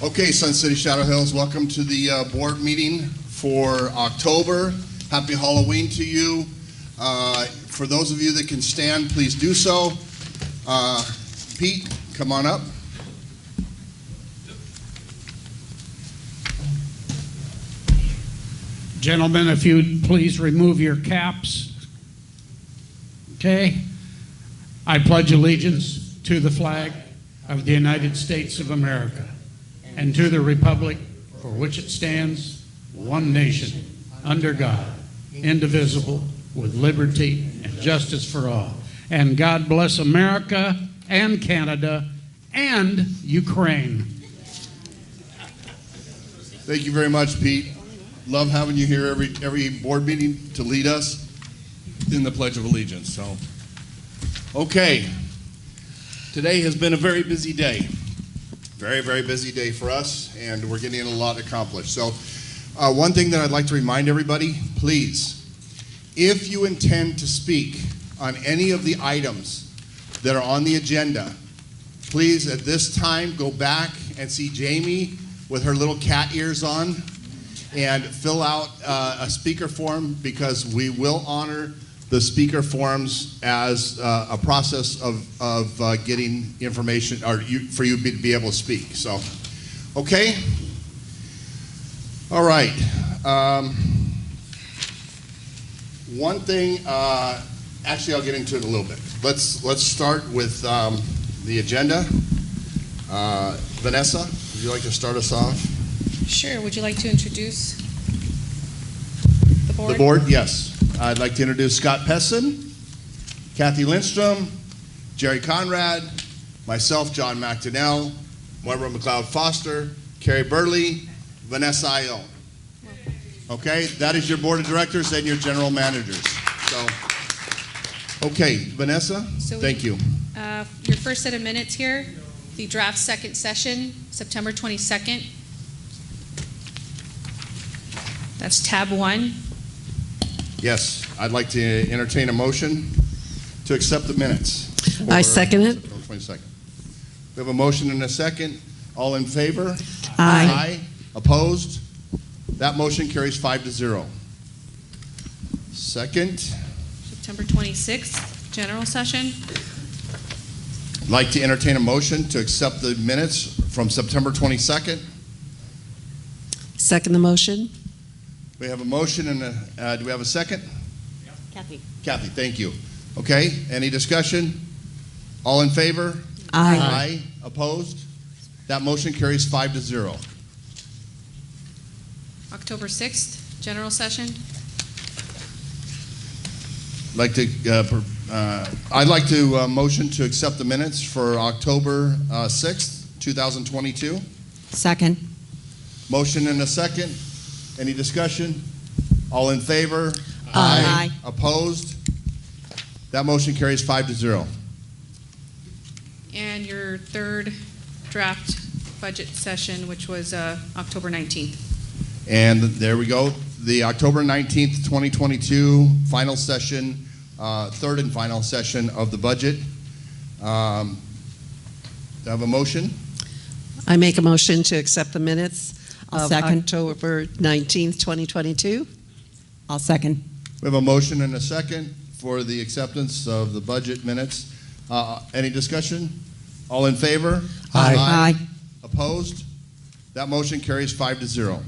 Okay, Sun City Shadow Hills, welcome to the board meeting for October. Happy Halloween to you. For those of you that can stand, please do so. Pete, come on up. Gentlemen, if you'd please remove your caps. Okay. I pledge allegiance to the flag of the United States of America and to the republic for which it stands, one nation, under God, indivisible, with liberty and justice for all. And God bless America and Canada and Ukraine. Thank you very much, Pete. Love having you here every board meeting to lead us in the Pledge of Allegiance. So, okay, today has been a very busy day. Very, very busy day for us, and we're getting a lot accomplished. So, one thing that I'd like to remind everybody, please, if you intend to speak on any of the items that are on the agenda, please at this time go back and see Jamie with her little cat ears on and fill out a speaker form, because we will honor the speaker forms as a process of getting information, or for you to be able to speak. So, okay? All right. One thing, actually I'll get into it in a little bit. Let's start with the agenda. Vanessa, would you like to start us off? Sure. Would you like to introduce the board? The board, yes. I'd like to introduce Scott Pesson, Kathy Lindstrom, Jerry Conrad, myself, John McDonnell, Moira McLeod Foster, Carrie Burley, Vanessa Ione. Okay, that is your board of directors and your general managers. So, okay, Vanessa, thank you. Your first set of minutes here, the draft second session, September 22nd. That's tab 1. Yes, I'd like to entertain a motion to accept the minutes. I second it. September 22nd. We have a motion and a second. All in favor? Aye. Opposed? That motion carries 5-0. Second, September 26th, general session. I'd like to entertain a motion to accept the minutes from September 22nd. Second the motion. We have a motion and do we have a second? Kathy. Kathy, thank you. Okay, any discussion? All in favor? Aye. Opposed? That motion carries 5-0. October 6th, general session. I'd like to motion to accept the minutes for October 6th, 2022. Second. Motion and a second. Any discussion? All in favor? Aye. Opposed? That motion carries 5-0. And your third draft budget session, which was October 19th. And there we go. The October 19th, 2022 final session, third and final session of the budget. Do I have a motion? I make a motion to accept the minutes I'll of second. October 19th, 2022. I'll second. We have a motion and a second for the acceptance of the budget minutes. Any discussion? All in favor? Aye. Opposed? That motion carries 5-0.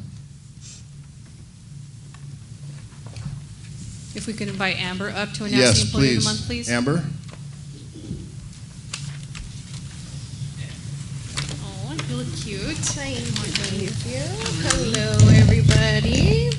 If we could invite Amber up to announce the Yes, employee of the please. month, please. Amber? Oh, you look cute. Thank you. Hello, everybody.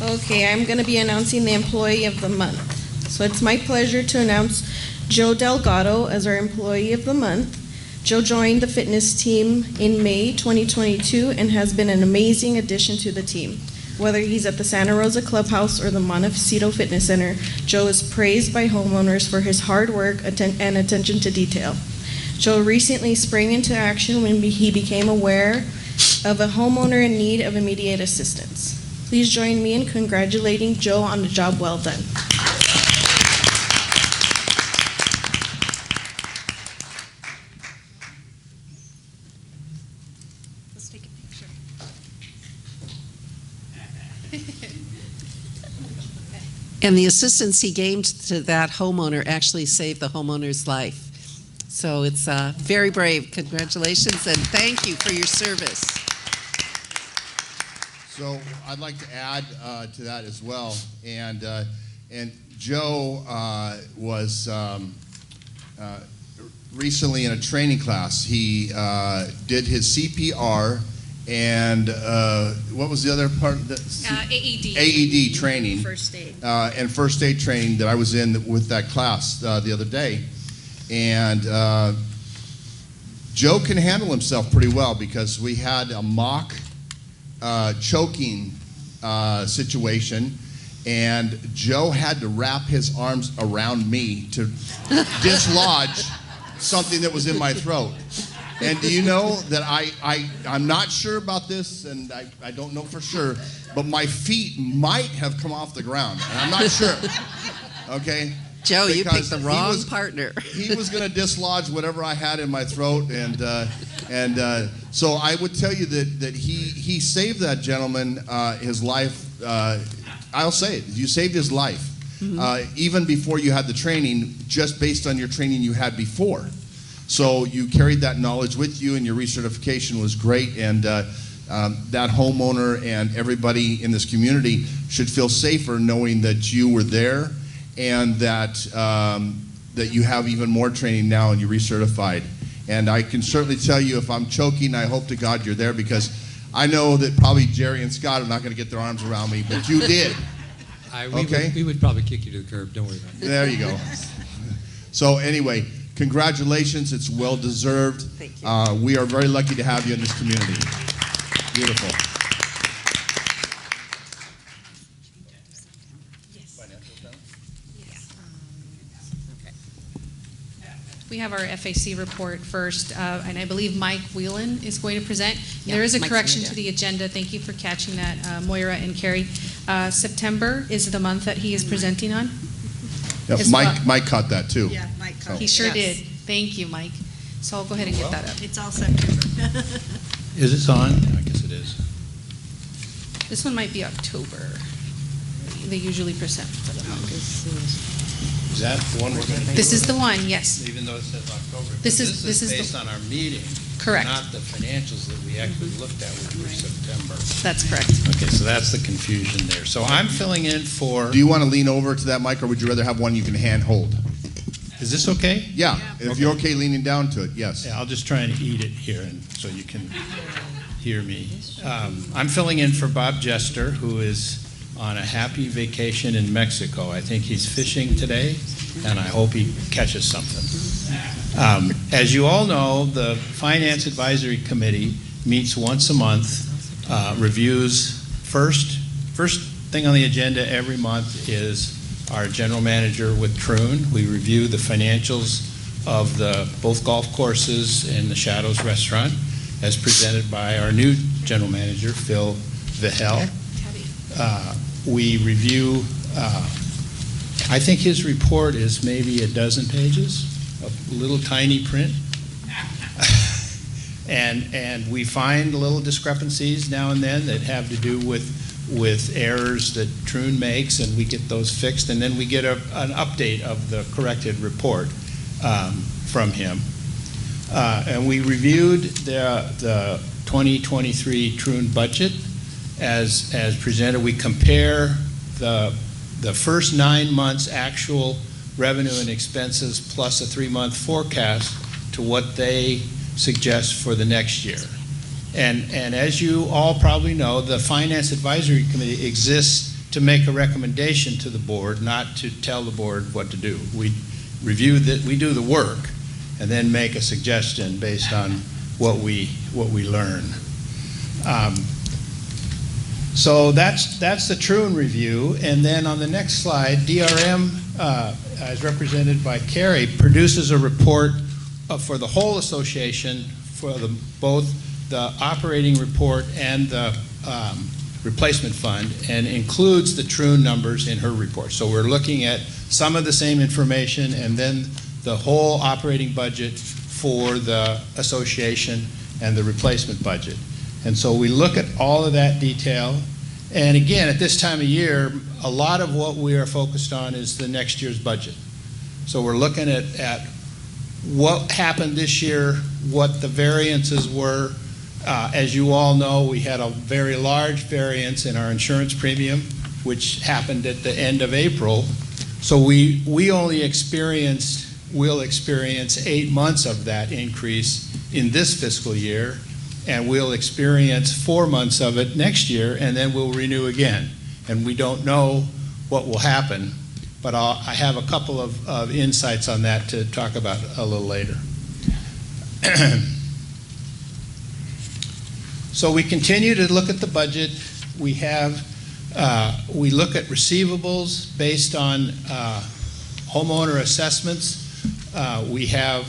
Okay, I'm going to be announcing the employee of the month. So it's my pleasure to announce Joe Delgado as our employee of the month. Joe joined the fitness team in May 2022 and has been an amazing addition to the team. Whether he's at the Santa Rosa Clubhouse or the Montecito Fitness Center, Joe is praised by homeowners for his hard work and attention to detail. Joe recently sprang into action when he became aware of a homeowner in need of immediate assistance. Please join me in congratulating Joe on a job well done. And the assistance he gave to that homeowner actually saved the homeowner's life. So it's very brave. Congratulations and thank you for your service. So I'd like to add to that as well. And Joe was recently in a training class. He did his CPR and what was the other part? AED. AED training. First aid. And first aid training that I was in with that class the other day. And Joe can handle himself pretty well because we had a mock choking situation, and Joe had to wrap his arms around me to dislodge something that was in my throat. And do you know that I'm not sure about this, and I don't know for sure, but my feet might have come off the ground, and I'm not sure. Okay? Joe, you Because picked the he wrong was- partner. He was going to dislodge whatever I had in my throat, and so I would tell you that he saved that gentleman his life. I'll say it, you saved his life, even before you had the training, just based on your training you had before. So you carried that knowledge with you, and your recertification was great, and that homeowner and everybody in this community should feel safer knowing that you were there, and that that you have even more training now and you recertified. And I can certainly tell you, if I'm choking, I hope to God you're there, because I know that probably Jerry and Scott are not going to get their arms around me, but you did. We would probably kick you to the curb. Don't worry about it. There you go. So anyway, congratulations. It's well deserved. Thank you. We are very lucky to have you in this community. Beautiful. We have our FAC report first, and I believe Mike Whelan is going to present. Yeah, There is a Mike's correction gonna to do the agenda. Thank you for catching that, Moira and Carrie. September is the month that he is presenting on. Yep, As well. Mike caught that too. Yeah, Mike So- called. He sure Yes. did. Thank you, Mike. So I'll go ahead and get that up. It's all September. Is it on? I guess it is. This one might be October. They usually present for the month. Is that the one we're going to? This is the one, yes, Even though it says October. This is the- based on our meeting. Correct. Not the financials that we actually looked at, which were September. that's correct. Okay, so that's the confusion there. So I'm filling in for, Do you want to lean over to that mic, or would you rather have one you can hand hold? is this okay? Yeah, if you're okay leaning down to it, yes. Yeah, I'll just try and eat it here, and so you can hear me. I'm filling in for Bob Jester, who is on a happy vacation in Mexico. I think he's fishing today, and I hope he catches something. As you all know, the Finance Advisory Committee meets once a month, reviews. First thing on the agenda every month is our general manager with Troon. We review the financials of both golf courses and the Shadows Restaurant, as presented by our new general manager, Phil Vihel. We review, I think his report is maybe a dozen pages of little tiny print. And we find little discrepancies now and then that have to do with errors that Troon makes, and we get those fixed, and then we get an update of the corrected report from him. And we reviewed the 2023 Troon budget as presented. We compare the first 9 months actual revenue and expenses plus a 3-month forecast to what they suggest for the next year. And as you all probably know, the Finance Advisory Committee exists to make a recommendation to the board, not to tell the board what to do. We review that, we do the work, and then make a suggestion based on what we learn. So that's the Troon review. And then on the next slide, DRM, as represented by Carrie, produces a report for the whole association for both the operating report and the replacement fund, and includes the Troon numbers in her report. So we're looking at some of the same information and then the whole operating budget for the association and the replacement budget. And so we look at all of that detail, And again, at this time of year, a lot of what we are focused on is the next year's budget. So we're looking at what happened this year, what the variances were. As you all know, we had a very large variance in our insurance premium, which happened at the end of April. So we only will experience 8 months of that increase in this fiscal year, and we'll experience 4 months of it next year, and then we'll renew again. And we don't know what will happen, but I have a couple of insights on that to talk about a little later. So we continue to look at the budget. We look at receivables based on homeowner assessments. We have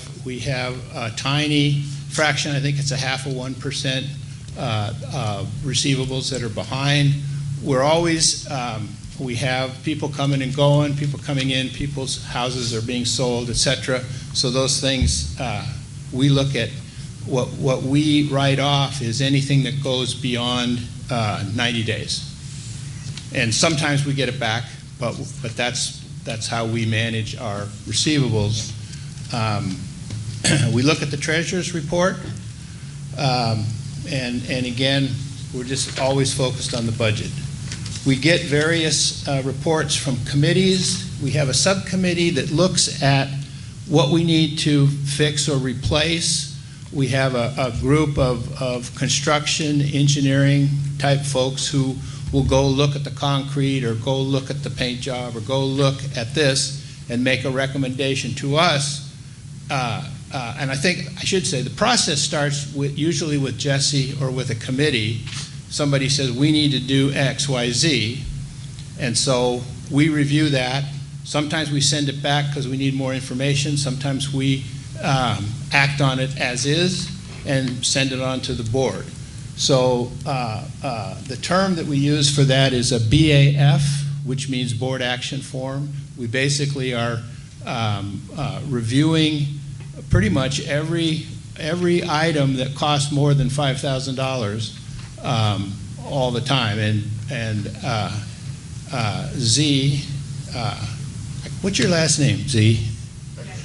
a tiny fraction, I think it's 0.5% receivables that are behind. We're always, we have people coming and going, people coming in, people's houses are being sold, etc. So those things, we look at what we write off is anything that goes beyond 90 days. And sometimes we get it back, but that's how we manage our receivables. We look at the treasurer's report, and again, we're just always focused on the budget. We get various reports from committees. We have a subcommittee that looks at what we need to fix or replace. We have a group of construction, engineering type folks who will go look at the concrete or go look at the paint job or go look at this and make a recommendation to us. And I think I should say the process starts usually with Jesse or with a committee. Somebody says we need to do X, Y, Z, and so we review that. Sometimes we send it back because we need more information. Sometimes we act on it as is and send it on to the board. So the term that we use for that is a BAF, which means board action form. We basically are reviewing pretty much every item that costs more than $5,000 all the time. And Z, what's your last name, Z?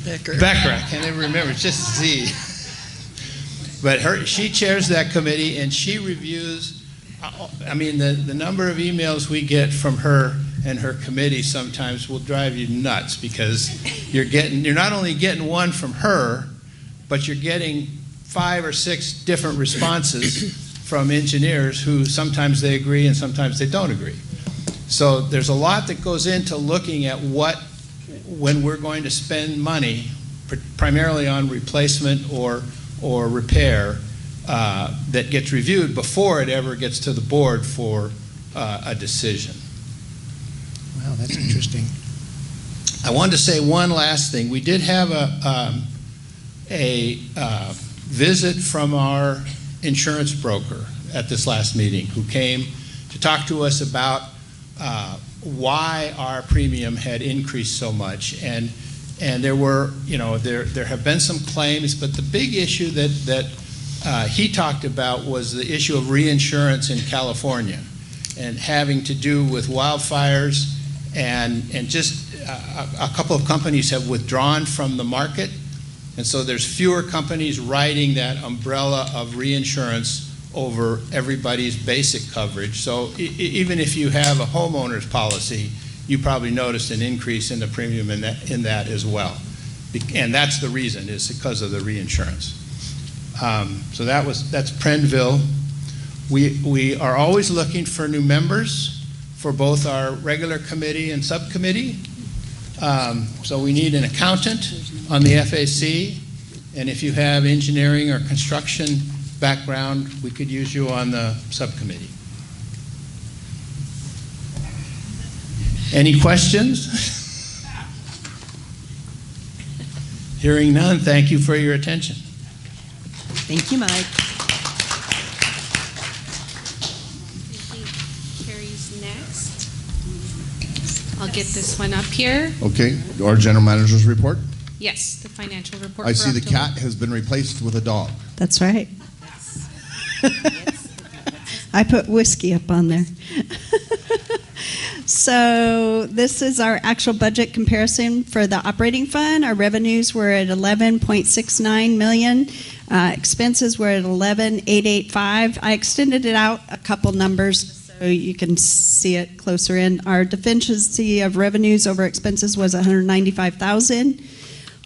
Becker. I can't even remember. It's just Z. But she chairs that committee, and she reviews. I mean, the number of emails we get from her and her committee sometimes will drive you nuts, because you're not only getting one from her, but you're getting 5 or 6 different responses from engineers who sometimes they agree and sometimes they don't agree. So there's a lot that goes into looking at when we're going to spend money, primarily on replacement or repair, that gets reviewed before it ever gets to the board for a decision. Wow, that's interesting. I wanted to say one last thing. We did have a visit from our insurance broker at this last meeting, who came to talk to us about why our premium had increased so much. And there were, there have been some claims, but the big issue that he talked about was the issue of reinsurance in California, and having to do with wildfires, and just a couple of companies have withdrawn from the market, and so there's fewer companies writing that umbrella of reinsurance over everybody's basic coverage. So even if you have a homeowner's policy, you probably noticed an increase in the premium in that as well. And that's the reason, is because of the reinsurance. So that's Prenville. We are always looking for new members for both our regular committee and subcommittee. So we need an accountant on the FAC, and if you have engineering or construction background, we could use you on the subcommittee. Any questions? Hearing none, thank you for your attention. Thank you, Mike. Carrie's next. I'll get this one up here. Okay, our general manager's report. Yes, the financial report. I for see the October. cat has been replaced with a dog. That's right. I put whiskey up on there. So this is our actual budget comparison for the operating fund. Our revenues were at $11.69 million. Expenses were at $11,885. I extended it out a couple numbers so you can see it closer in. Our deficiency of revenues over expenses was $195,000.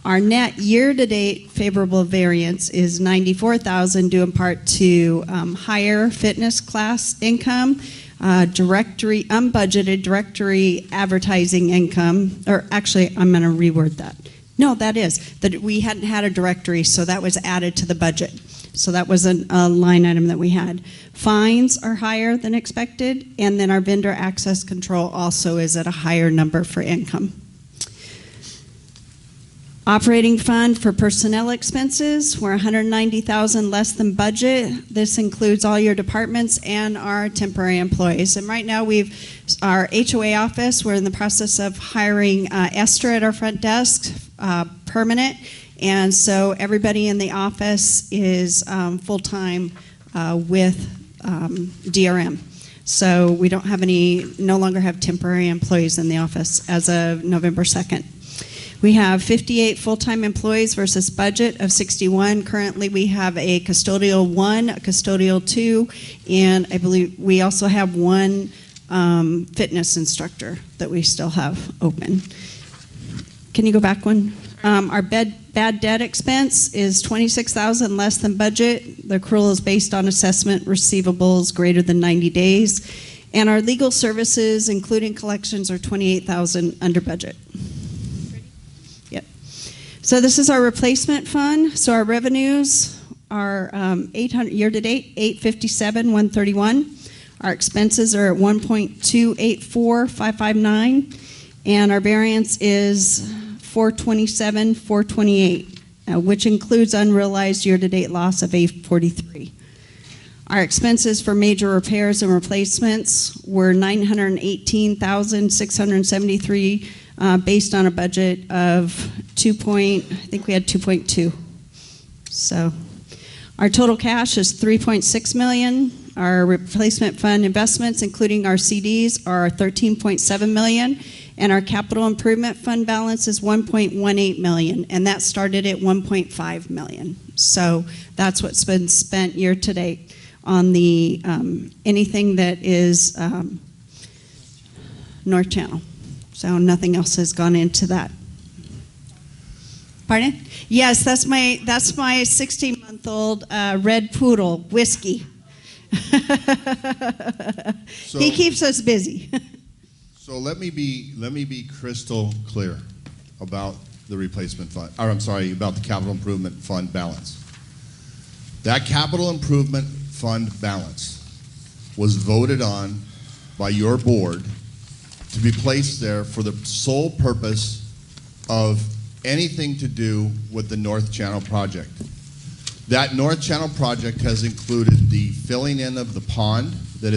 Our net year-to-date favorable variance is $94,000, due in part to higher fitness class income, unbudgeted directory advertising income, or actually, I'm going to reword that. No, that we hadn't had a directory, so that was added to the budget. So that was a line item that we had. Fines are higher than expected, and then our vendor access control also is at a higher number for income. Operating fund for personnel expenses were $190,000 less than budget. This includes all your departments and our temporary employees. And right now our HOA office, we're in the process of hiring Esther at our front desk, permanent. And so everybody in the office is full-time with DRM. So we don't have no longer have temporary employees in the office as of November 2nd. We have 58 full-time employees versus budget of 61. Currently, we have a custodial 1, a custodial 2, and I believe we also have one fitness instructor that we still have open. Can you go back one? Our bad debt expense is $26,000 less than budget. The accrual is based on assessment receivables greater than 90 days. And our legal services, including collections, are $28,000 under budget. So this is our replacement fund. So our revenues are year-to-date, $857,131. Our expenses are at $1.284559, and our variance is $427,428, which includes unrealized year-to-date loss of $843. Our expenses for major repairs and replacements were $918,673. Based on a budget of I think we had 2.2. So our total cash is $3.6 million. Our replacement fund investments, including our CDs, are $13.7 million, and our capital improvement fund balance is $1.18 million, and that started at $1.5 million. So that's what's been spent year to date on the anything that is North Channel. So nothing else has gone into that. Pardon? Yes, that's my 16-month-old red poodle, Whiskey. He keeps us busy. So let me be crystal clear about the replacement fund, or I'm sorry, about the capital improvement fund balance. That capital improvement fund balance was voted on by your board to be placed there for the sole purpose of anything to do with the North Channel project. That North Channel project has included the filling in of the pond that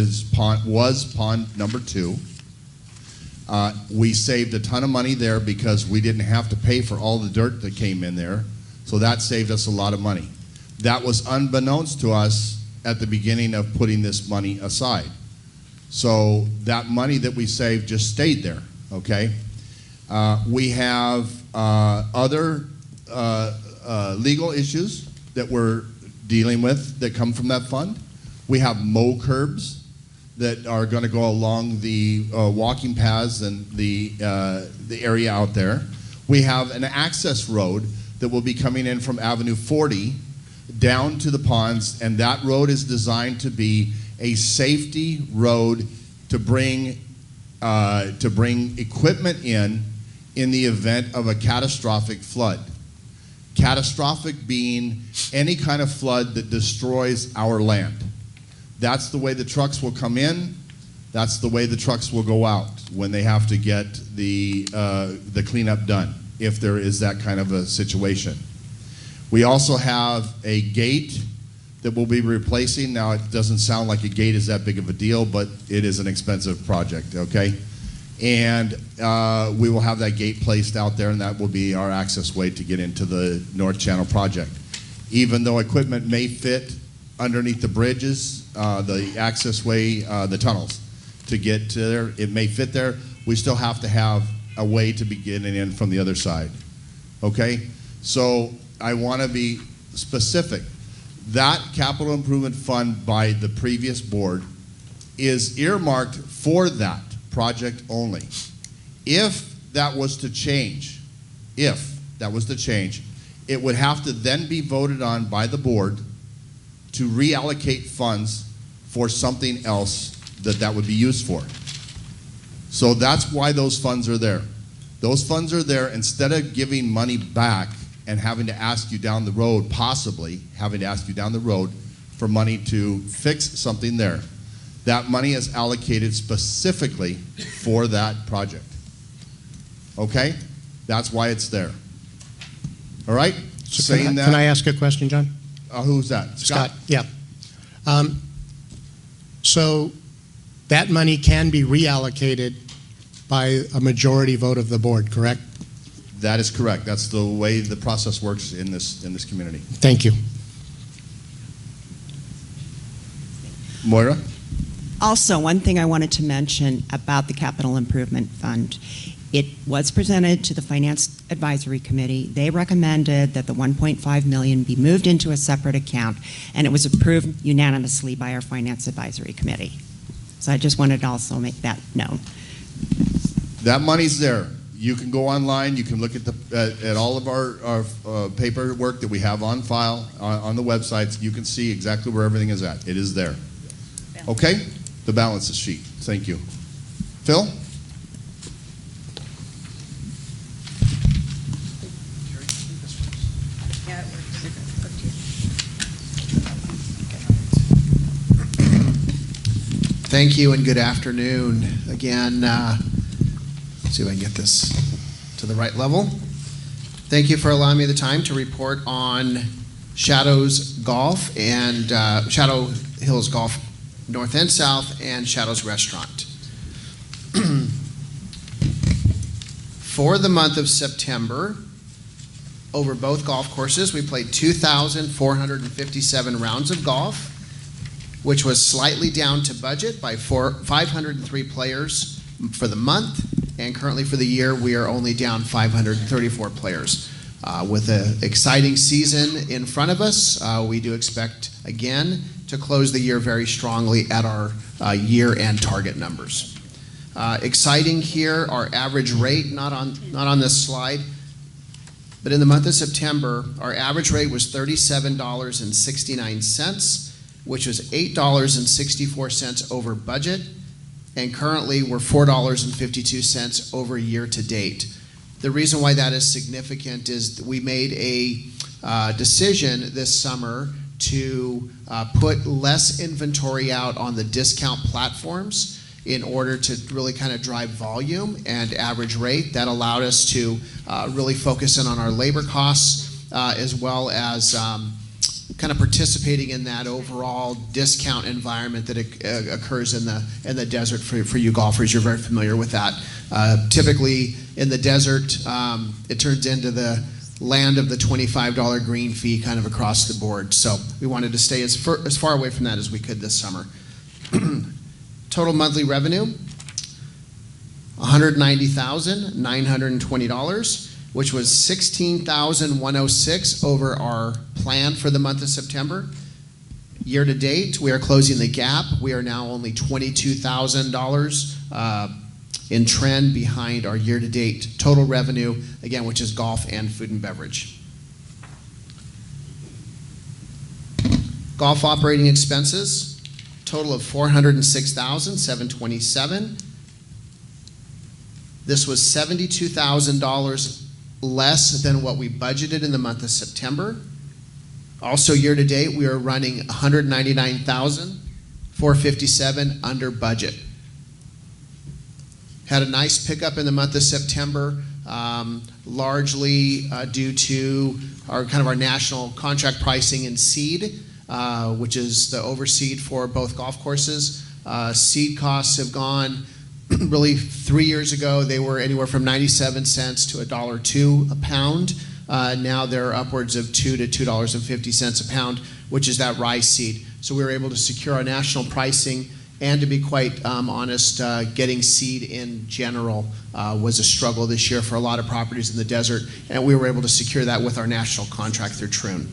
was pond number 2. We saved a ton of money there because we didn't have to pay for all the dirt that came in there, so that saved us a lot of money. That was unbeknownst to us at the beginning of putting this money aside. So that money that we saved just stayed there, okay? We have other legal issues that we're dealing with that come from that fund. We have mow curbs that are going to go along the walking paths and the area out there. We have an access road that will be coming in from Avenue 40 down to the ponds, and that road is designed to be a safety road to bring equipment in the event of a catastrophic flood. Catastrophic being any kind of flood that destroys our land. That's the way the trucks will come in. That's the way the trucks will go out when they have to get the cleanup done, if there is that kind of a situation. We also have a gate that we'll be replacing. Now, it doesn't sound like a gate is that big of a deal, but it is an expensive project, okay? And we will have that gate placed out there, and that will be our access way to get into the North Channel project. Even though equipment may fit underneath the bridges, the access way, the tunnels to get to there. It may fit there. We still have to have a way to be getting in from the other side. Okay? So I want to be specific. That capital improvement fund by the previous board is earmarked for that project only. If that was to change, it would have to then be voted on by the board to reallocate funds for something else that would be used for. So that's why those funds are there. Those funds are there instead of giving money back and having to ask you down the road, possibly having to ask you down the road for money to fix something there. That money is allocated specifically for that project. Okay? That's why it's there. All right? So can I ask a question, John? Who's that? Scott? Yeah. So that money can be reallocated by a majority vote of the board, correct? That is correct. That's the way the process works in this community. Thank you. Moira? Also, one thing I wanted to mention about the Capital Improvement Fund. It was presented to the Finance Advisory Committee. They recommended that the $1.5 million be moved into a separate account, and it was approved unanimously by our Finance Advisory Committee. So I just wanted to also make that known. That money's there. You can go online. You can look at all of our paperwork that we have on file on the websites. You can see exactly where everything is at. It is there. Okay? The balance sheet. Thank you. Phil? Thank you and good afternoon. Again, let's see if I can get this to the right level. Thank you for allowing me the time to report on Shadows Golf and Shadow Hills Golf North and South and Shadows Restaurant. For the month of September, over both golf courses, we played 2,457 rounds of golf, which was slightly down to budget by 503 players for the month, and currently for the year, we are only down 534 players. With an exciting season in front of us, we do expect, again, to close the year very strongly at our year-end target numbers. Exciting here, our average rate, not on this slide, but in the month of September, our average rate was $37.69, which was $8.64 over budget, and currently we're $4.52 over year to date. The reason why that is significant is we made a decision this summer to put less inventory out on the discount platforms in order to really kind of drive volume and average rate. That allowed us to really focus in on our labor costs as well as kind of participating in that overall discount environment that occurs in the desert for you golfers. You're very familiar with that. Typically in the desert, it turns into the land of the $25 green fee kind of across the board. So we wanted to stay as far away from that as we could this summer. Total monthly revenue, $190,920. which was $16,106 over our plan for the month of September. Year to date, we are closing the gap. We are now only $22,000 in trend behind our year to date total revenue, again, which is golf and food and beverage. Golf operating expenses, total of $406,727. This was $72,000 less than what we budgeted in the month of September. Also, year to date, we are running $199,457 under budget. Had a nice pickup in the month of September, largely due to our national contract pricing and seed, which is the overseed for both golf courses. Seed costs have gone. Really, 3 years ago, they were anywhere from 97 cents to $1.02 a pound. Now they're upwards of $2 to $2.50 a pound, which is that rye seed. So we were able to secure our national pricing, and to be quite honest, getting seed in general was a struggle this year for a lot of properties in the desert, and we were able to secure that with our national contract through Troon.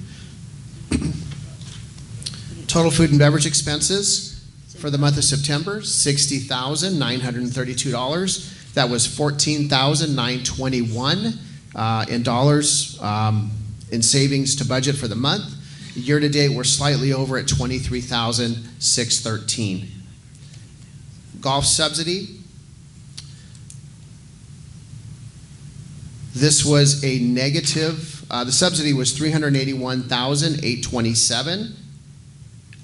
Total food and beverage expenses for the month of September, $60,932. That was $14,921 in dollars in savings to budget for the month. Year to date, we're slightly over at $23,613. Golf subsidy. This was a negative. The subsidy was $381,827.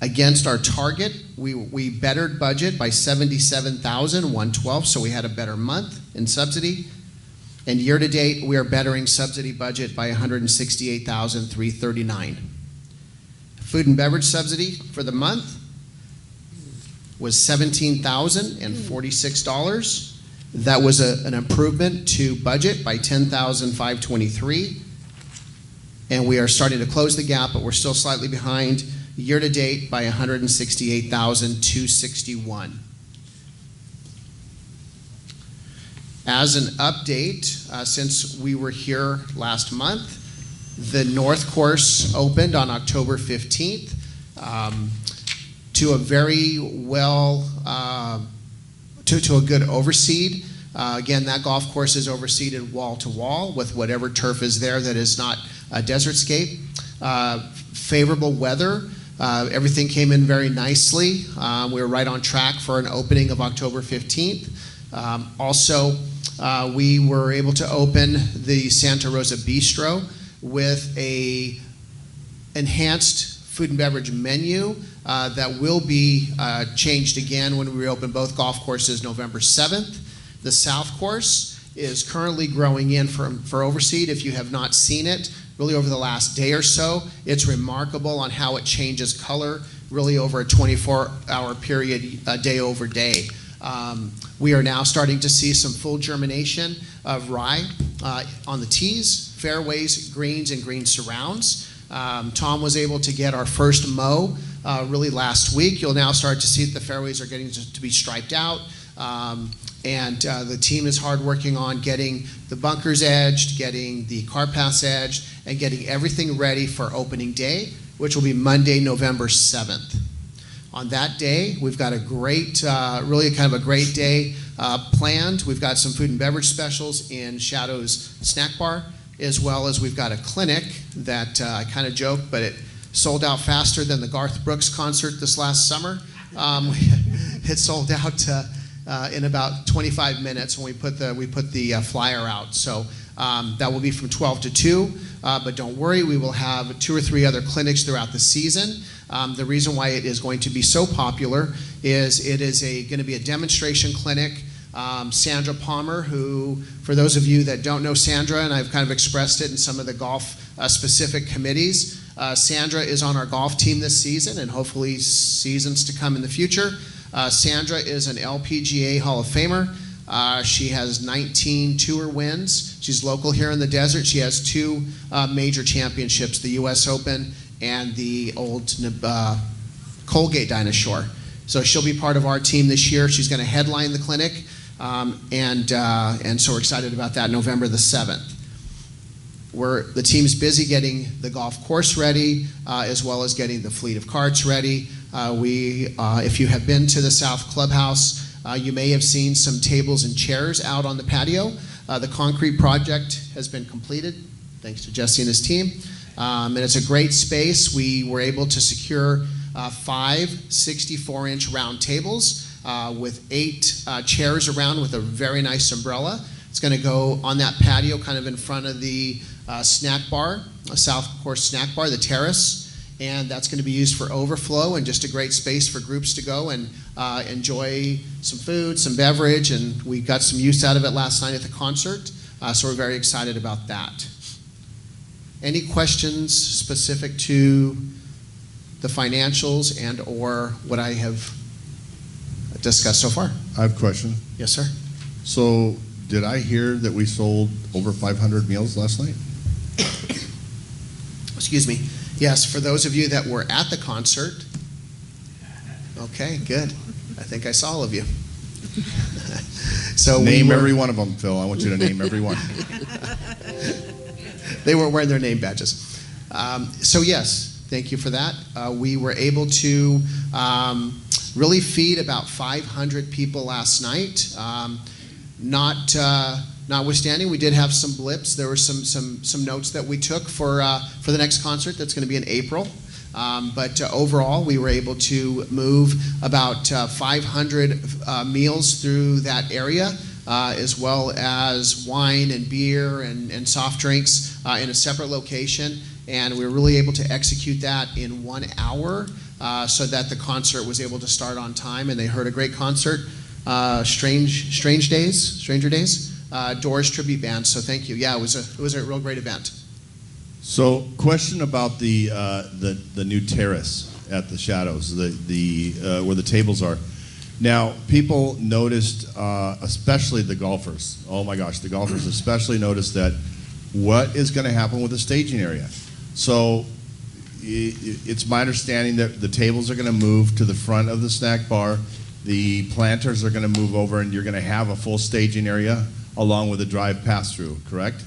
Against our target, we bettered budget by $77,112, so we had a better month in subsidy. And year to date, we are bettering subsidy budget by $168,339. Food and beverage subsidy for the month was $17,046. That was an improvement to budget by $10,523. And we are starting to close the gap, but we're still slightly behind year to date by $168,261. As an update, since we were here last month, the North Course opened on October 15th to a very well, to a good overseed. Again, that golf course is overseeded wall to wall with whatever turf is there that is not a desert scape. Favorable weather. Everything came in very nicely. We were right on track for an opening of October 15th. Also, we were able to open the Santa Rosa Bistro with a enhanced food and beverage menu that will be changed again when we reopen both golf courses November 7th. The South Course is currently growing in for overseed. If you have not seen it, really over the last day or so, it's remarkable on how it changes color really over a 24-hour period, day over day. We are now starting to see some full germination of rye on the tees, fairways, greens, and green surrounds. Tom was able to get our first mow really last week. You'll now start to see that the fairways are getting to be striped out. And the team is hard working on getting the bunkers edged, getting the car paths edged, and getting everything ready for opening day, which will be Monday, November 7th. On that day, we've got a great, really kind of a great day planned. We've got some food and beverage specials in Shadow's Snack Bar, as well as we've got a clinic that I kind of joked, but it sold out faster than the Garth Brooks concert this last summer. It sold out in about 25 minutes when we put the flyer out. So that will be from 12 to 2, but don't worry, we will have 2 or 3 other clinics throughout the season. The reason why it is going to be so popular is it is going to be a demonstration clinic. Sandra Palmer, who, for those of you that don't know Sandra, and I've kind of expressed it in some of the golf specific committees, Sandra is on our golf team this season and hopefully seasons to come in the future. Sandra is an LPGA Hall of Famer. She has 19 tour wins. She's local here in the desert. She has 2 major championships, the U.S. Open and the old Colgate Dinosaur. So she'll be part of our team this year. She's going to headline the clinic, and so we're excited about that, November the 7th. The team's busy getting the golf course ready, as well as getting the fleet of carts ready. If you have been to the South Clubhouse, you may have seen some tables and chairs out on the patio. The concrete project has been completed, thanks to Jesse and his team. And it's a great space. We were able to secure 5 64-inch round tables with 8 chairs around with a very nice umbrella. It's going to go on that patio kind of in front of the snack bar, South Course Snack Bar, the terrace. And that's going to be used for overflow and just a great space for groups to go and enjoy some food, some beverage, and we got some use out of it last night at the concert, so we're very excited about that. Any questions specific to the financials and or what I have discussed so far? I have a question. Yes, sir. So did I hear that we sold over 500 meals last night? Excuse me. Yes, for those of you that were at the concert. Okay, good. I think I saw all of you. So Name every one of them, Phil. I want you to name every one. They were wearing their name badges. So yes, thank you for that. We were able to really feed about 500 people last night. Notwithstanding, we did have some blips. There were some notes that we took for the next concert that's going to be in April. But overall, we were able to move about 500 meals through that area, as well as wine and beer and soft drinks in a separate location. And we were really able to execute that in 1 hour so that the concert was able to start on time, and they heard a great concert. Stranger Days, Doors Tribute Band. So thank you. Yeah, it was a real great event. So, question about the new terrace at the Shadows, the where the tables are. Now, people noticed, especially the golfers. Oh my gosh, the golfers especially noticed that. What is going to happen with the staging area? So, it's my understanding that the tables are going to move to the front of the snack bar. The planters are going to move over, and you're going to have a full staging area along with a drive pass-through. Correct?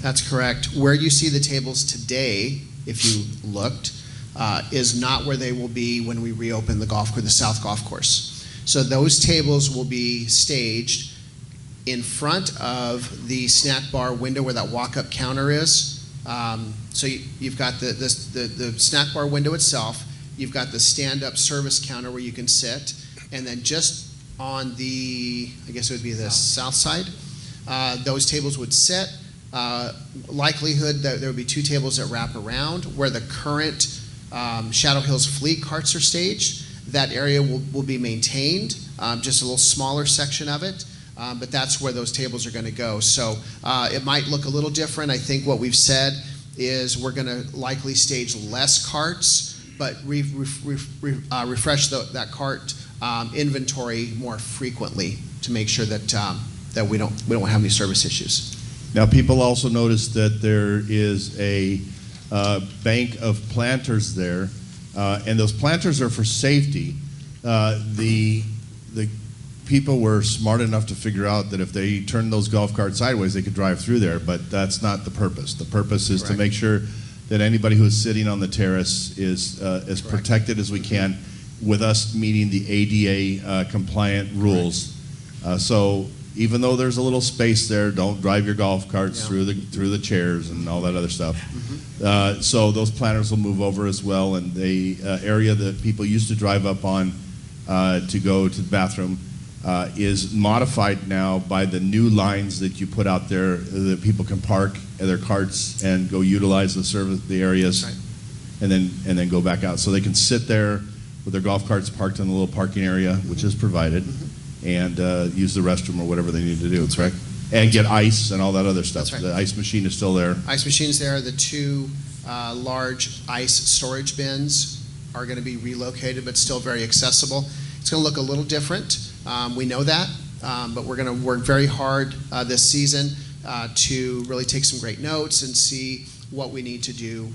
That's correct. Where you see the tables today, if you looked, is not where they will be when we reopen the South Golf Course. So those tables will be staged in front of the snack bar window where that walk-up counter is. So you've got the snack bar window itself. You've got the stand-up service counter where you can sit, and then just on the, I guess it would be the south side, those tables would sit. Likelihood that there would be 2 tables that wrap around where the current Shadow Hills Fleet carts are staged. That area will be maintained, just a little smaller section of it, but that's where those tables are going to go. So it might look a little different. I think what we've said is we're going to likely stage less carts, but refresh that cart inventory more frequently to make sure that we don't have any service issues. Now, people also noticed that there is a bank of planters there, and those planters are for safety. The people were smart enough to figure out that if they turned those golf carts sideways, they could drive through there, but that's not the purpose. The purpose is to make sure that anybody who is sitting on the terrace is as protected as we can, with us meeting the ADA compliant rules. So even though there's a little space there, don't drive your golf carts through the chairs and all that other stuff. So those planters will move over as well, and the area that people used to drive up on to go to the bathroom is modified now by the new lines that you put out there that people can park their carts and go utilize the areas, and then go back out. So they can sit there with their golf carts parked in the little parking area, which is provided, and use the restroom or whatever they need to do. That's right. And get ice and all that other stuff. The ice machine is still there. Ice machine's there. The 2 large ice storage bins are going to be relocated, but still very accessible. It's going to look a little different. We know that, but we're going to work very hard this season to really take some great notes and see what we need to do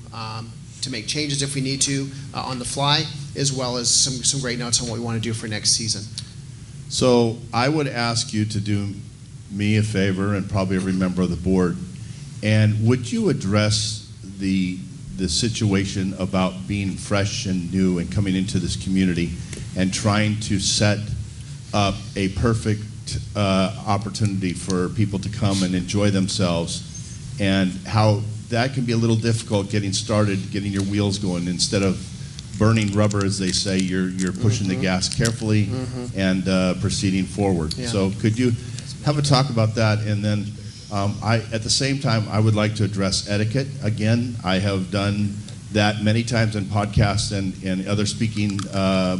to make changes if we need to on the fly, as well as some great notes on what we want to do for next season. So I would ask you to do me a favor, and probably every member of the board, and would you address the situation about being fresh and new and coming into this community and trying to set up a perfect opportunity for people to come and enjoy themselves, and how that can be a little difficult getting started, getting your wheels going. Instead of burning rubber, as they say, you're pushing the gas carefully and proceeding forward. So could you have a talk about that? And then at the same time, I would like to address etiquette. Again, I have done that many times in podcasts and other speaking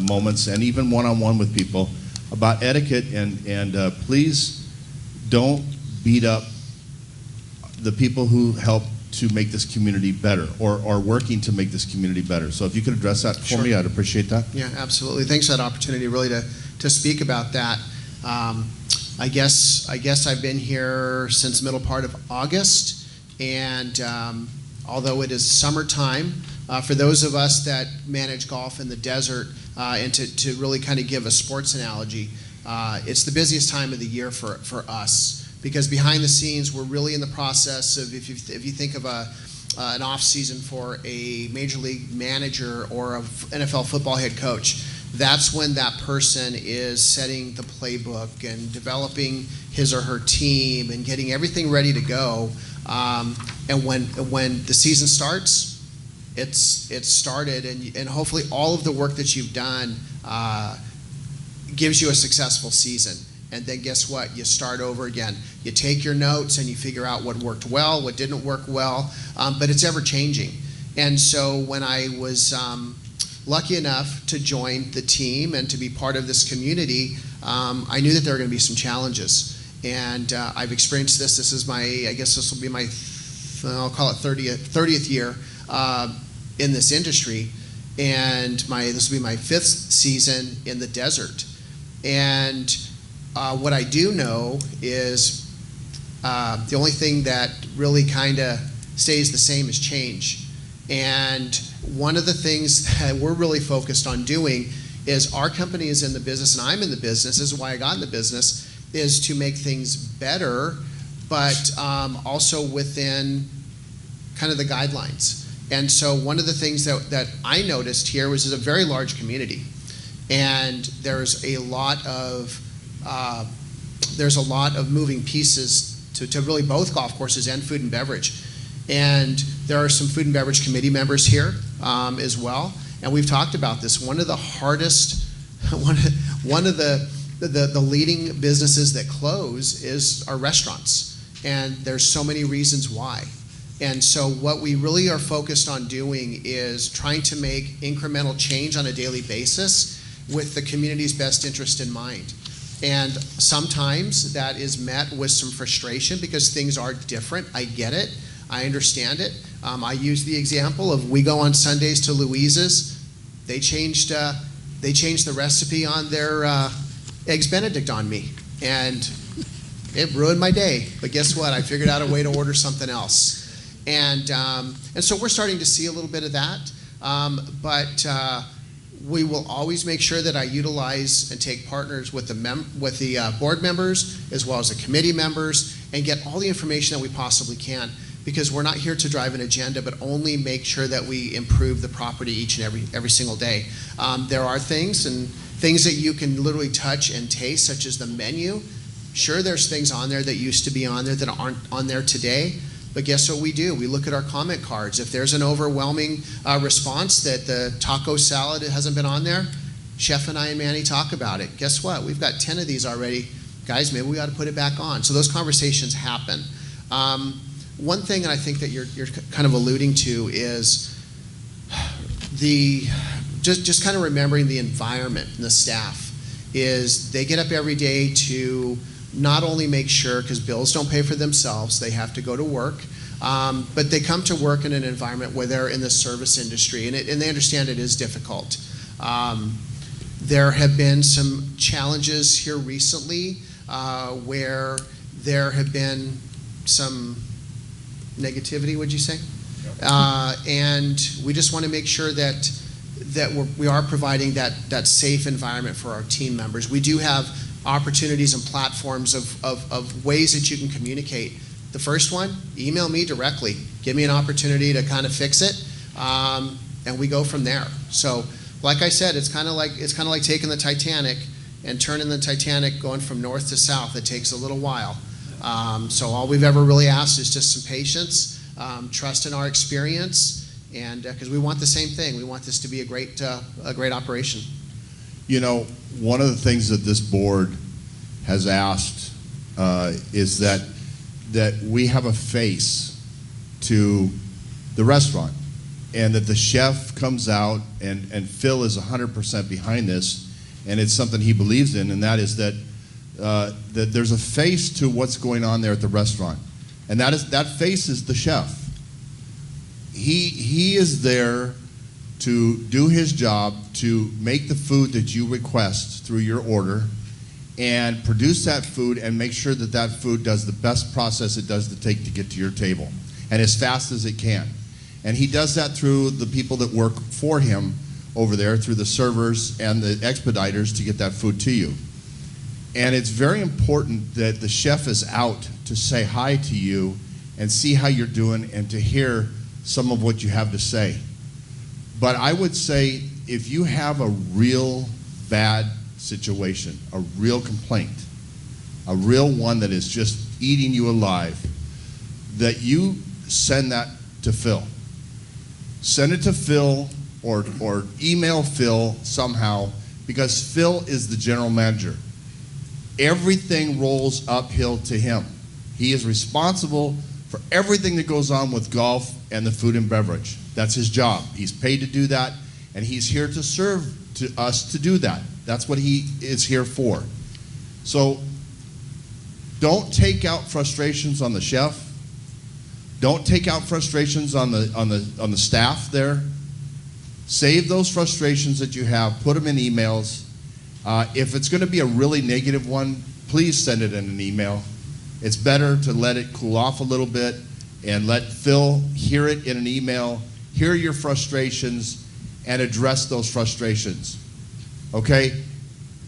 moments, and even one-on-one with people about etiquette, and please don't beat up the people who help to make this community better, or are working to make this community better. So if you could address that for me, I'd appreciate that. Yeah, absolutely. Thanks for that opportunity, really, to speak about that. I guess I've been here since middle part of August. And although it is summertime, for those of us that manage golf in the desert, and to really kind of give a sports analogy, it's the busiest time of the year for us. Because behind the scenes, we're really in the process of, if you think of an off season for a major league manager or an NFL football head coach, that's when that person is setting the playbook and developing his or her team and getting everything ready to go. And when the season starts, it's started, and hopefully all of the work that you've done gives you a successful season. And then guess what? You start over again. You take your notes and you figure out what worked well, what didn't work well, but it's ever changing. And so when I was lucky enough to join the team and to be part of this community, I knew that there were going to be some challenges. And I've experienced this. This is I guess this will be my, I'll call it 30th year in this industry. And this will be my 5th season in the desert. And what I do know is the only thing that really kind of stays the same is change. And one of the things that we're really focused on doing is our company is in the business, and I'm in the business, this is why I got in the business, is to make things better, but also within kind of the guidelines. And so one of the things that I noticed here was there's a very large community. And there's a lot of moving pieces to really both golf courses and food and beverage. And there are some food and beverage committee members here as well. And we've talked about this. One of the hardest, one of the leading businesses that close is our restaurants. And there's so many reasons why. And so what we really are focused on doing is trying to make incremental change on a daily basis with the community's best interest in mind. And sometimes that is met with some frustration because things are different. I get it. I understand it. I use the example of we go on Sundays to Louise's. They changed the recipe on their Eggs Benedict on me. And it ruined my day. But guess what? I figured out a way to order something else. And so we're starting to see a little bit of that. But we will always make sure that I utilize and take partners with the board members as well as the committee members and get all the information that we possibly can, because we're not here to drive an agenda, but only make sure that we improve the property each and every single day. There are things that you can literally touch and taste, such as the menu. Sure, there's things on there that used to be on there that aren't on there today. But guess what we do? We look at our comment cards. If there's an overwhelming response that the taco salad hasn't been on there, Chef and I and Manny talk about it. Guess what? We've got 10 of these already. Guys, maybe we ought to put it back on. So those conversations happen. One thing that I think that you're kind of alluding to is just kind of remembering the environment and the staff. Is they get up every day to not only make sure, because bills don't pay for themselves, they have to go to work, but they come to work in an environment where they're in the service industry, and they understand it is difficult. There have been some challenges here recently where there have been some negativity, would you say? And we just want to make sure that we are providing that safe environment for our team members. We do have opportunities and platforms of ways that you can communicate. The first one, email me directly. Give me an opportunity to kind of fix it, and we go from there. So, like I said, it's kind of like taking the Titanic and turning the Titanic going from north to south. It takes a little while. So all we've ever really asked is just some patience, trust in our experience, and because we want the same thing. We want this to be a great operation. You know, one of the things that this board has asked is that we have a face to the restaurant, and that the chef comes out, and Phil is 100% behind this, and it's something he believes in, and that is that there's a face to what's going on there at the restaurant, and that face is the chef. He is there to do his job, to make the food that you request through your order and produce that food and make sure that that food does the best process it does to take to get to your table. and as fast as it can. And he does that through the people that work for him over there, through the servers and the expediters to get that food to you. And it's very important that the chef is out to say hi to you and see how you're doing and to hear some of what you have to say. But I would say if you have a real bad situation, a real complaint, a real one that is just eating you alive, that you send that to Phil. Send it to Phil or email Phil somehow, because Phil is the general manager. Everything rolls uphill to him. He is responsible for everything that goes on with golf and the food and beverage. That's his job. He's paid to do that, and he's here to serve to us to do that. That's what he is here for. So don't take out frustrations on the chef. Don't take out frustrations on the staff there. Save those frustrations that you have. Put them in emails. If it's going to be a really negative one, please send it in an email. It's better to let it cool off a little bit and let Phil hear it in an email, hear your frustrations, and address those frustrations. Okay?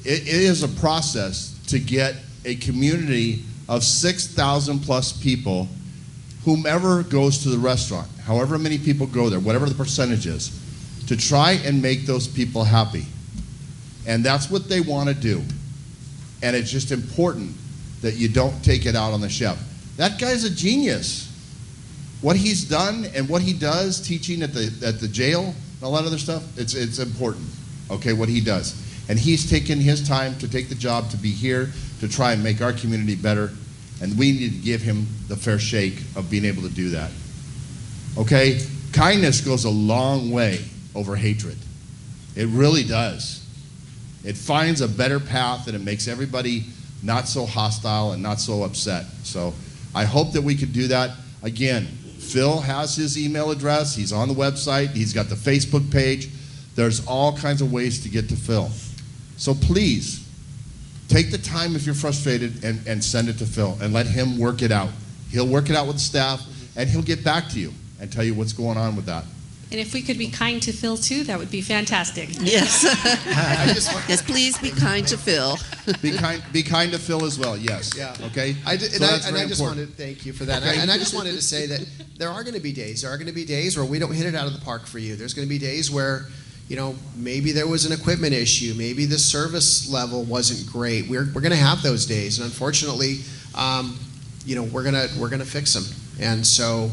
It is a process to get a community of 6,000 plus people, whomever goes to the restaurant, however many people go there, whatever the percentage is, to try and make those people happy. And that's what they want to do. And it's just important that you don't take it out on the chef. That guy's a genius. What he's done and what he does, teaching at the jail and all that other stuff, it's important, okay, what he does. And he's taken his time to take the job to be here to try and make our community better, and we need to give him the fair shake of being able to do that. Okay? Kindness goes a long way over hatred. It really does. It finds a better path, and it makes everybody not so hostile and not so upset. So I hope that we could do that. Again, Phil has his email address. He's on the website. He's got the Facebook page. There's all kinds of ways to get to Phil. So please, take the time if you're frustrated and send it to Phil and let him work it out. He'll work it out with the staff, and he'll get back to you and tell you what's going on with that. And if we could be kind to Phil too, that would be fantastic. Yes. Yes, please be kind to Phil. Be kind to Phil as well, yes. Yeah. Okay? I So that's very just important. wanted to thank you for that. And I just wanted to say that there are going to be days. There are going to be days where we don't hit it out of the park for you. There's going to be days where, you know, maybe there was an equipment issue. Maybe the service level wasn't great. We're going to have those days, and unfortunately, you know, we're gonna fix them. And so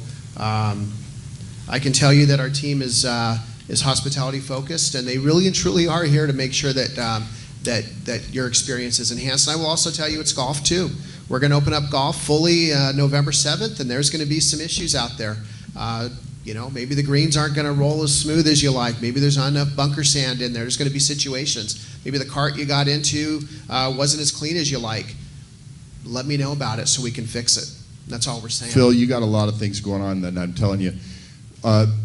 I can tell you that our team is hospitality focused, and they really and truly are here to make sure that that your experience is enhanced. And I will also tell you it's golf too. We're going to open up golf fully November 7th, and there's going to be some issues out there. You know, maybe the greens aren't going to roll as smooth as you like. Maybe there's not enough bunker sand in there. There's going to be situations. Maybe the cart you got into wasn't as clean as you like. Let me know about it so we can fix it. That's all we're saying. Phil, you got a lot of things going on, and I'm telling you.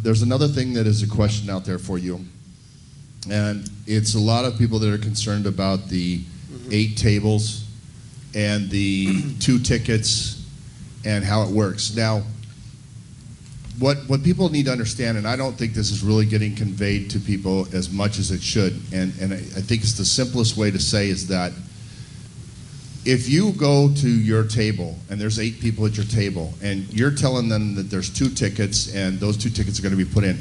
There's another thing that is a question out there for you, and it's a lot of people that are concerned about the 8 tables and the 2 tickets and how it works. Now, what people need to understand, and I don't think this is really getting conveyed to people as much as it should, and I think it's the simplest way to say is that if you go to your table and there's 8 people at your table and you're telling them that there's 2 tickets and those 2 tickets are going to be put in,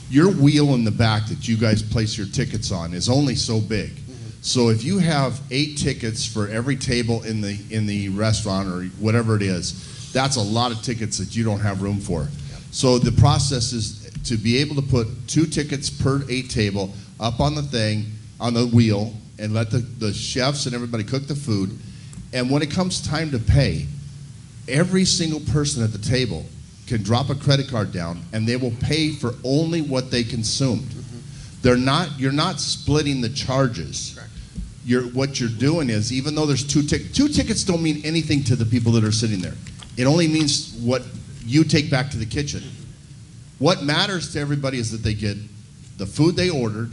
your wheel in the back that you guys place your tickets on is only so big. So if you have 8 tickets for every table in the restaurant or whatever it is, that's a lot of tickets that you don't have room for. So the process is to be able to put 2 tickets per 8 table up on the thing, on the wheel, and let the chefs and everybody cook the food. And when it comes time to pay, every single person at the table can drop a credit card down and they will pay for only what they consumed. You're not splitting the charges. What you're doing is, even though there's 2 tickets don't mean anything to the people that are sitting there. It only means what you take back to the kitchen. What matters to everybody is that they get the food they ordered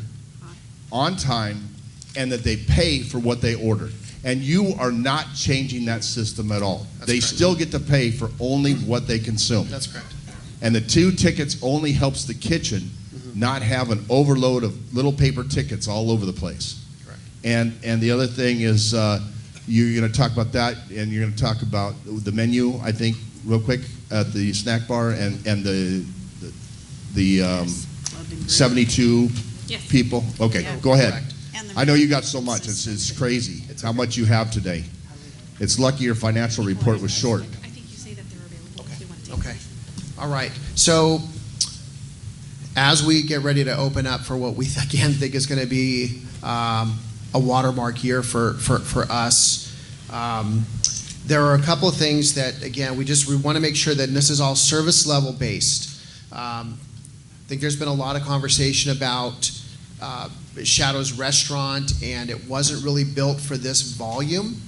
on time and that they pay for what they ordered. And you are not changing that system at all. That's They correct. still get to pay for only what they consume. That's correct. And the 2 tickets only helps the kitchen not have an overload of little paper tickets all over the place. Correct. And the other thing is, you're going to talk about that, and you're going to talk about the menu, I think, real quick, at the snack bar and the 72 Yes. people. Okay, Yeah. go ahead. Correct. I know you got so much. It's crazy how much you have today. It's lucky your financial report was short. I think you say that they're available if you want to take Okay. All right. So as we get ready to open up for what we again think is going to be a watermark year for us, there are a couple of things that, again, we want to make sure that this is all service level based. I think there's been a lot of conversation about Shadows Restaurant, and it wasn't really built for this volume.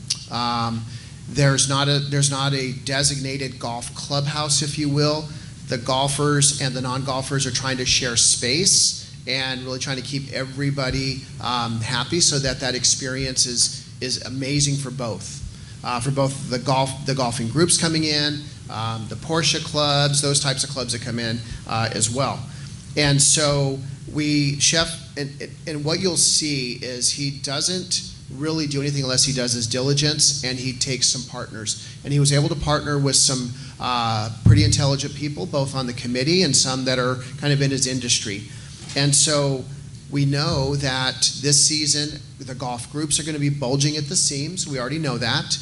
There's not a designated golf clubhouse, if you will. The golfers and the non-golfers are trying to share space and really trying to keep everybody happy so that experience is amazing for both. For both the golfing groups coming in, the Porsche clubs, those types of clubs that come in as well. And so and what you'll see is he doesn't really do anything unless he does his diligence, and he takes some partners. And he was able to partner with some pretty intelligent people, both on the committee and some that are kind of in his industry. And so we know that this season, the golf groups are going to be bulging at the seams. We already know that.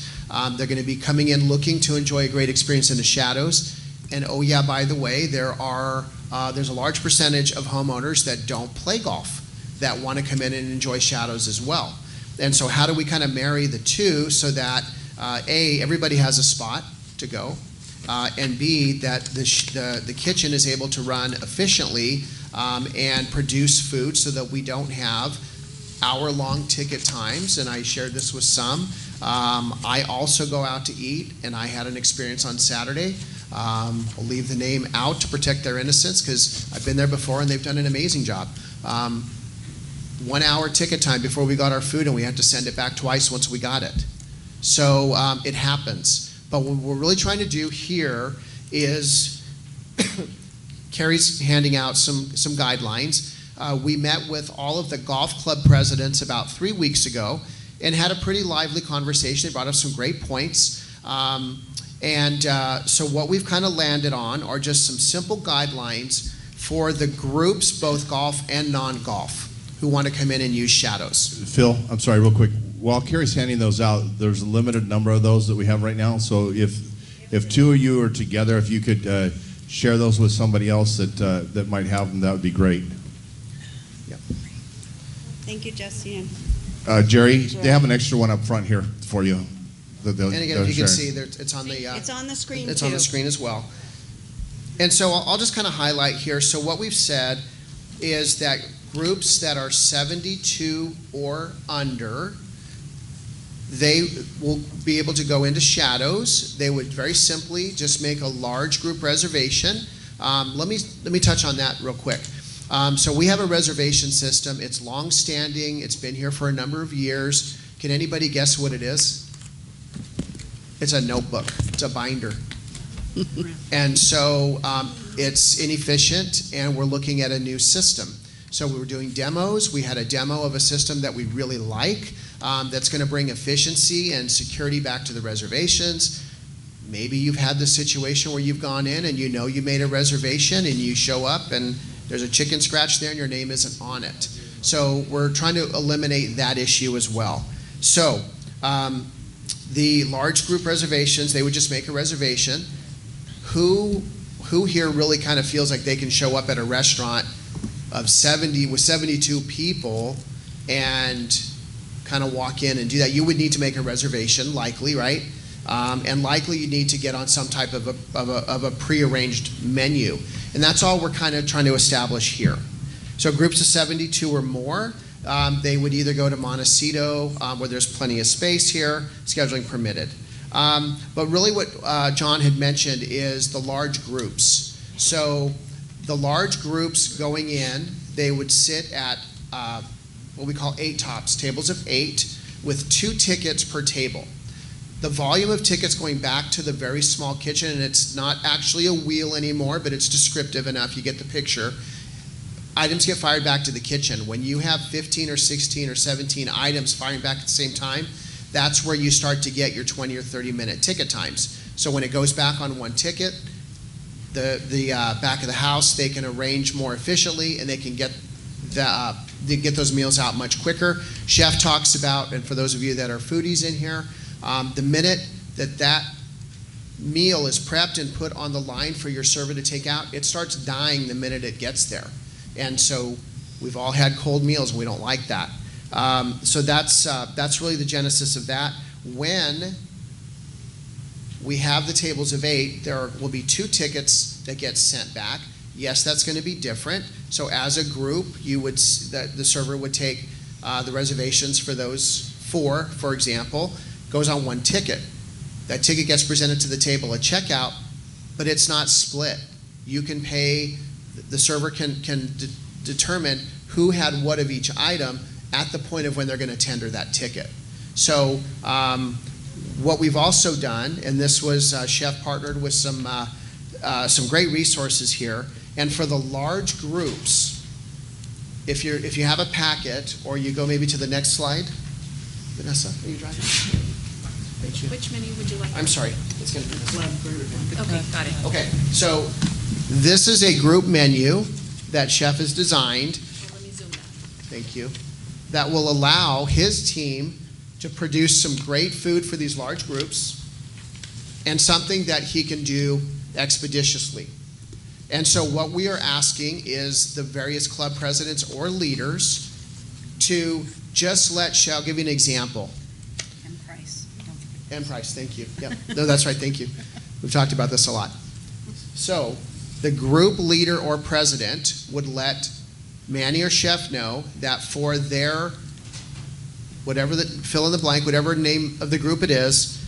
They're going to be coming in looking to enjoy a great experience in the Shadows. And oh yeah, by the way, there's a large percentage of homeowners that don't play golf that want to come in and enjoy Shadows as well. And so how do we kind of marry the two so that A, everybody has a spot to go, and B, that the kitchen is able to run efficiently and produce food so that we don't have hour-long ticket times. And I shared this with some. I also go out to eat, and I had an experience on Saturday. I'll leave the name out to protect their innocence because I've been there before and they've done an amazing job. 1 hour ticket time before we got our food, and we had to send it back twice once we got it. So it happens. But what we're really trying to do here is Carrie's handing out some guidelines. We met with all of the golf club presidents about 3 weeks ago and had a pretty lively conversation. They brought up some great points. So what we've kind of landed on are just some simple guidelines for the groups, both golf and non-golf, who want to come in and use Shadows. Phil, I'm sorry, real quick. While Carrie's handing those out, there's a limited number of those that we have right now. So if 2 of you are together, if you could share those with somebody else that might have them, that would be great. Thank you, Jesse. Jerry, they have an extra one up front here for you. And again, if you can see, it's on the It's on the screen, it's too. on the screen as well. And so I'll just kind of highlight here. So what we've said is that groups that are 72 or under, they will be able to go into Shadows. They would very simply just make a large group reservation. Let me touch on that real quick. So we have a reservation system. It's long-standing. It's been here for a number of years. Can anybody guess what it is? It's a notebook. It's a binder. And so it's inefficient, and we're looking at a new system. So we were doing demos. We had a demo of a system that we really like that's going to bring efficiency and security back to the reservations. Maybe you've had the situation where you've gone in and you know you made a reservation and you show up and there's a chicken scratch there and your name isn't on it. So we're trying to eliminate that issue as well. So the large group reservations, they would just make a reservation. Who here really kind of feels like they can show up at a restaurant of 72 people and kind of walk in and do that? You would need to make a reservation, likely, right? And likely you need to get on some type of a prearranged menu. And that's all we're kind of trying to establish here. So groups of 72 or more, they would either go to Montecito, where there's plenty of space here, scheduling permitted. But really what John had mentioned is the large groups. So the large groups going in, they would sit at what we call 8 tops, tables of 8. with 2 tickets per table. The volume of tickets going back to the very small kitchen, and it's not actually a wheel anymore, but it's descriptive enough, you get the picture. Items get fired back to the kitchen. When you have 15 or 16 or 17 items firing back at the same time, that's where you start to get your 20 or 30-minute ticket times. So when it goes back on one ticket, the back of the house, they can arrange more efficiently, and they can get those meals out much quicker. Chef talks about, and for those of you that are foodies in here, the minute that meal is prepped and put on the line for your server to take out, it starts dying the minute it gets there. And so we've all had cold meals, and we don't like that. So that's really the genesis of that. When we have the tables of 8, there will be 2 tickets that get sent back. Yes, that's going to be different. So as a group, the server would take the reservations for those 4, for example, goes on 1 ticket. That ticket gets presented to the table at checkout, but it's not split. You can pay, the server can determine who had what of each item at the point of when they're going to tender that ticket. So what we've also done, and this was Chef partnered with some great resources here, and for the large groups, if you have a packet, or you go maybe to the next slide. Vanessa, are you driving? Thank you. Which menu would you like? I'm sorry. It's going to be this one. Okay, got it. Okay, so this is a group menu that Chef has designed. Well, let me zoom that. Thank you. That will allow his team to produce some great food for these large groups, and something that he can do expeditiously. And so what we are asking is the various club presidents or leaders to just let Chef, I'll give you an example. And price, thank you. Yep. No, that's right, thank you. We've talked about this a lot. So the group leader or president would let Manny or Chef know that for their, fill in the blank, whatever name of the group it is,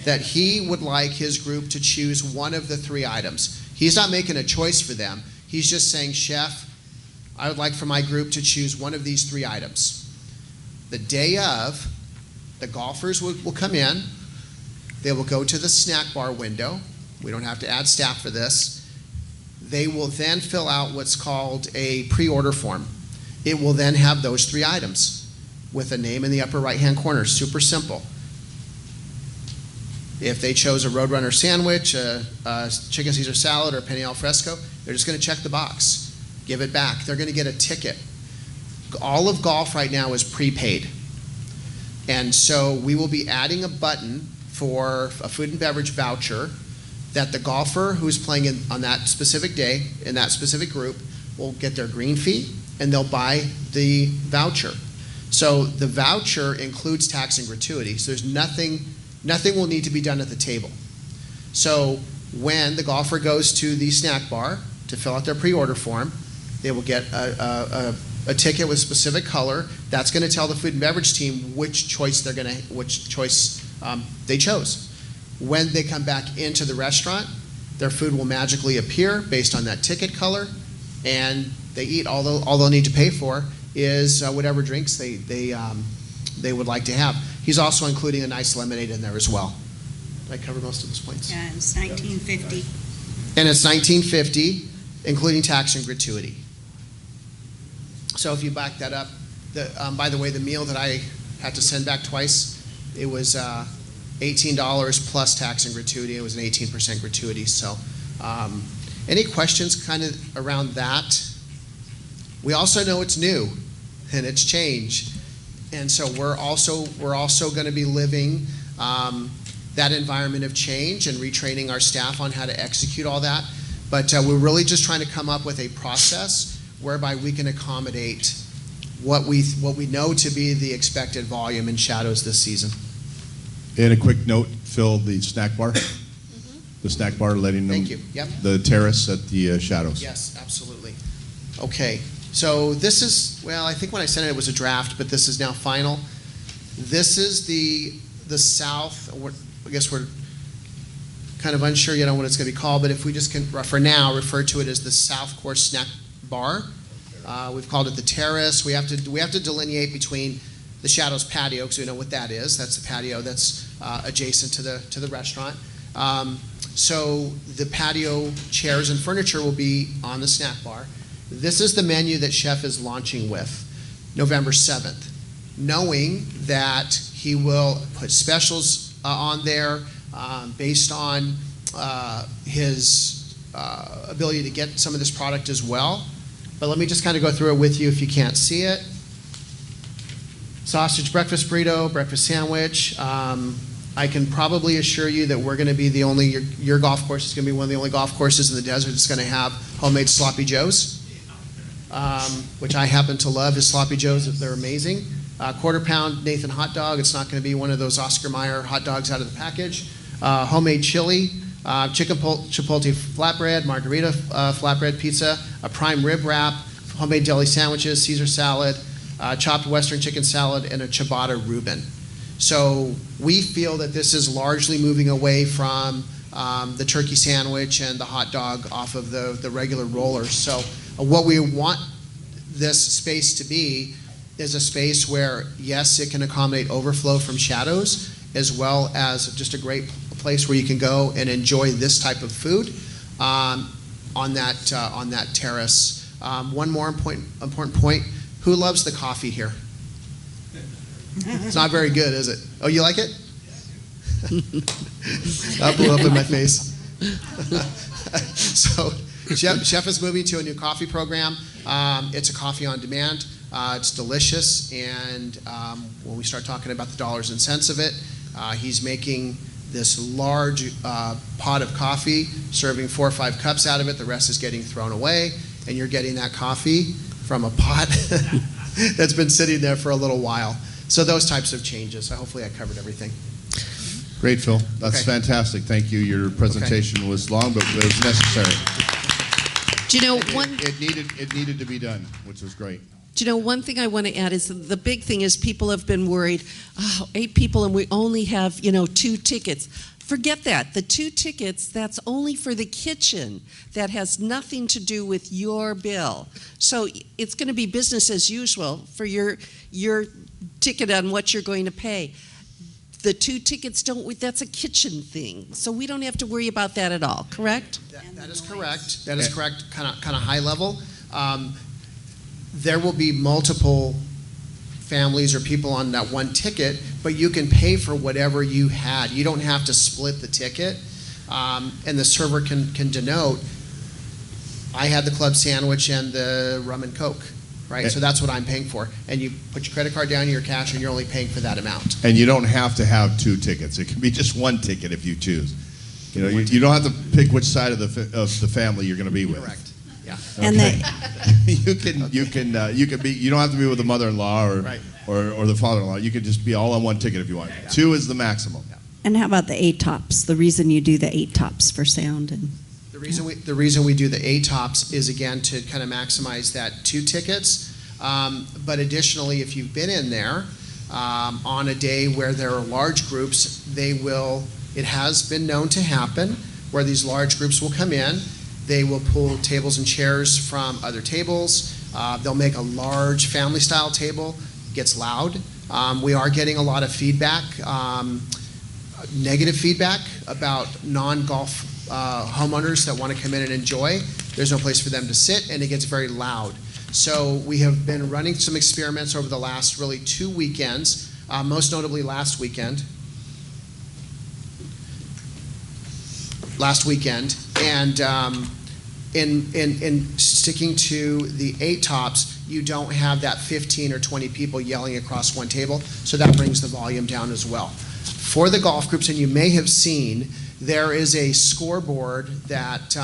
that he would like his group to choose one of the 3 items. He's not making a choice for them. He's just saying, Chef, I would like for my group to choose one of these 3 items. The day of, the golfers will come in. They will go to the snack bar window. We don't have to add staff for this. They will then fill out what's called a pre-order form. It will then have those 3 items with a name in the upper right-hand corner. Super simple. If they chose a Roadrunner sandwich, a chicken Caesar salad, or a penne al fresco, they're just going to check the box, give it back. They're going to get a ticket. All of golf right now is prepaid. And so we will be adding a button for a food and beverage voucher that the golfer who's playing on that specific day in that specific group will get their green fee, and they'll buy the voucher. So the voucher includes tax and gratuity. So there's nothing will need to be done at the table. So when the golfer goes to the snack bar to fill out their pre-order form, they will get a ticket with specific color. That's going to tell the food and beverage team which choice they chose. When they come back into the restaurant, their food will magically appear based on that ticket color, and they eat. All they'll need to pay for is whatever drinks they would like to have. He's also including a nice lemonade in there as well. Did I cover most of those points? Yeah, it's $19.50. And it's $19.50, including tax and gratuity. So if you back that up, by the way, the meal that I had to send back twice, it was $18 plus tax and gratuity. It was an 18% gratuity. So any questions kind of around that? We also know it's new and it's changed. And so we're also going to be living that environment of change and retraining our staff on how to execute all that. But we're really just trying to come up with a process whereby we can accommodate what we know to be the expected volume in Shadows this season. And a quick note, Phil, the snack bar. The snack bar letting them. Thank you. Yep. The terrace at the Shadows. Yes, absolutely. Okay, so this is, well, I think when I sent it, it was a draft, but this is now final. This is the south, I guess we're kind of unsure yet on what it's going to be called, but if we just can, for now, refer to it as the South Course Snack Bar. We've called it the terrace. We have to delineate between the Shadows patio, because we know what that is. That's the patio that's adjacent to the restaurant. So the patio chairs and furniture will be on the snack bar. This is the menu that Chef is launching with November 7th, knowing that he will put specials on there based on his ability to get some of this product as well. But let me just kind of go through it with you if you can't see it. Sausage breakfast burrito, breakfast sandwich. I can probably assure you that we're going to be the only, your golf course is going to be one of the only golf courses in the desert that's going to have homemade sloppy joes, which I happen to love. His sloppy joes, they're amazing. Quarter pound Nathan hot dog. It's not going to be one of those Oscar Mayer hot dogs out of the package. Homemade chili, chicken chipotle flatbread, margarita flatbread pizza, a prime rib wrap, homemade deli sandwiches, Caesar salad, chopped western chicken salad, and a ciabatta Reuben. So we feel that this is largely moving away from the turkey sandwich and the hot dog off of the regular rollers. So what we want this space to be is a space where, yes, it can accommodate overflow from Shadows, as well as just a great place where you can go and enjoy this type of food on that terrace. One more important point, who loves the coffee here? It's not very good, is it? Oh, you like it? That blew up in my face. So Chef is moving to a new coffee program. It's a coffee on demand. It's delicious, and when we start talking about the dollars and cents of it, he's making this large pot of coffee, serving 4 or 5 cups out of it. The rest is getting thrown away, and you're getting that coffee from a pot that's been sitting there for a little while. So those types of changes. Hopefully I covered everything. Great, Phil. That's Okay. fantastic. Thank you. Your presentation was long, but it was necessary. Do you know It needed to be done, which was great. Do you know, one thing I want to add is the big thing is people have been worried, 8 people and we only have, 2 tickets. Forget that. The 2 tickets, that's only for the kitchen. That has nothing to do with your bill. So it's going to be business as usual for your ticket on what you're going to pay. The 2 tickets that's a kitchen thing. So we don't have to worry about that at all, correct? That is correct. That is correct, kind of high level. There will be multiple families or people on that one ticket, but you can pay for whatever you had. You don't have to split the ticket, and the server can denote, I had the club sandwich and the rum and Coke, right? So that's what I'm paying for. And you put your credit card down to your cash, and you're only paying for that amount. And you don't have to have 2 tickets. It can be just 1 ticket if you choose. You don't have to pick which side of the family you're going to be with. Correct. Yeah. And Okay. you can be. You don't have to be with the mother-in-law Right. or the father-in-law. You can just be all on 1 ticket if you want. 2 is the maximum. And how about the 8 tops? The reason you do the 8 tops for sound and The reason we do the 8 tops is, again, to kind of maximize that 2 tickets. But additionally, if you've been in there on a day where there are large groups, it has been known to happen where these large groups will come in. They will pull tables and chairs from other tables. They'll make a large family-style table. It gets loud. We are getting a lot of feedback, negative feedback about non-golf homeowners that want to come in and enjoy. There's no place for them to sit, and it gets very loud. So we have been running some experiments over the last really 2 weekends, most notably last weekend, and in sticking to the 8 tops, you don't have that 15 or 20 people yelling across one table, so that brings the volume down as well. For the golf groups, and you may have seen, there is a scoreboard that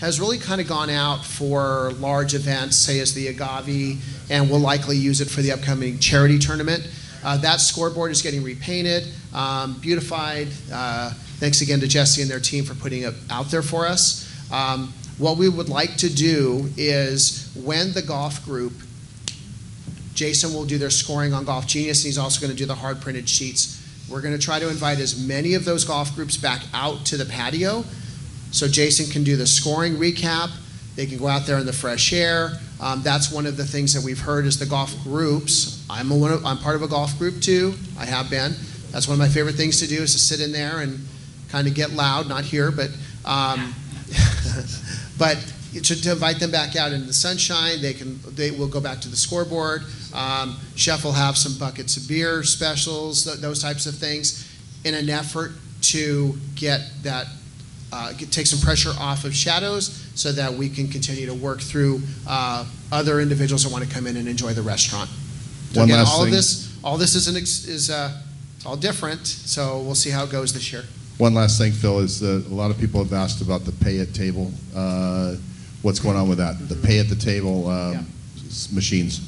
has really kind of gone out for large events, say as the Agave, and we'll likely use it for the upcoming charity tournament. That scoreboard is getting repainted, beautified. Thanks again to Jesse and their team for putting it out there for us. What we would like to do is when the golf group, Jason will do their scoring on Golf Genius, and he's also going to do the hard printed sheets. We're going to try to invite as many of those golf groups back out to the patio so Jason can do the scoring recap. They can go out there in the fresh air. That's one of the things that we've heard is the golf groups. I'm part of a golf group too. I have been. That's one of my favorite things to do is to sit in there and kind of get loud, not here, but but to invite them back out into the sunshine. They will go back to the scoreboard. Chef will have some buckets of beer specials, those types of things, in an effort to get that take some pressure off of Shadows so that we can continue to work through other individuals that want to come in and enjoy the restaurant. So One again, last all thing. of this is it's all different, so we'll see how it goes this year. One last thing, Phil, is that a lot of people have asked about the pay at table. What's going on with that? The pay at the table machines.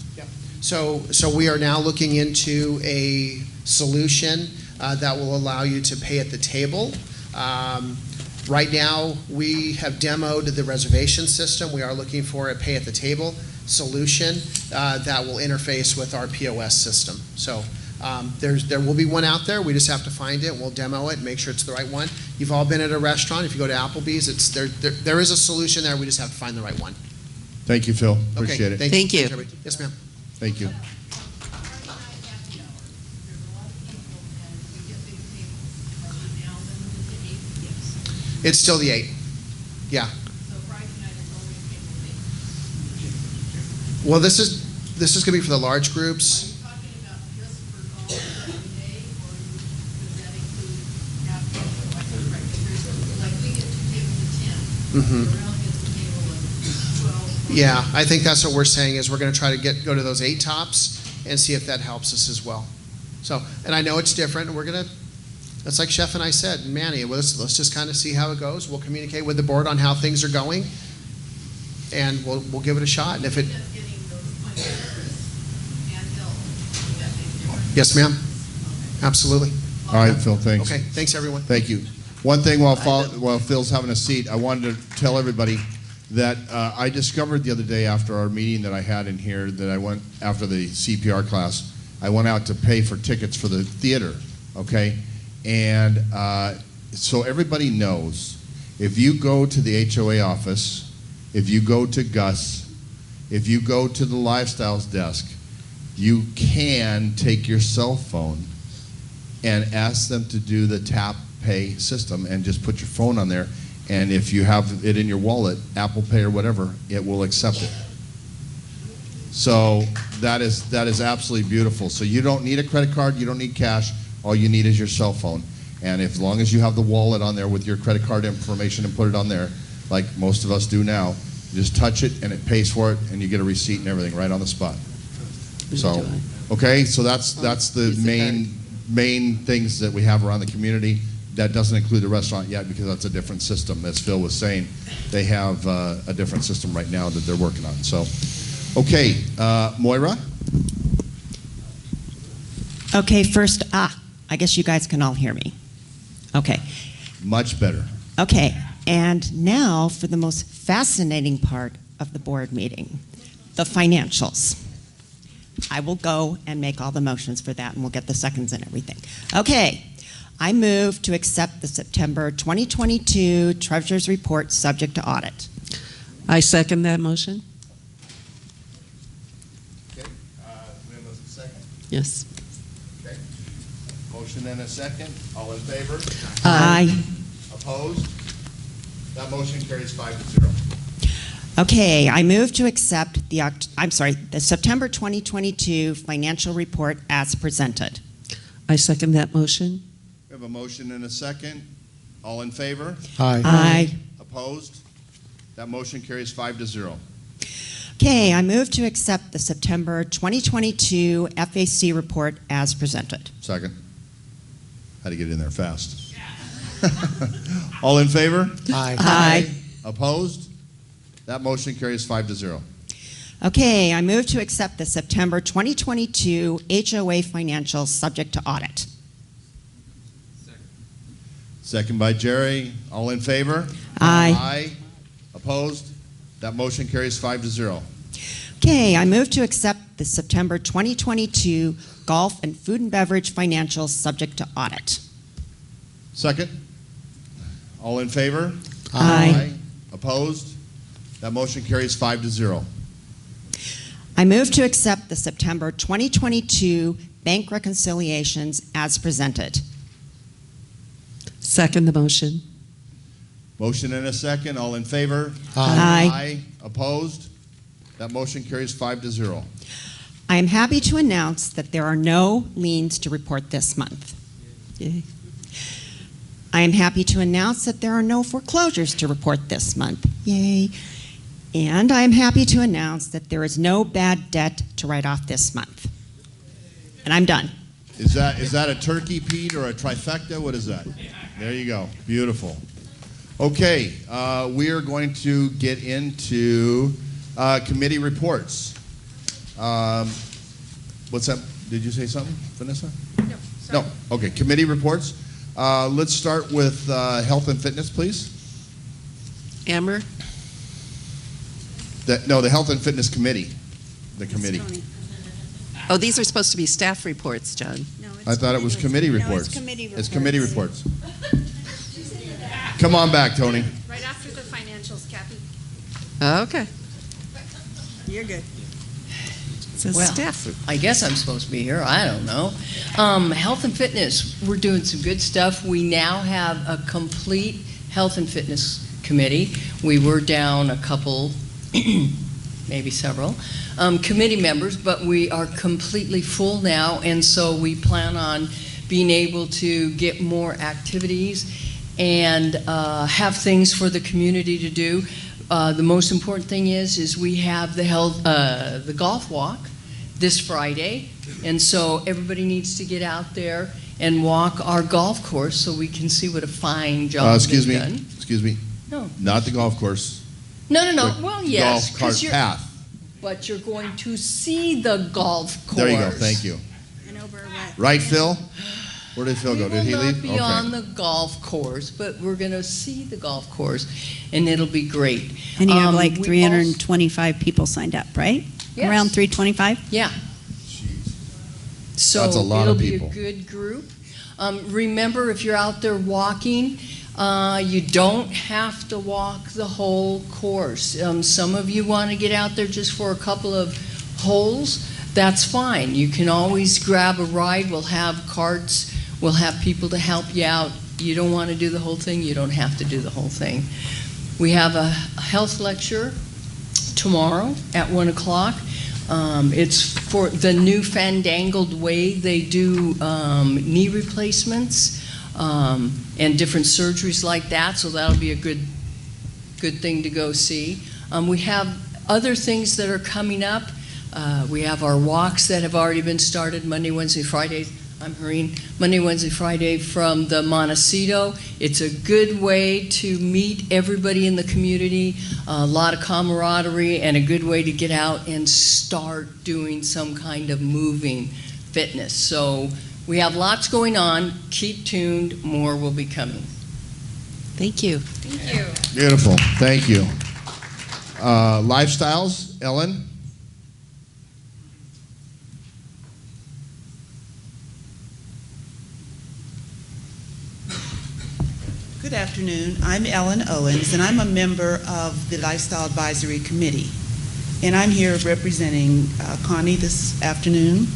So we are now looking into a solution that will allow you to pay at the table. Right now, we have demoed the reservation system. We are looking for a pay at the table solution that will interface with our POS system. So there will be one out there. We just have to find it. We'll demo it and make sure it's the right one. You've all been at a restaurant. If you go to Applebee's, there is a solution there. We just have to find the right one. Thank you, Phil. Appreciate it. Thank you. Everybody. Yes, ma'am. Thank you. It's still the 8. Yeah. Well, this is going to be for the large groups. Yeah, I think that's what we're saying is we're going to try to go to those 8 tops and see if that helps us as well. So, and I know it's different, and we're going to. That's like Chef and I said, Manny, let's just kind of see how it goes. We'll communicate with the board on how things are going, and we'll give it a shot. And if it, yes, ma'am, absolutely. All right, Phil, thanks. Okay, thanks everyone. Thank you. One thing while Phil's having a seat, I wanted to tell everybody that I discovered the other day after our meeting that I had in here that I went after the CPR class, I went out to pay for tickets for the theater, okay? And so everybody knows, if you go to the HOA office, if you go to Gus, if you go to the Lifestyles desk, you can take your cell phone and ask them to do the tap pay system and just put your phone on there. And if you have it in your wallet, Apple Pay or whatever, it will accept it. So that is absolutely beautiful. So you don't need a credit card, you don't need cash. All you need is your cell phone. And as long as you have the wallet on there with your credit card information and put it on there, like most of us do now, you just touch it and it pays for it and you get a receipt and everything right on the spot. So, okay, so that's the main things that we have around the community. That doesn't include the restaurant yet because that's a different system. As Phil was saying, they have a different system right now that they're working on. So, okay, Moira? Okay, first, I guess you guys can all hear me. Okay. Much better. Okay, and now for the most fascinating part of the board meeting, the financials. I will go and make all the motions for that, and we'll get the seconds and everything. Okay, I move to accept the September 2022 Treasurer's Report subject to audit. I second that motion. Okay, we have a second? Yes. Okay. Motion and a second. All in favor? Aye. Opposed? That motion carries 5-0. Okay, I move to accept the September 2022 financial report as presented. I second that motion. We have a motion and a second. All in favor? Aye. Aye. Opposed? That motion carries 5-0. Okay, I move to accept the September 2022 FAC report as presented. Second. Had to get in there fast. All in favor? Aye. Aye. Opposed? That motion carries 5-0. Okay, I move to accept the September 2022 HOA financials subject to audit. Second by Jerry. All in favor? Aye. Aye. Opposed? That motion carries 5-0. Okay, I move to accept the September 2022 golf and food and beverage financials subject to audit. Second. All in favor? Aye. Opposed? That motion carries 5-0. I move to accept the September 2022 bank reconciliations as presented. Second the motion. Motion and a second. All in favor? Aye. Opposed? That motion carries 5-0. I am happy to announce that there are no liens to report this month. Yay. I am happy to announce that there are no foreclosures to report this month. Yay. And I am happy to announce that there is no bad debt to write off this month. And I'm done. Is that a turkey, Pete, or a trifecta? What is that? There you go. Beautiful. Okay, we are going to get into committee reports. What's that? Did you say something, Vanessa? No, sorry. No. Okay, committee reports. Let's start with health and fitness, please. Amber? The health and fitness committee. The committee. Oh, these are supposed to be staff reports, John. I thought it was committee reports. it's committee It's committee reports. Come on back, Tony. Right after the financials, Kathy. Okay. You're good. It's a Well, staff report. I guess I'm supposed to be here. I don't know. Health and fitness, we're doing some good stuff. We now have a complete health and fitness committee. We were down a couple, maybe several, committee members, but we are completely full now, and so we plan on being able to get more activities and have things for the community to do. The most important thing is we have the golf walk this Friday, and so everybody needs to get out there and walk our golf course so we can see what a fine job Excuse they've me. done. Excuse me. No. Not the golf course. No. The Well, yes, golf cart 'cause path. but you're going to see the golf course. There you go. Thank you. Right, Phil? Where did Phil go? Did he We will leave? not be Okay. on the golf course, but we're going to see the golf course, and it'll be great. And you have like we 325 people signed up, right? Yes. Around 325? Yeah. So That's a lot it'll of be people. a good group. Remember, if you're out there walking, you don't have to walk the whole course. Some of you want to get out there just for a couple of holes. That's fine. You can always grab a ride. We'll have carts. We'll have people to help you out. You don't want to do the whole thing, you don't have to do the whole thing. We have a health lecture tomorrow at 1 o'clock. It's for the new fandangled way they do knee replacements and different surgeries like that, so that'll be a good thing to go see. We have other things that are coming up. We have our walks that have already been started Monday, Wednesday, Friday. I'm hurrying. Monday, Wednesday, Friday from the Montecito. It's a good way to meet everybody in the community, a lot of camaraderie, and a good way to get out and start doing some kind of moving fitness. So we have lots going on. Keep tuned. More will be coming. Thank you. Thank you. Beautiful. Thank you. Lifestyles, Ellen? Good afternoon. I'm Ellen Owens, and I'm a member of the Lifestyle Advisory Committee. And I'm here representing Connie this afternoon.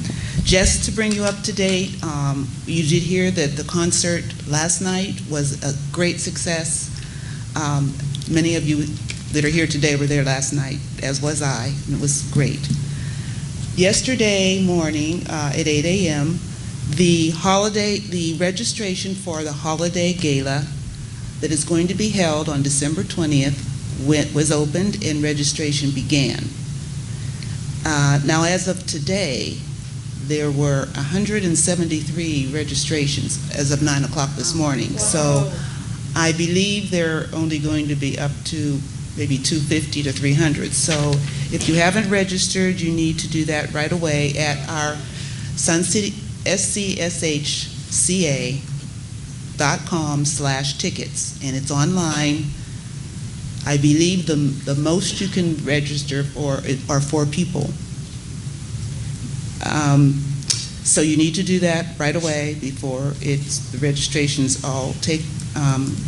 Just to bring you up to date, you did hear that the concert last night was a great success. Many of you that are here today were there last night, as was I, and it was great. Yesterday morning at 8 a.m., the registration for the Holiday Gala that is going to be held on December 20th was opened and registration began. Now, as of today, there were 173 registrations as of 9 o'clock this morning. So I believe they're only going to be up to maybe 250 to 300. So if you haven't registered, you need to do that right away at our Sun City scshca.com/tickets, and it's online. I believe the most you can register for are 4 people. So you need to do that right away before the registrations all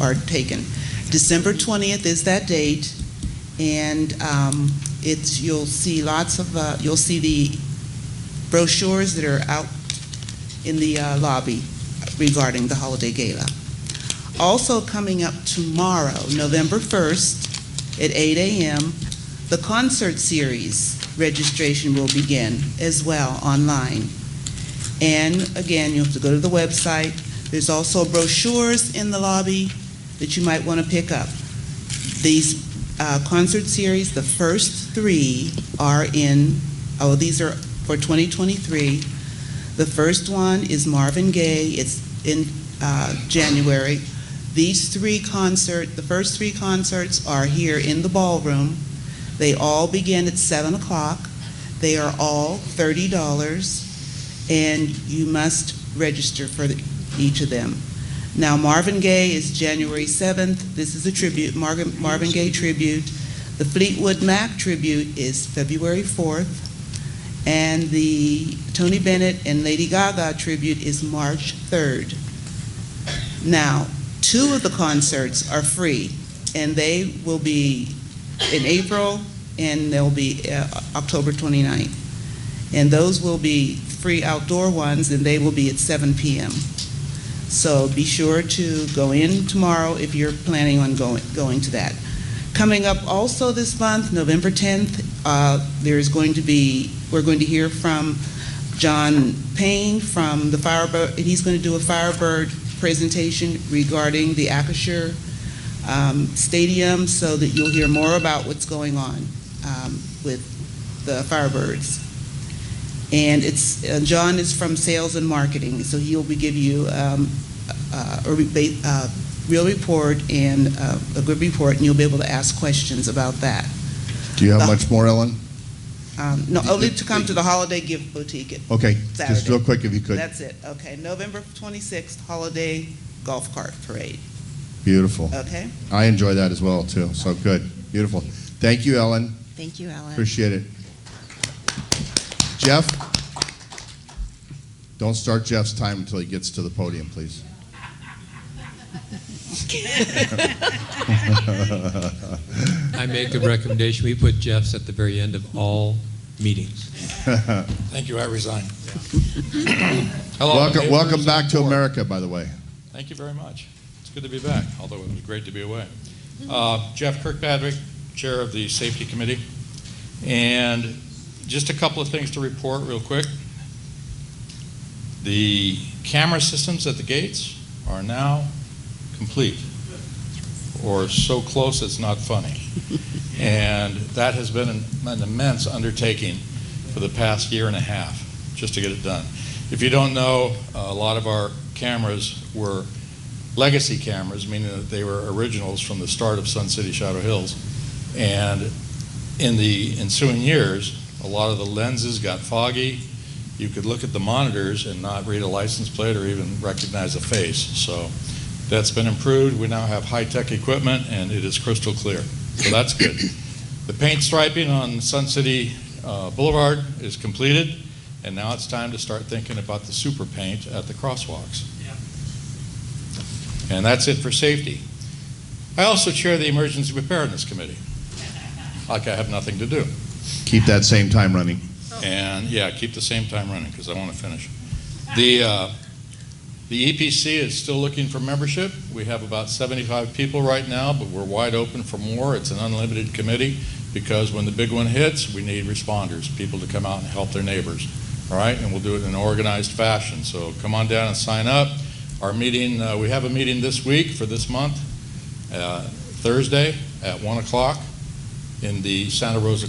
are taken. December 20th is that date, and You'll see lots of, you'll see the brochures that are out in the lobby regarding the holiday gala. Also coming up tomorrow, November 1st at 8 a.m., the concert series registration will begin as well online. And again, you have to go to the website. There's also brochures in the lobby that you might want to pick up. These concert series, the first three are in, these are for 2023. The first one is Marvin Gaye. It's in January. These the first three concerts are here in the ballroom. They all begin at 7 o'clock. They are all $30, and you must register for each of them. Now, Marvin Gaye is January 7th. This is a tribute, Marvin Gaye tribute. The Fleetwood Mac tribute is February 4th. And the Tony Bennett and Lady Gaga tribute is March 3rd. Now, two of the concerts are free, and they will be in April, and they'll be October 29th. And those will be free outdoor ones, and they will be at 7 p.m. So be sure to go in tomorrow if you're planning on going to that. Coming up also this month, November 10th, we're going to hear from John Payne from the Firebird, and he's going to do a Firebird presentation regarding the Acrisure Stadium, so that you'll hear more about what's going on with the Firebirds. And John is from sales and marketing, so he'll give you a real report and a good report, and you'll be able to ask questions about that. Do you have much more, Ellen? No, only to come to the Holiday Gift Boutique. Okay, Saturday. just real quick if you could. That's it. Okay, November 26th, Holiday Golf Cart Parade. Beautiful. Okay. I enjoy that as well, too, so good. Beautiful. Thank you, Ellen. Thank you, Ellen. Appreciate it. Jeff? Don't start Jeff's time until he gets to the podium, please. I make a recommendation, we put Jeff's at the very end of all meetings. Thank you, I resign. Hello, Welcome back to America, by the way. Thank you very much. It's good to be back, although it was great to be away. Jeff Kirkpatrick, Chair of the Safety Committee. And just a couple of things to report real quick. The camera systems at the gates are now complete, or so close it's not funny. And that has been an immense undertaking for the past year and a half just to get it done. If you don't know, a lot of our cameras were legacy cameras, meaning that they were originals from the start of Sun City Shadow Hills. And in the ensuing years, a lot of the lenses got foggy. You could look at the monitors and not read a license plate or even recognize a face. So that's been improved. We now have high-tech equipment, and it is crystal clear. So that's good. The paint striping on Sun City Boulevard is completed, and now it's time to start thinking about the super paint at the crosswalks. And that's it for safety. I also chair the Emergency Preparedness Committee. Like I have nothing to do. Keep that same time running. And yeah, keep the same time running because I want to finish. The EPC is still looking for membership. We have about 75 people right now, but we're wide open for more. It's an unlimited committee because when the big one hits, we need responders, people to come out and help their neighbors. All right, and we'll do it in an organized fashion. So come on down and sign up. Our meeting, we have a meeting this week for this month, Thursday at 1 o'clock in the Santa Rosa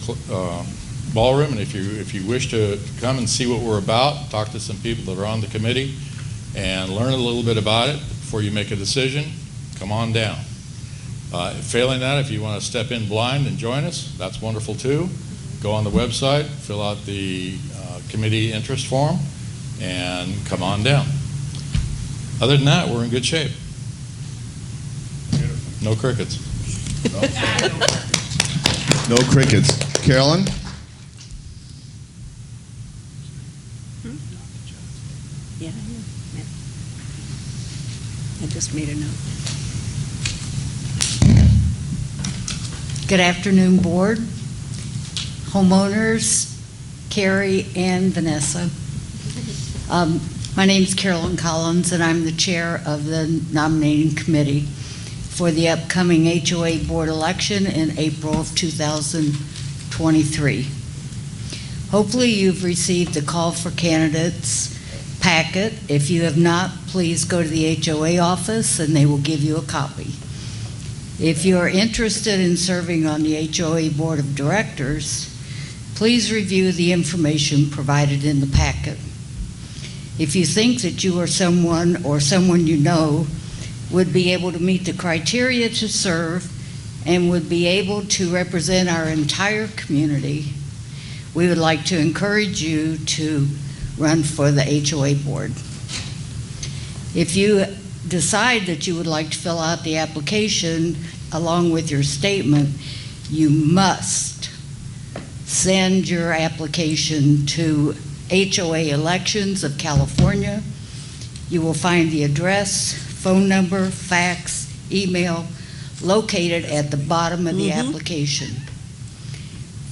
Ballroom. And if you wish to come and see what we're about, talk to some people that are on the committee, and learn a little bit about it before you make a decision, come on down. Failing that, if you want to step in blind and join us, that's wonderful too. Go on the website, fill out the committee interest form, and come on down. Other than that, we're in good shape. No crickets. No crickets. Carolyn? Yeah, I just made a note. Good afternoon, Board. homeowners, Carrie and Vanessa. My name's Carolyn Collins, and I'm the chair of the nominating committee for the upcoming HOA board election in April of 2023. Hopefully you've received the call for candidates packet. If you have not, please go to the HOA office and they will give you a copy. If you are interested in serving on the HOA board of directors, please review the information provided in the packet. If you think that you or someone you know would be able to meet the criteria to serve and would be able to represent our entire community, we would like to encourage you to run for the HOA board. If you decide that you would like to fill out the application along with your statement, you must send your application to HOA Elections of California. You will find the address, phone number, fax, email located at the bottom of the application.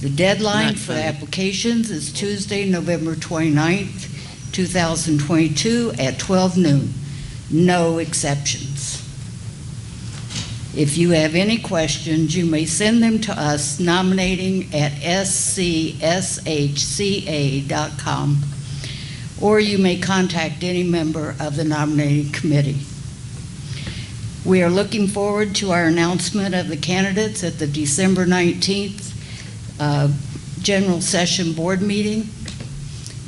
The deadline for applications is Tuesday, November 29th, 2022 at 12 noon. No exceptions. If you have any questions, you may send them to us nominating@scshca.com, or you may contact any member of the nominating committee. We are looking forward to our announcement of the candidates at the December 19th General Session Board meeting,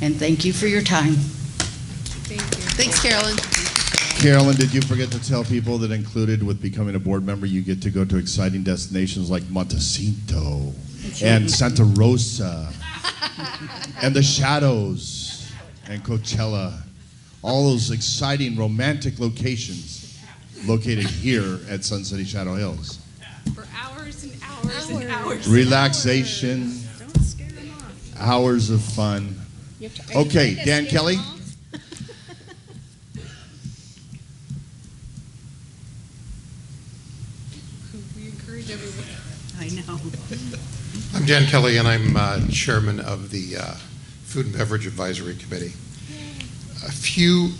and thank you for your time. Thank you. Thanks, Carolyn. Carolyn, did you forget to tell people that included with becoming a board member, you get to go to exciting destinations like Montecito and Santa Rosa and the Shadows and Coachella, all those exciting romantic locations located here at Sun City Shadow Hills. For hours and hours and hours. Relaxation, hours of fun. Okay, Dan Kelly. I know. I'm Dan Kelly, and I'm chairman of the Food and Beverage Advisory Committee.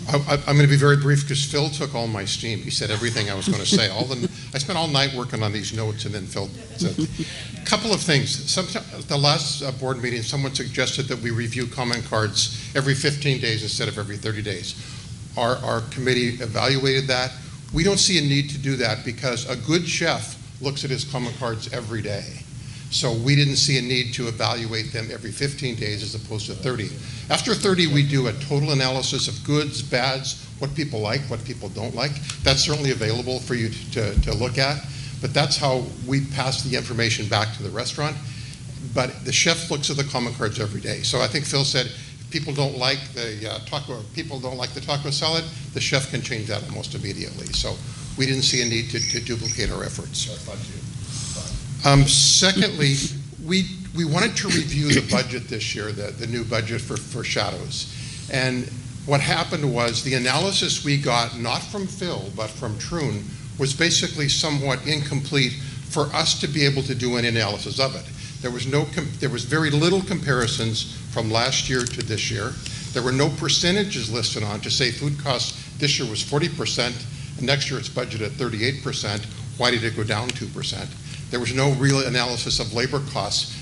I'm going to be very brief because Phil took all my steam. He said everything I was going to say. I spent all night working on these notes, and then Phil said a couple of things. The last board meeting, someone suggested that we review comment cards every 15 days instead of every 30 days. Our committee evaluated that. We don't see a need to do that because a good chef looks at his comment cards every day. So we didn't see a need to evaluate them every 15 days as opposed to 30. After 30, we do a total analysis of goods, bads, what people like, what people don't like. That's certainly available for you to look at, but that's how we pass the information back to the restaurant. But the chef looks at the comment cards every day. So I think Phil said, if people don't like the taco salad, the chef can change that almost immediately. So we didn't see a need to duplicate our efforts. Secondly, we wanted to review the budget this year, the new budget for Shadows. And what happened was the analysis we got, not from Phil, but from Troon, was basically somewhat incomplete for us to be able to do an analysis of it. There was very little comparisons from last year to this year. There were no percentages listed on to say food costs this year was 40%, and next year it's budgeted at 38%. Why did it go down 2%? There was no real analysis of labor costs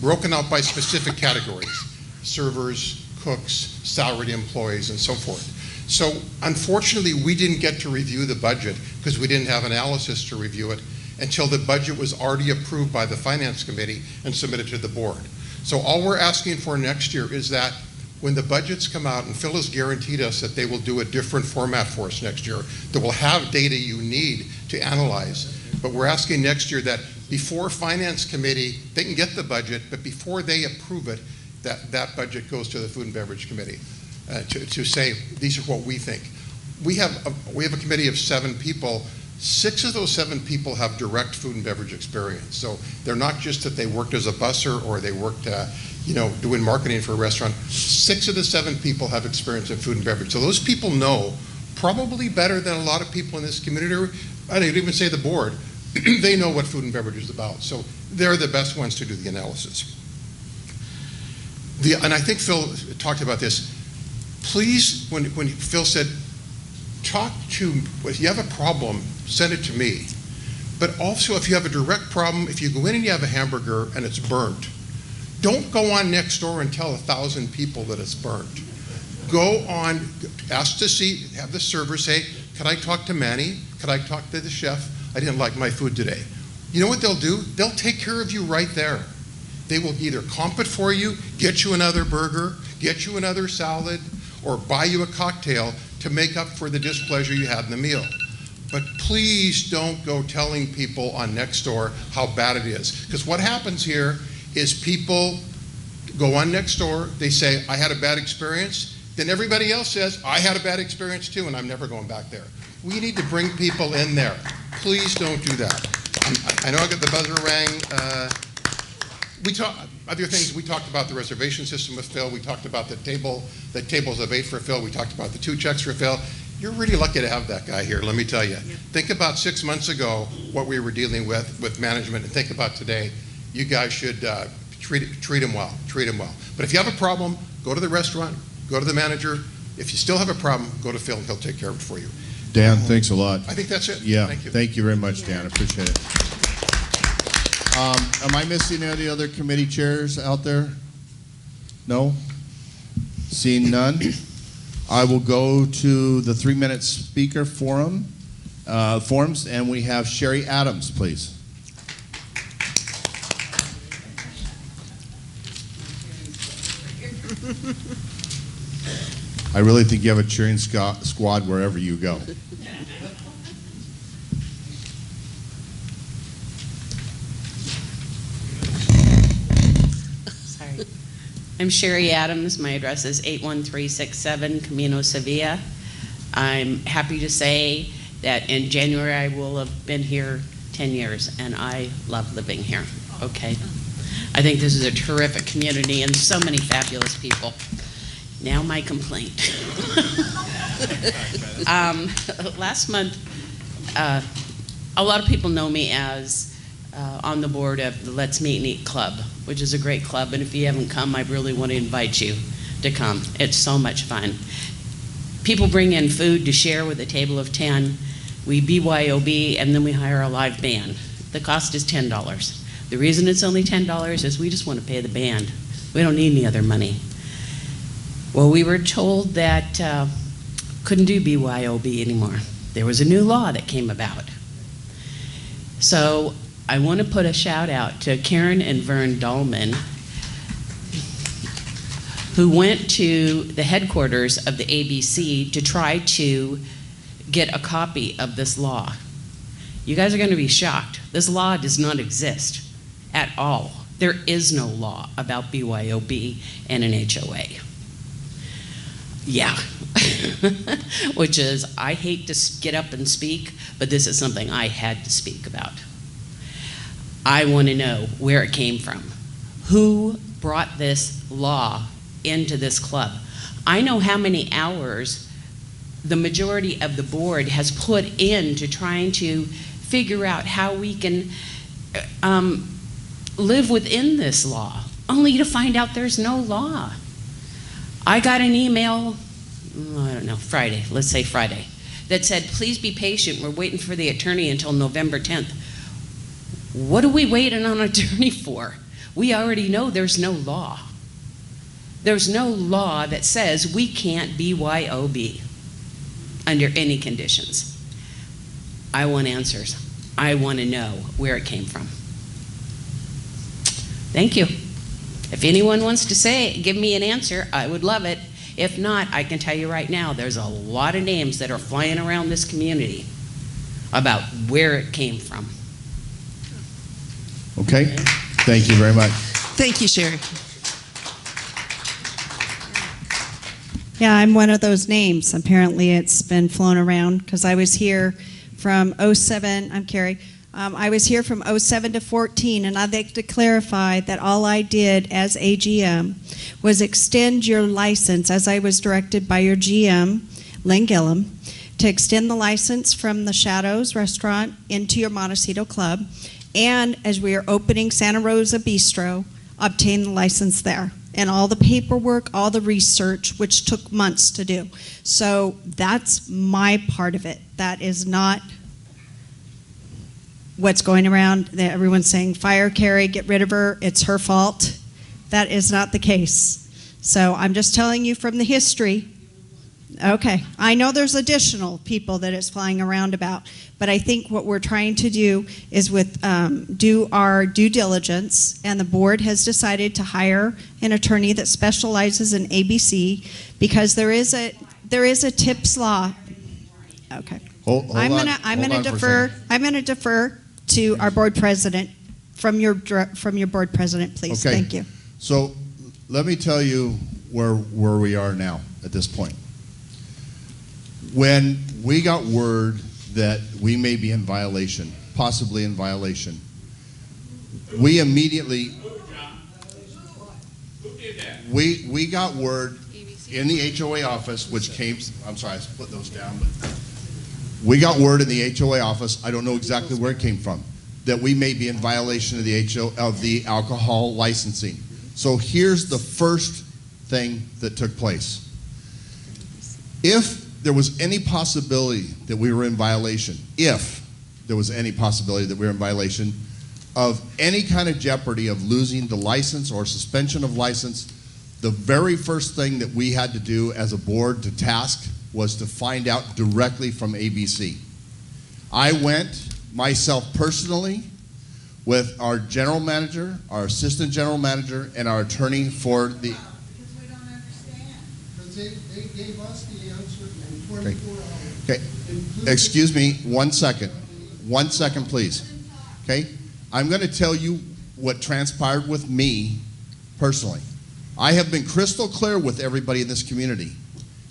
broken out by specific categories: servers, cooks, salaried employees, and so forth. So unfortunately, we didn't get to review the budget because we didn't have analysis to review it until the budget was already approved by the Finance Committee and submitted to the board. So all we're asking for next year is that when the budgets come out, and Phil has guaranteed us that they will do a different format for us next year, that will have data you need to analyze. But we're asking next year that before Finance Committee, they can get the budget, but before they approve it, that budget goes to the Food and Beverage Committee to say, these are what we think. We have a committee of 7 people. 6 of those 7 people have direct food and beverage experience. So they're not just that they worked as a busser or they worked doing marketing for a restaurant. 6 of the 7 people have experience in food and beverage. So those people know, probably better than a lot of people in this community, I'd even say the board, they know what food and beverage is about. So they're the best ones to do the analysis. And I think Phil talked about this. Please, when Phil said, if you have a problem, send it to me. But also, if you have a direct problem, if you go in and you have a hamburger and it's burnt, don't go on next door and tell 1,000 people that it's burnt. Go on, ask to see, have the server say, could I talk to Manny? Could I talk to the chef? I didn't like my food today. You know what they'll do? They'll take care of you right there. They will either comp it for you, get you another burger, get you another salad, or buy you a cocktail to make up for the displeasure you had in the meal. But please don't go telling people on Nextdoor how bad it is. Because what happens here is people go on Nextdoor, they say, I had a bad experience, then everybody else says, I had a bad experience too, and I'm never going back there. We need to bring people in there. Please don't do that. I know I got the buzzer rang. Other things, we talked about the reservation system with Phil. We talked about the tables of 8 for Phil. We talked about the 2 checks for Phil. You're really lucky to have that guy here, let me tell you. Think about 6 months ago what we were dealing with management, and think about today. You guys should treat him well, But if you have a problem, go to the restaurant, go to the manager. If you still have a problem, go to Phil and he'll take care of it for you. Dan, thanks a lot. I think that's it. Yeah, Thank you. Thank you very much, Dan. I appreciate it. Am I missing any other committee chairs out there? No? Seeing none? I will go to the 3-minute speaker forums, and we have Sherry Adams, please. I really think you have a cheering squad wherever you go. Sorry. I'm Sherry Adams. My address is 81367 Camino Sevilla. I'm happy to say that in January I will have been here 10 years, and I love living here. Okay. I think this is a terrific community and so many fabulous people. Now my complaint. Last month, a lot of people know me as on the board of the Let's Meet and Eat Club, which is a great club, and if you haven't come, I really want to invite you to come. It's so much fun. People bring in food to share with a table of 10. We BYOB, and then we hire a live band. The cost is $10. The reason it's only $10 is we just want to pay the band. We don't need any other money. Well, we were told that couldn't do BYOB anymore. There was a new law that came about. So I want to put a shout out to Karen and Vern Dahlman, who went to the headquarters of the ABC to try to get a copy of this law. You guys are going to be shocked. This law does not exist at all. There is no law about BYOB and an HOA. Yeah. Which is, I hate to get up and speak, but this is something I had to speak about. I want to know where it came from. Who brought this law into this club? I know how many hours the majority of the board has put into trying to figure out how we can live within this law, only to find out there's no law. I got an email, I don't know, Friday, let's say Friday, that said, please be patient, we're waiting for the attorney until November 10th. What are we waiting on an attorney for? We already know there's no law. There's no law that says we can't BYOB under any conditions. I want answers. I want to know where it came from. Thank you. If anyone wants to give me an answer, I would love it. If not, I can tell you right now, there's a lot of names that are flying around this community about where it came from. Okay. Thank you very much. Thank you, Sherry. Yeah, I'm one of those names. Apparently it's been flown around because I was here from 07, I'm Carrie. I was here from 07 to 14, and I'd like to clarify that all I did as AGM was extend your license as I was directed by your GM, Lynn Gillum, to extend the license from the Shadows Restaurant into your Montecito Club, and as we are opening Santa Rosa Bistro, obtain the license there. and all the paperwork, all the research, which took months to do. So that's my part of it. That is not what's going around that everyone's saying, fire Carrie, get rid of her, it's her fault. That is not the case. So I'm just telling you from the history. Okay, I know there's additional people that it's flying around about, but I think what we're trying to do is do our due diligence, and the board has decided to hire an attorney that specializes in ABC because there is a TIPS law. Okay. I'm gonna defer to our board president from your board president, please. Okay. Thank you. So let me tell you where we are now at this point. When we got word that we may be in violation, possibly in violation, we immediately, we got word in the HOA office, which came, I'm sorry, I split those down, but we got word in the HOA office, I don't know exactly where it came from, that we may be in violation of the alcohol licensing. So here's the first thing that took place. If there was any possibility that we were in violation, if there was any possibility that we were in violation of any kind of jeopardy of losing the license or suspension of license, the very first thing that we had to do as a board to task was to find out directly from ABC. I went myself personally with our general manager, our assistant general manager, and our attorney for the... Because we don't understand. Because they gave us the answer in 24 hours. Okay, excuse me, 1 second. 1 second, please. Okay, I'm going to tell you what transpired with me personally. I have been crystal clear with everybody in this community,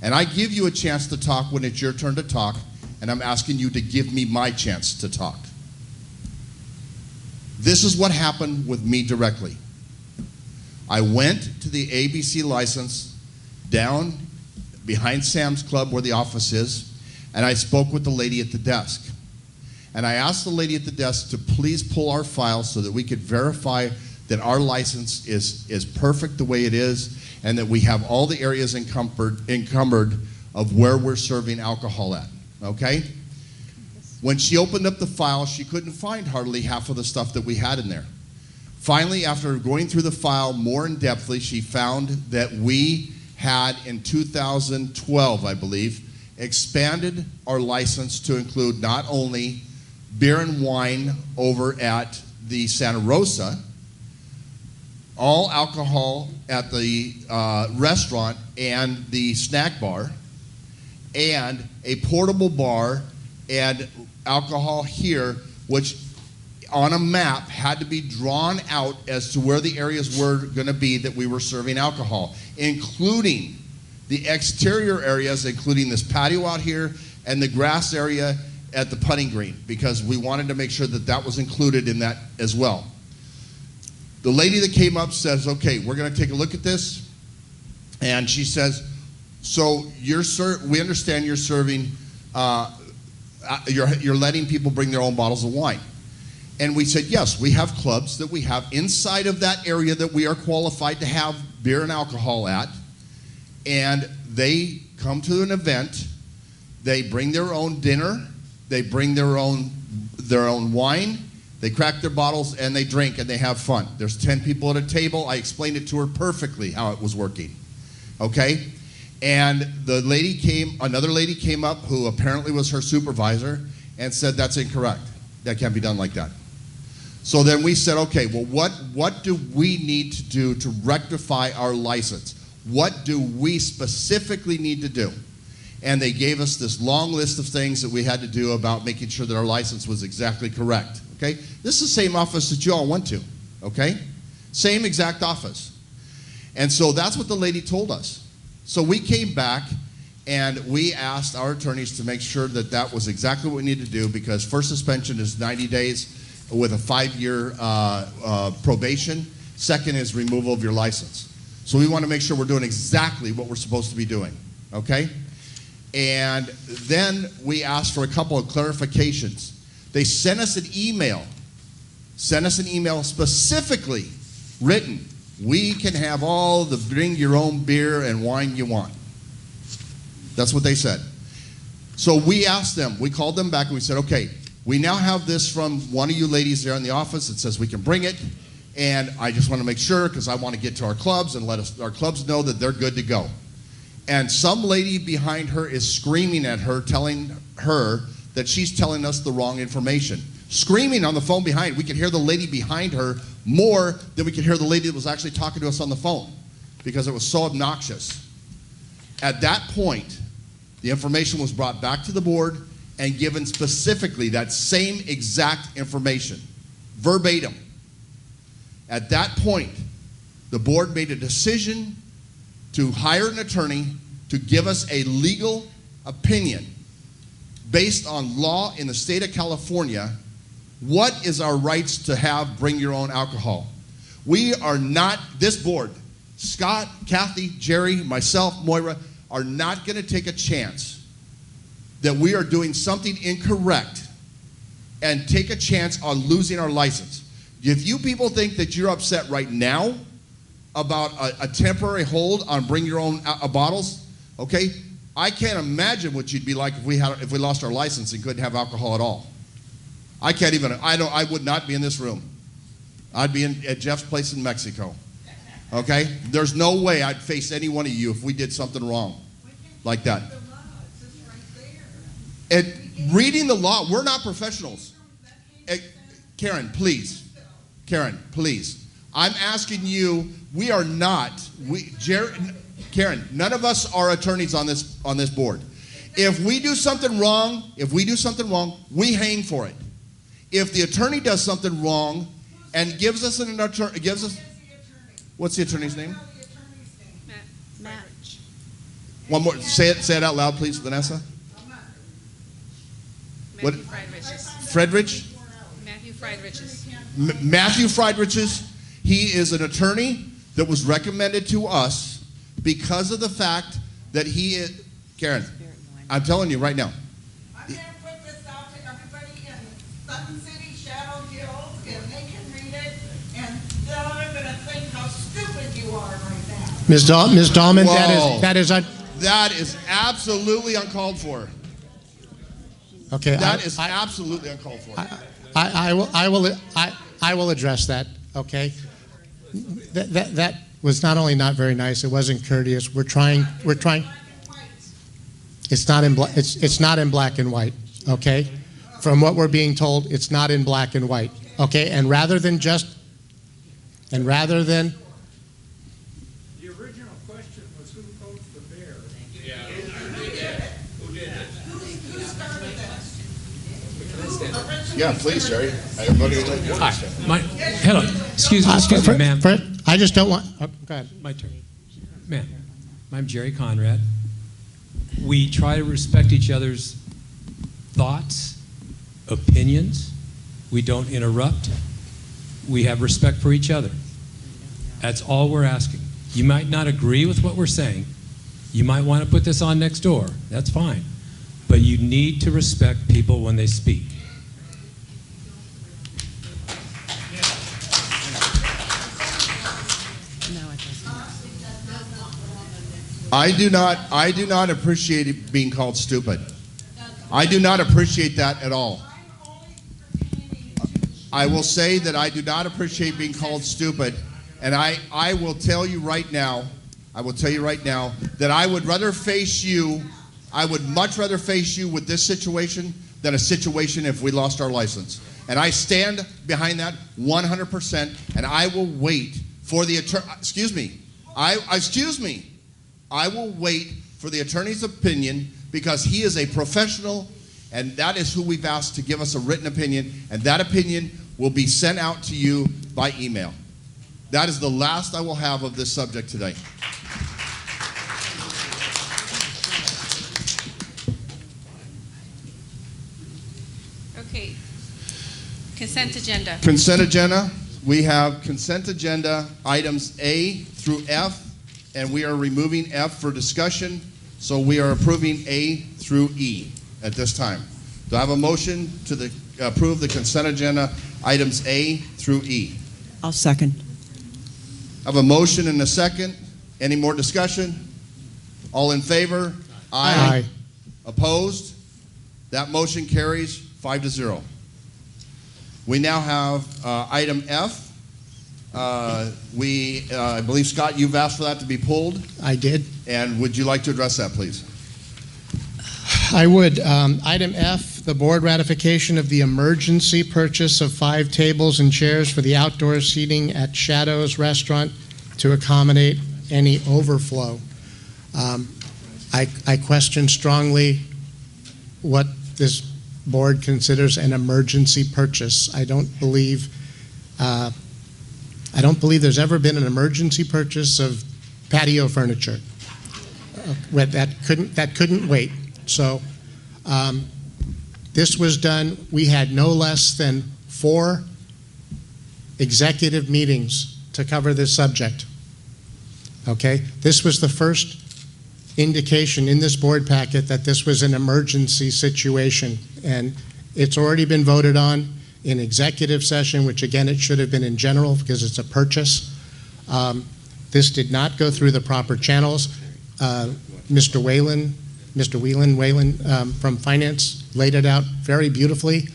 and I give you a chance to talk when it's your turn to talk, and I'm asking you to give me my chance to talk. This is what happened with me directly. I went to the ABC license down behind Sam's Club where the office is, and I spoke with the lady at the desk. And I asked the lady at the desk to please pull our file so that we could verify that our license is perfect the way it is, and that we have all the areas encumbered of where we're serving alcohol at, okay? When she opened up the file, she couldn't find hardly half of the stuff that we had in there. Finally, after going through the file more in-depthly, she found that we had, in 2012, I believe, expanded our license to include not only beer and wine over at the Santa Rosa, all alcohol at the restaurant and the snack bar, and a portable bar and alcohol here, which on a map had to be drawn out as to where the areas were going to be that we were serving alcohol, including the exterior areas, including this patio out here and the grass area at the putting green, because we wanted to make sure that that was included in that as well. The lady that came up says, okay, we're going to take a look at this. And she says, so we understand you're serving, you're letting people bring their own bottles of wine. And we said, yes, we have clubs that we have inside of that area that we are qualified to have beer and alcohol at. And they come to an event, they bring their own dinner, they bring their own wine, they crack their bottles, and they drink, and they have fun. There's 10 people at a table. I explained it to her perfectly how it was working, okay? And another lady came up who apparently was her supervisor and said, that's incorrect. That can't be done like that. So then we said, okay, well, what do we need to do to rectify our license? What do we specifically need to do? And they gave us this long list of things that we had to do about making sure that our license was exactly correct, okay? This is the same office that you all went to, okay? Same exact office. And so that's what the lady told us. So we came back and we asked our attorneys to make sure that that was exactly what we needed to do, because first suspension is 90 days with a 5-year probation. Second is removal of your license. So we want to make sure we're doing exactly what we're supposed to be doing, okay? And then we asked for a couple of clarifications. They sent us an email specifically written we can have all the bring your own beer and wine you want. That's what they said. So we asked them, we called them back and we said, okay, we now have this from one of you ladies there in the office that says we can bring it, and I just want to make sure because I want to get to our clubs and let our clubs know that they're good to go. And some lady behind her is screaming at her, telling her that she's telling us the wrong information. Screaming on the phone behind. We could hear the lady behind her more than we could hear the lady that was actually talking to us on the phone because it was so obnoxious. At that point, the information was brought back to the board and given specifically that same exact information, verbatim. At that point, the board made a decision to hire an attorney to give us a legal opinion based on law in the state of California. What is our rights to have bring your own alcohol? We are not, this board, Scott, Kathy, Jerry, myself, Moira, are not going to take a chance that we are doing something incorrect and take a chance on losing our license. If you people think that you're upset right now about a temporary hold on bring your own bottles, okay, I can't imagine what you'd be like if we lost our license and couldn't have alcohol at all. I can't even, I would not be in this room. I'd be at Jeff's place in Mexico. Okay? There's no way I'd face any one of you if we did something wrong like that. And reading the law, we're not professionals. Karen, please. Karen, please. I'm asking you, we are not, Karen, none of us are attorneys on this board. If we do something wrong, we hang for it. If the attorney does something wrong and gives us what's the attorney's name? Matt. One more. Say it out loud, please, Vanessa. What? Friedrich? Matthew Friedrichs. Matthew Friedrichs. He is an attorney that was recommended to us because of the fact that he is, Karen, I'm telling you right now. I'm going to put this out to everybody in Sun City, Shadow Hills, and they can read it, and they're going to think how stupid you are right now. Ms. Dahlman, Whoa. that is absolutely uncalled for. Okay. That is absolutely uncalled for. I will address that. Okay. That was not only not very nice. It wasn't courteous. We're trying. It's not in black and white. Okay. From what we're being told, it's not in black and white. Okay. And rather than The original question was who coached the Bears? Yeah. Who did it? Who started this? Yeah, please, Jerry. Everybody would like to Hi. Hello. Excuse me, ma'am. I just don't want. Oh, go ahead. My turn. Ma'am, I'm Jerry Conrad. We try to respect each other's thoughts, opinions. We don't interrupt. We have respect for each other. That's all we're asking. You might not agree with what we're saying. You might want to put this on next door. That's fine. But you need to respect people when they speak. I do not appreciate it being called stupid. I do not appreciate that at all. I will say that I do not appreciate being called stupid, and I will tell you right now, that I would rather face you, I would much rather face you with this situation than a situation if we lost our license. And I stand behind that 100%, and I will wait for the attorney, I will wait for the attorney's opinion because he is a professional, and that is who we've asked to give us a written opinion, and that opinion will be sent out to you by email. That is the last I will have of this subject today. Okay. Consent agenda. Consent agenda. We have consent agenda items A through F, and we are removing F for discussion, so we are approving A through E at this time. Do I have a motion to approve the consent agenda items A through E? I'll second. I have a motion and a second. Any more discussion? All in favor? Aye. Opposed? That motion carries 5-0. We now have item F. I believe, Scott, you've asked for that to be pulled. I did. And would you like to address that, please? I would. Item F, the board ratification of the emergency purchase of 5 tables and chairs for the outdoor seating at Shadows Restaurant to accommodate any overflow. I question strongly what this board considers an emergency purchase. I don't believe there's ever been an emergency purchase of patio furniture. That couldn't wait. So this was done. We had no less than 4 executive meetings to cover this subject. Okay? This was the first indication in this board packet that this was an emergency situation, and it's already been voted on in executive session, which again it should have been in general because it's a purchase. This did not go through the proper channels. Mr. Whalen from Finance laid it out very beautifully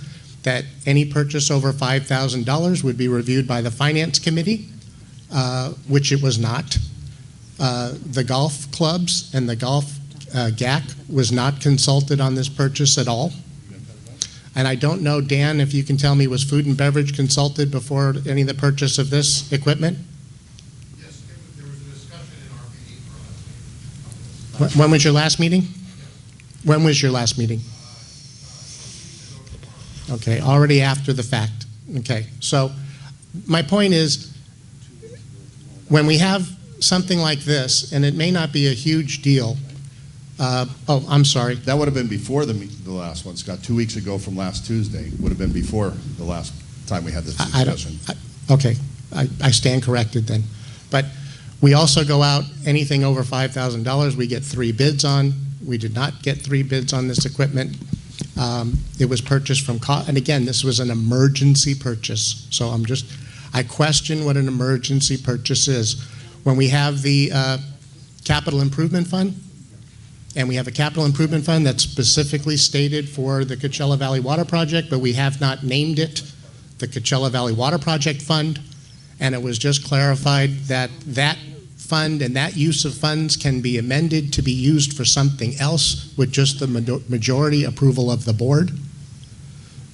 that any purchase over $5,000 would be reviewed by the Finance Committee, which it was not. The golf clubs and the golf GAC was not consulted on this purchase at all. And I don't know, Dan, if you can tell me, was food and beverage consulted before any of the purchase of this equipment? Yes, there was a discussion in our meeting. When was your last meeting? When was your last meeting? Okay, already after the fact. Okay, so my point is, when we have something like this, and it may not be a huge deal. I'm sorry. That would have been before the last one, Scott. 2 weeks ago from last Tuesday would have been before the last time we had this discussion. Okay, I stand corrected then. But we also go out, anything over $5,000, we get 3 bids on. We did not get 3 bids on this equipment. It was purchased from, and again, this was an emergency purchase. So I question what an emergency purchase is. When we have the capital improvement fund, and we have a capital improvement fund that's specifically stated for the Coachella Valley Water Project, but we have not named it the Coachella Valley Water Project Fund, and it was just clarified that that fund and that use of funds can be amended to be used for something else with just the majority approval of the board.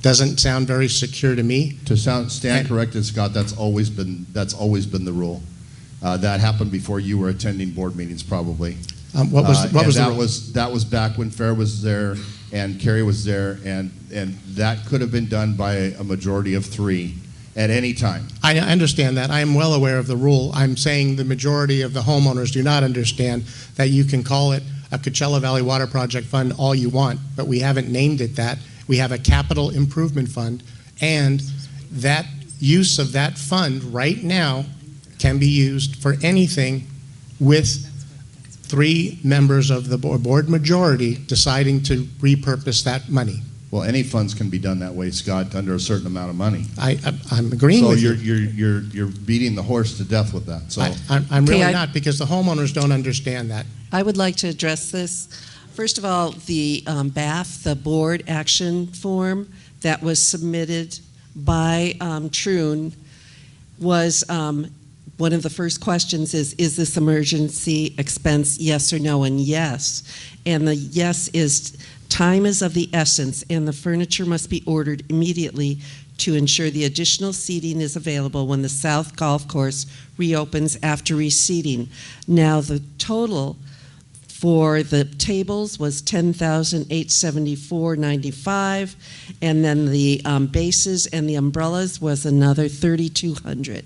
Doesn't sound very secure to me. To stand corrected, Scott, that's always been the rule. That happened before you were attending board meetings, probably. What was the rule? That was back when Fair was there and Kerry was there, and that could have been done by a majority of 3 at any time. I understand that. I am well aware of the rule. I'm saying the majority of the homeowners do not understand that you can call it a Coachella Valley Water Project Fund all you want, but we haven't named it that. We have a capital improvement fund, and that use of that fund right now can be used for anything with 3 members of the board majority deciding to repurpose that money. Well, any funds can be done that way, Scott, under a certain amount of money. I'm agreeing with you. So you're beating the horse to death with that. So I'm really not, because the homeowners don't understand that. I would like to address this. First of all, the BAF, the board action form that was submitted by Troon was one of the first questions is this emergency expense, yes or no? And yes. And the yes is time is of the essence, and the furniture must be ordered immediately to ensure the additional seating is available when the South Golf Course reopens after reseating. Now, the total for the tables was $10,874.95, and then the bases and the umbrellas was another $3,200.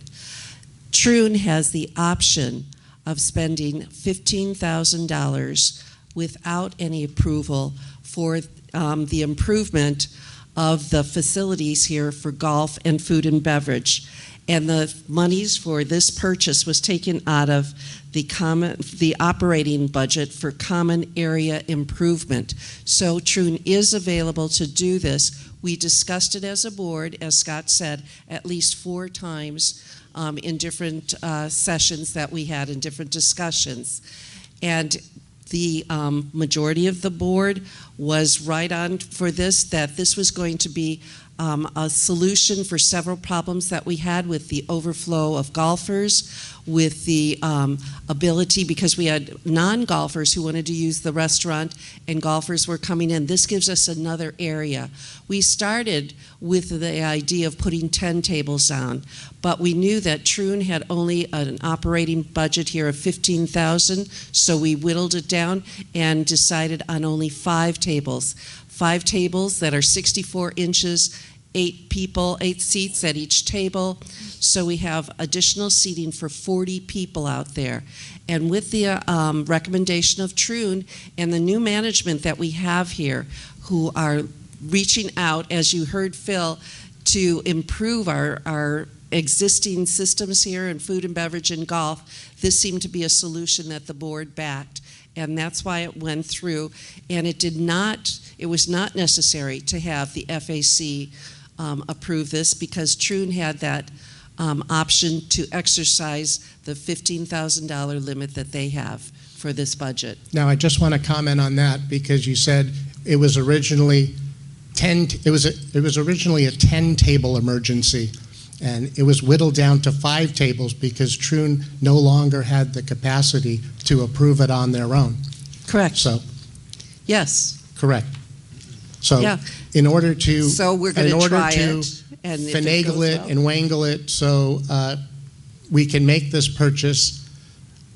Troon has the option of spending $15,000 without any approval for the improvement of the facilities here for golf and food and beverage. And the monies for this purchase was taken out of the operating budget for common area improvement. So Troon is available to do this. We discussed it as a board, as Scott said, at least 4 times in different sessions that we had in different discussions. And the majority of the board was right on for this, that this was going to be a solution for several problems that we had with the overflow of golfers, with the ability, because we had non-golfers who wanted to use the restaurant and golfers were coming in. This gives us another area. We started with the idea of putting 10 tables down, but we knew that Troon had only an operating budget here of $15,000, so we whittled it down and decided on only 5 tables. 5 tables that are 64 inches, 8 people, 8 seats at each table. So we have additional seating for 40 people out there. And with the recommendation of Troon and the new management that we have here, who are reaching out, as you heard Phil, to improve our existing systems here in food and beverage and golf, this seemed to be a solution that the board backed. And that's why it went through. And it was not necessary to have the FAC approve this, because Troon had that option to exercise the $15,000 limit that they have for this budget. Now, I just want to comment on that, because you said it was originally it was originally a 10-table emergency, and it was whittled down to 5 tables because Troon no longer had the capacity to approve it on their own. Correct. So, yes. correct. So, Yeah. in order to So we're going to try it, and if it finagle goes it well. and wangle it so we can make this purchase,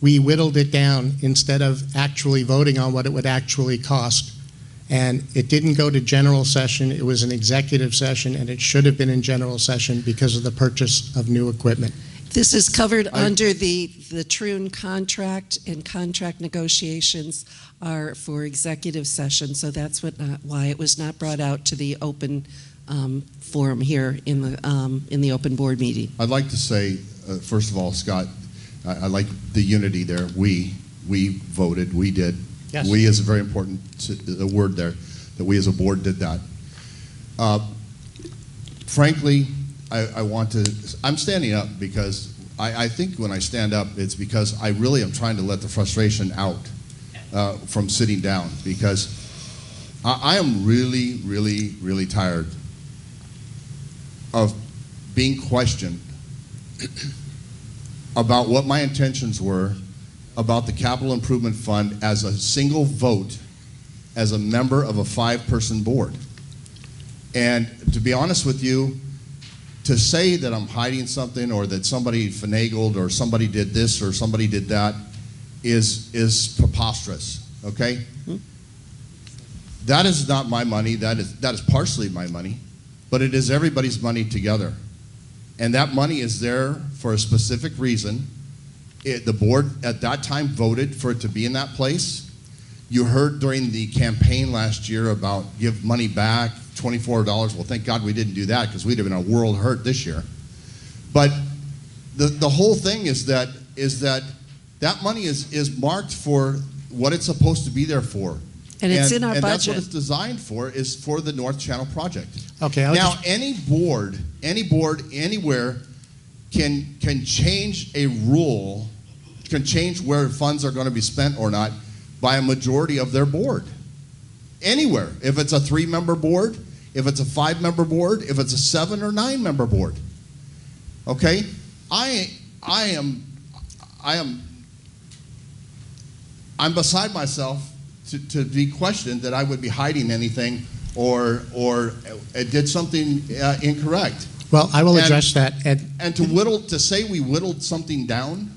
we whittled it down instead of actually voting on what it would actually cost. And it didn't go to general session. It was an executive session, and it should have been in general session because of the purchase of new equipment. This is covered under the Troon contract, and contract negotiations are for executive session, so that's why it was not brought out to the open forum here in the open board meeting. I'd like to say, first of all, Scott, I like the unity there. We voted, we did. Yes. We is a very important word there, that we as a board did that. Frankly, I'm standing up because I think when I stand up, it's because I really am trying to let the frustration out from sitting down, because I am really, really, really tired of being questioned about what my intentions were about the Capital Improvement Fund as a single vote as a member of a 5-person board. And to be honest with you, to say that I'm hiding something, or that somebody finagled, or somebody did this or somebody did that, is preposterous, okay? That is not my money. That is partially my money, but it is everybody's money together. And that money is there for a specific reason. The board at that time voted for it to be in that place. You heard during the campaign last year about give money back, $24. Well, thank God we didn't do that, because we'd have been a world hurt this year. But the whole thing is that money is marked for what it's supposed to be there for. And it's in our and that's what budget. it's designed for, is for the North Channel project. Okay. Now, any board, anywhere can change a rule, can change where funds are going to be spent or not by a majority of their board. Anywhere. If it's a 3-member board, if it's a 5-member board, if it's a 7 or 9-member board. Okay? I'm beside myself to be questioned that I would be hiding anything or did something incorrect. Well, I will address that. And to say we whittled something down,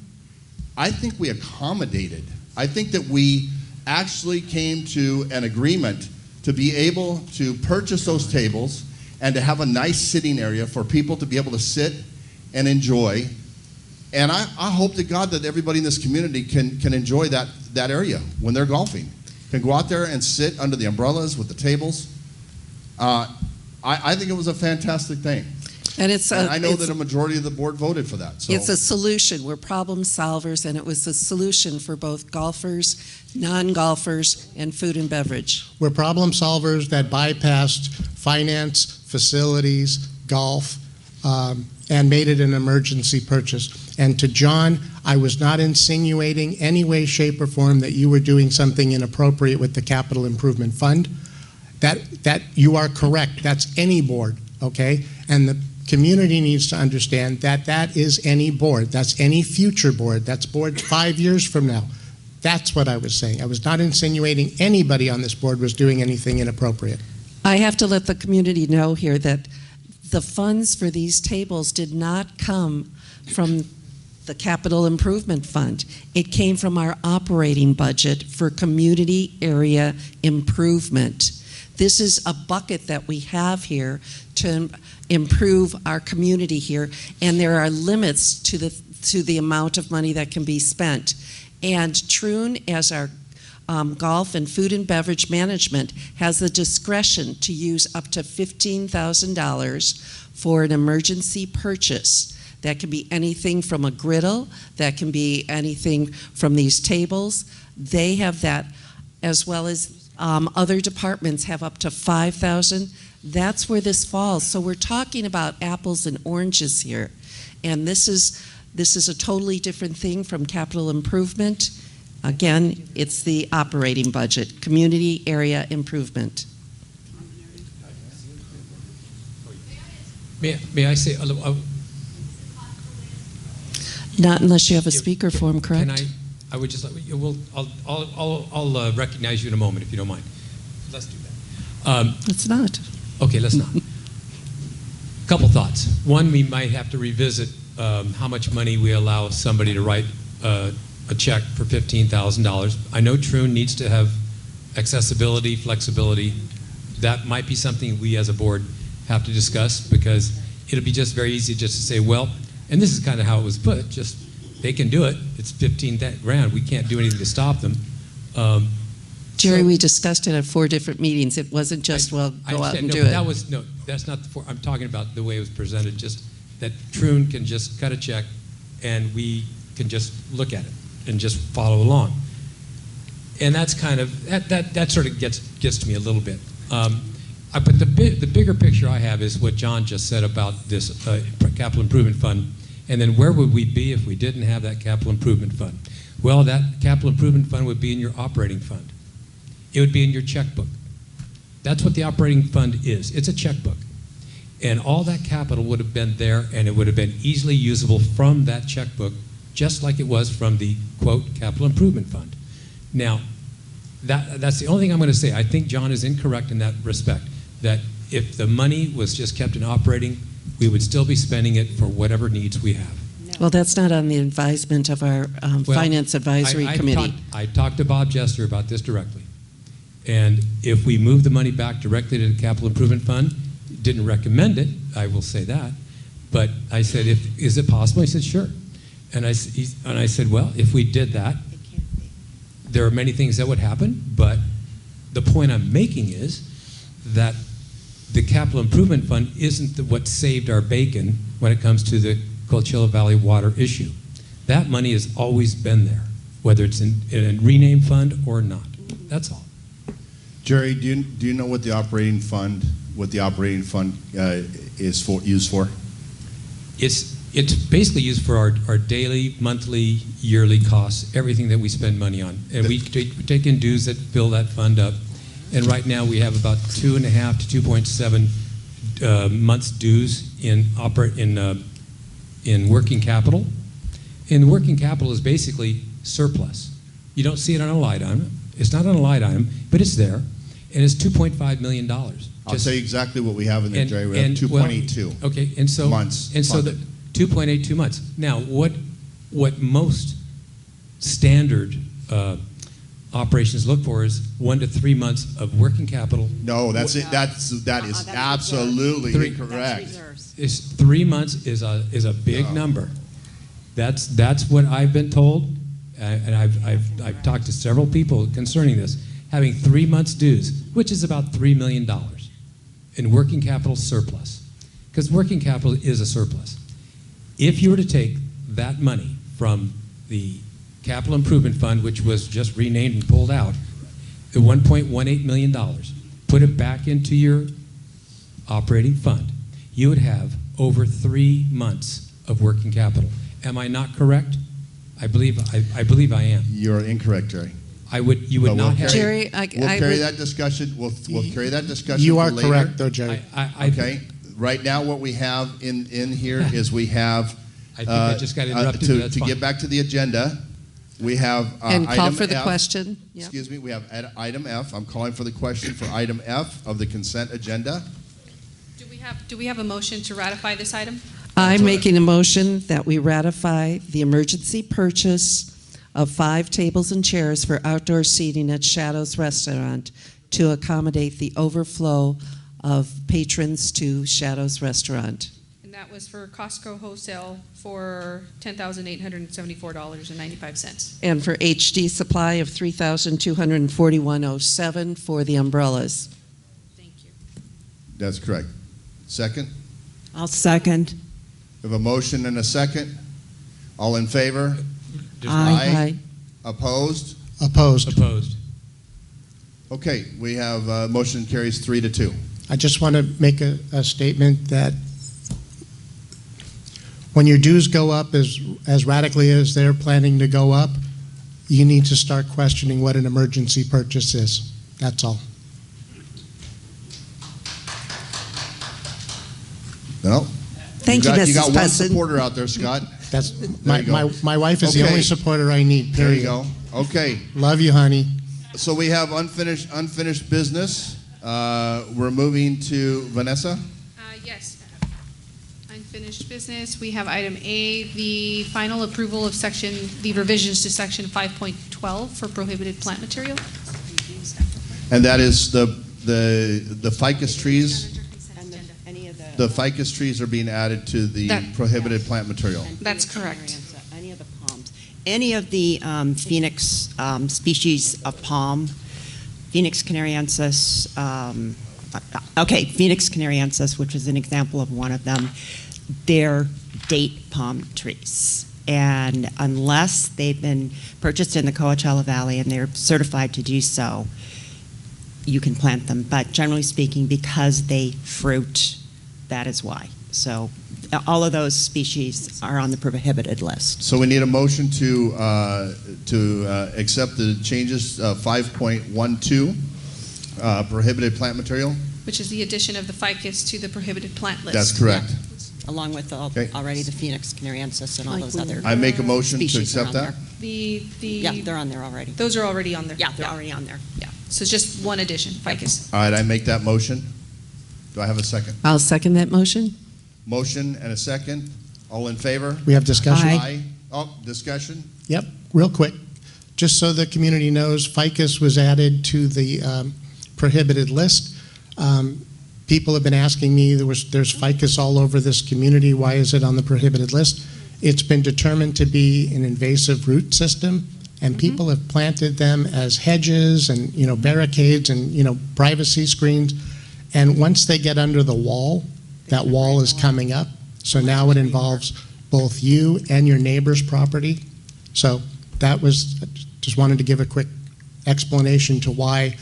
I think we accommodated. I think that we actually came to an agreement to be able to purchase those tables and to have a nice sitting area for people to be able to sit and enjoy. And I hope to God that everybody in this community can enjoy that area when they're golfing. Can go out there and sit under the umbrellas with the tables. I think it was a fantastic thing. And it's a, I know it's- that a majority of the board voted for that, so. It's a solution. We're problem solvers, and it was a solution for both golfers, non-golfers, and food and beverage. We're problem solvers that bypassed finance, facilities, golf, and made it an emergency purchase. And to John, I was not insinuating any way, shape, or form that you were doing something inappropriate with the Capital Improvement Fund. That you are correct. That's any board, okay? And the community needs to understand that that is any board. That's any future board. That's board 5 years from now. That's what I was saying. I was not insinuating anybody on this board was doing anything inappropriate. I have to let the community know here that the funds for these tables did not come from the Capital Improvement Fund. It came from our operating budget for community area improvement. This is a bucket that we have here to improve our community here, and there are limits to the amount of money that can be spent. And Troon, as our golf and food and beverage management, has the discretion to use up to $15,000 for an emergency purchase. That can be anything from a griddle, that can be anything from these tables. They have that, as well as other departments have up to $5,000. That's where this falls. So we're talking about apples and oranges here. And this is a totally different thing from capital improvement. Again, it's the operating budget, community area improvement. May I say, Not unless you have a speaker form, correct? can I would just, I'll recognize you in a moment if you don't mind. Let's do that. Let's not. Okay, let's not. Couple thoughts. One, we might have to revisit how much money we allow somebody to write a check for $15,000. I know Troon needs to have accessibility, flexibility. That might be something we as a board have to discuss, because it'll be just very easy just to say, well, and this is kind of how it was put, just they can do it. It's 15 grand. We can't do anything to stop them. Jerry, we discussed it at 4 different meetings. It wasn't just, go out and do it. That's not the I'm talking about the way it was presented, just that Troon can just cut a check and we can just look at it and just follow along. And that's kind of, that sort of gets to me a little bit. But the bigger picture I have is what John just said about this capital improvement fund, and then where would we be if we didn't have that capital improvement fund? Well, that capital improvement fund would be in your operating fund. It would be in your checkbook. That's what the operating fund is. It's a checkbook. And all that capital would have been there, and it would have been easily usable from that checkbook, just like it was from the, quote, capital improvement fund. Now, that's the only thing I'm going to say. I think John is incorrect in that respect, that if the money was just kept in operating, we would still be spending it for whatever needs we have. Well, that's not on the advisement of our Finance Advisory Committee. I talked to Bob Jester about this directly. And if we move the money back directly to the Capital Improvement Fund, didn't recommend it, I will say that, but I said, is it possible? He said, sure. And I said, well, if we did that, there are many things that would happen, but the point I'm making is that the Capital Improvement Fund isn't what saved our bacon when it comes to the Coachella Valley water issue. That money has always been there, whether it's in a renamed fund or not. That's all. Jerry, do you know what the operating fund is used for? It's basically used for our daily, monthly, yearly costs, everything that we spend money on. And we take in dues that fill that fund up. And right now we have about 2.5 to 2.7 months dues in working capital. And working capital is basically surplus. You don't see it on a line item. It's not on a line item, but it's there. And it's $2.5 million. I'll tell you exactly what we have in there, Jerry. We have 2.82 okay, and so months. And so the 2.82 months. Now, what most standard operations look for is 1 to 3 months of working capital. No, that is absolutely incorrect. It's 3 months is a big number. That's what I've been told, and I've talked to several people concerning this. Having 3 months dues, which is about $3 million in working capital surplus. because working capital is a surplus. If you were to take that money from the capital improvement fund, which was just renamed and pulled out, the $1.18 million, put it back into your operating fund, you would have over 3 months of working capital. Am I not correct? I believe I am. You're incorrect, Jerry. You would not have. Jerry, We'll carry that discussion. We'll carry that discussion. You for are later. correct, though, Jerry. Okay. Right now, what we have in here is we have. I think I just got interrupted, but that's To fine. get back to the agenda, we have And call item for the F. question. Yep. Excuse me. We have item F. I'm calling for the question for item F of the consent agenda. Do we have a motion to ratify this item? I'm making a motion that we ratify the emergency purchase of 5 tables and chairs for outdoor seating at Shadows Restaurant to accommodate the overflow of patrons to Shadows Restaurant. And that was for Costco wholesale for $10,874.95. And for HD Supply of $3,241.07 for the umbrellas. That's correct. Second? I'll second. We have a motion and a second. All in favor? Aye. Opposed? Opposed. Opposed. Okay, we have motion carries 3-2. I just want to make a statement that when your dues go up as radically as they're planning to go up, you need to start questioning what an emergency purchase is. That's all. No? Thank you, You got Mrs. one Pessin. supporter out there, Scott. That's There you go. my wife is the Okay. only supporter I need. There you Period. go. Okay. Love you, honey. So we have unfinished business. We're moving to Vanessa. Yes. Unfinished business. We have item A, the final approval of the revisions to section 5.12 for prohibited plant material. And that is the ficus trees. The ficus trees are being added to the prohibited plant material. That's correct. Any of the palms. Any of the Phoenix species of palm, Phoenix canariensis, Phoenix canariensis, which is an example of one of them, they're date palm trees. And unless they've been purchased in the Coachella Valley and they're certified to do so, you can plant them. But generally speaking, because they fruit, that is why. So all of those species are on the prohibited list. So we need a motion to accept the changes 5.12 prohibited plant material. Which is the addition of the ficus to the prohibited plant list. That's correct. Yeah. Along with already the Phoenix canariensis and all those other I make a motion to species are accept on that. there. Yeah, they're on there already. Those are already on there. Yeah, they're already on there. Yeah. So it's just one addition, ficus. All right, I make that motion. Do I have a second? I'll second that motion. Motion and a second. All in favor? We have discussion? Aye. Oh, discussion? Yep, real quick. Just so the community knows, ficus was added to the prohibited list. People have been asking me, there's ficus all over this community. Why is it on the prohibited list? It's been determined to be an invasive root system, and people have planted them as hedges and barricades and privacy screens. And once they get under the wall, that wall is coming up. So now it involves both you and your neighbor's property. So that was, just wanted to give a quick explanation to why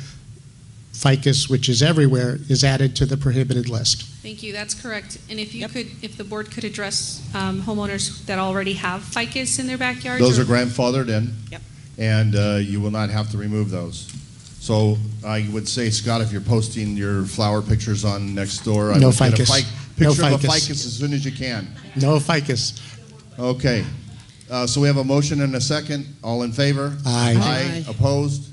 ficus, which is everywhere, is added to the prohibited list. Thank you, that's correct. And if you could, if the board could address homeowners that already have ficus in their backyards. Those are grandfathered in. Yep. And you will not have to remove those. So I would say, Scott, if you're posting your flower pictures on Nextdoor, I No would get a ficus. picture No of a ficus. ficus as soon as you can. No ficus. Okay. So we have a motion and a second. All in favor? Aye. Aye. Opposed?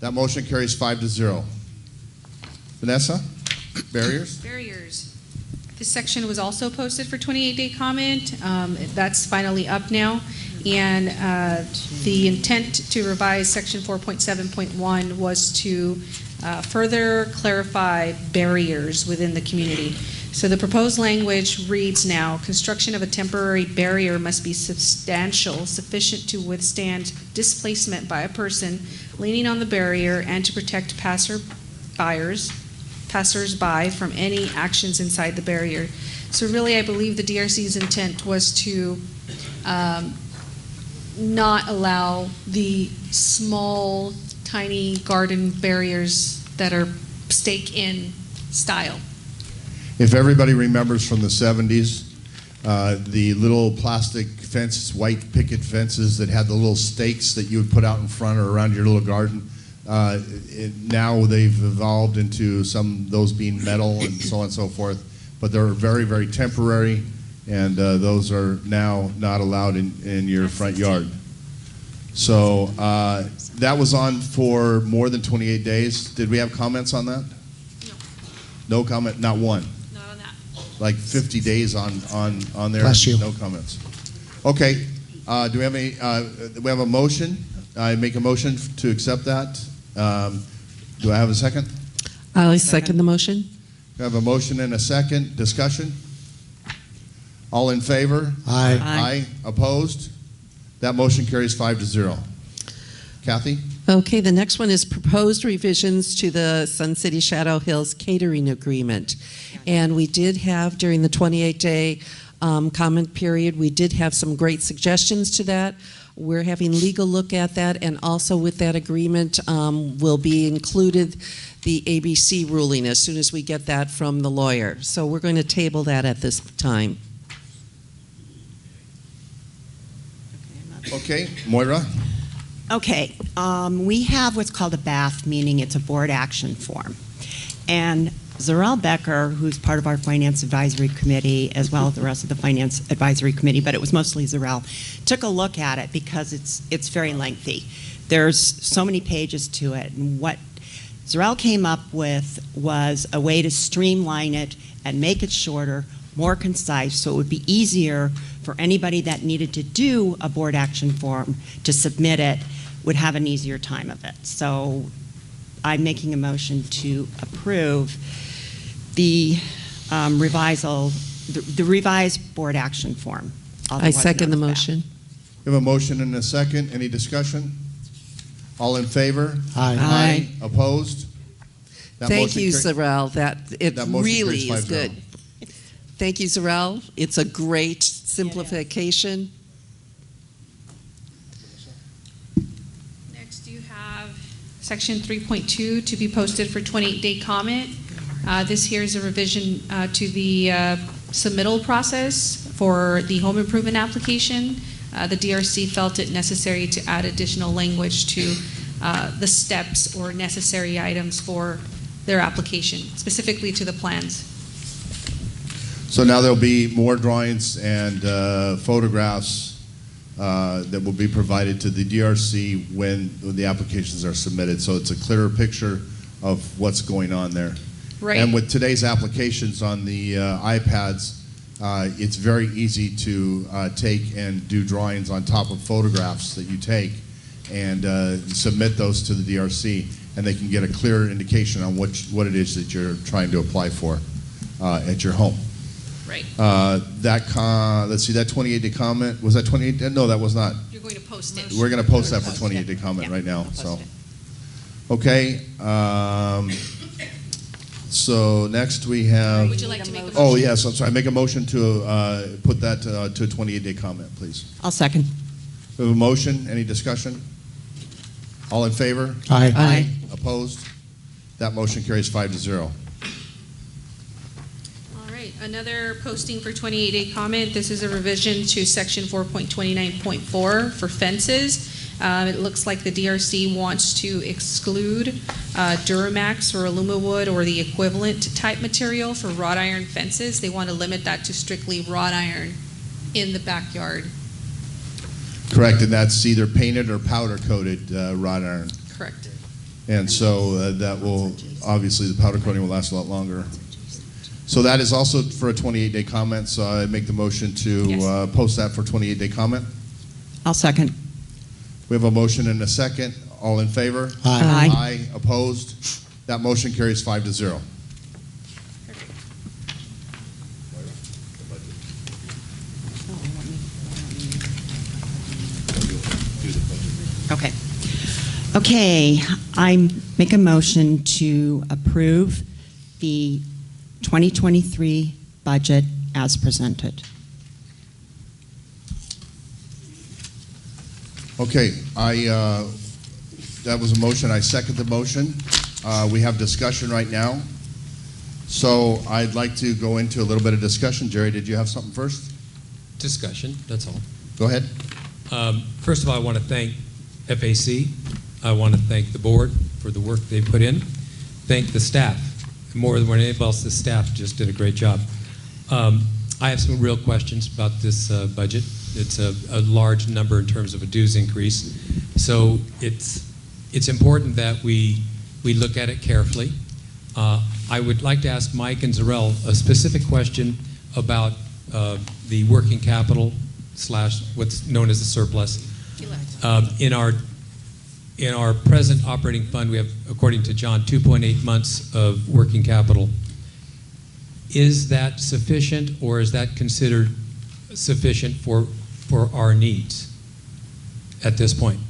That motion carries 5-0. Vanessa, barriers? Barriers. This section was also posted for 28-day comment. That's finally up now. And the intent to revise section 4.7.1 was to further clarify barriers within the community. So the proposed language reads now, construction of a temporary barrier must be substantial, sufficient to withstand displacement by a person leaning on the barrier and to protect passers-by from any actions inside the barrier. So really, I believe the DRC's intent was to not allow the small, tiny garden barriers that are stake-in style. If everybody remembers from the 70s, the little plastic fences, white picket fences that had the little stakes that you would put out in front or around your little garden, now they've evolved into those being metal and so on and so forth. But they're very, very temporary, and those are now not allowed in your front yard. So that was on for more than 28 days. Did we have comments on that? No. No comment, not one? Not on that. Like 50 days on there? Bless you. No comments. Okay, do we have we have a motion? I make a motion to accept that. Do I have a second? I second the motion. We have a motion and a second. Discussion? All in favor? Aye. Aye. Opposed? That motion carries 5-0. Kathy? Okay, the next one is proposed revisions to the Sun City Shadow Hills catering agreement. And we did have, during the 28-day comment period, we did have some great suggestions to that. We're having legal look at that, and also with that agreement will be included the ABC ruling as soon as we get that from the lawyer. So we're going to table that at this time. Okay, Moira? Okay, we have what's called a BAF, meaning it's a board action form. And Zarel Becker, who's part of our Finance Advisory Committee, as well as the rest of the Finance Advisory Committee, but it was mostly Zarel, took a look at it because it's very lengthy. There's so many pages to it, and what Zarel came up with was a way to streamline it and make it shorter, more concise, so it would be easier for anybody that needed to do a board action form to submit it, would have an easier time of it. So I'm making a motion to approve the the revised board action form. I second the motion. We have a motion and a second. Any discussion? All in favor? Aye. Aye. Opposed? That Thank motion you, car- Zarel. That motion really carries is 5-0. good. Thank you, Zarel. It's a great simplification. Next, you have section 3.2 to be posted for 28-day comment. This here is a revision to the submittal process for the home improvement application. The DRC felt it necessary to add additional language to the steps or necessary items for their application, specifically to the plans. So now there'll be more drawings and photographs that will be provided to the DRC when the applications are submitted. So it's a clearer picture of what's going on there. Right. And with today's applications on the iPads, it's very easy to take and do drawings on top of photographs that you take and submit those to the DRC, and they can get a clearer indication on what it is that you're trying to apply for at your home. Right. Let's see, that 28-day comment, was that 28? No, that was not. You're going to post it. We're going to post that for 28-day comment right now. So, okay. So next we have. Would you like to make a motion? Oh yes, I'm sorry. Make a motion to put that to a 28-day comment, please. I'll second. We have a motion. Any discussion? All in favor? Aye. Aye. Opposed? That motion carries 5-0. All right, another posting for 28-day comment. This is a revision to section 4.29.4 for fences. It looks like the DRC wants to exclude Duramax or Alumawood or the equivalent type material for wrought iron fences. They want to limit that to strictly wrought iron in the backyard. Correct, and that's either painted or powder coated wrought iron. Correct. And so that will, obviously, the powder coating will last a lot longer. So that is also for a 28-day comment, so I make the motion to post that for 28-day comment. I'll second. We have a motion and a second. All in favor? Aye. Aye. Opposed? That motion carries 5-0. Okay. Okay, I make a motion to approve the 2023 budget as presented. Okay, that was a motion. I second the motion. We have discussion right now. So I'd like to go into a little bit of discussion. Jerry, did you have something first? Discussion, that's all. Go ahead. First of all, I want to thank FAC. I want to thank the board for the work they put in. Thank the staff. More than anybody else, the staff just did a great job. I have some real questions about this budget. It's a large number in terms of a dues increase. So it's important that we look at it carefully. I would like to ask Mike and Zarel a specific question about the working capital / what's known as the surplus. In our present operating fund, we have, according to John, 2.8 months of working capital. Is that sufficient, or is that considered sufficient for our needs at this point?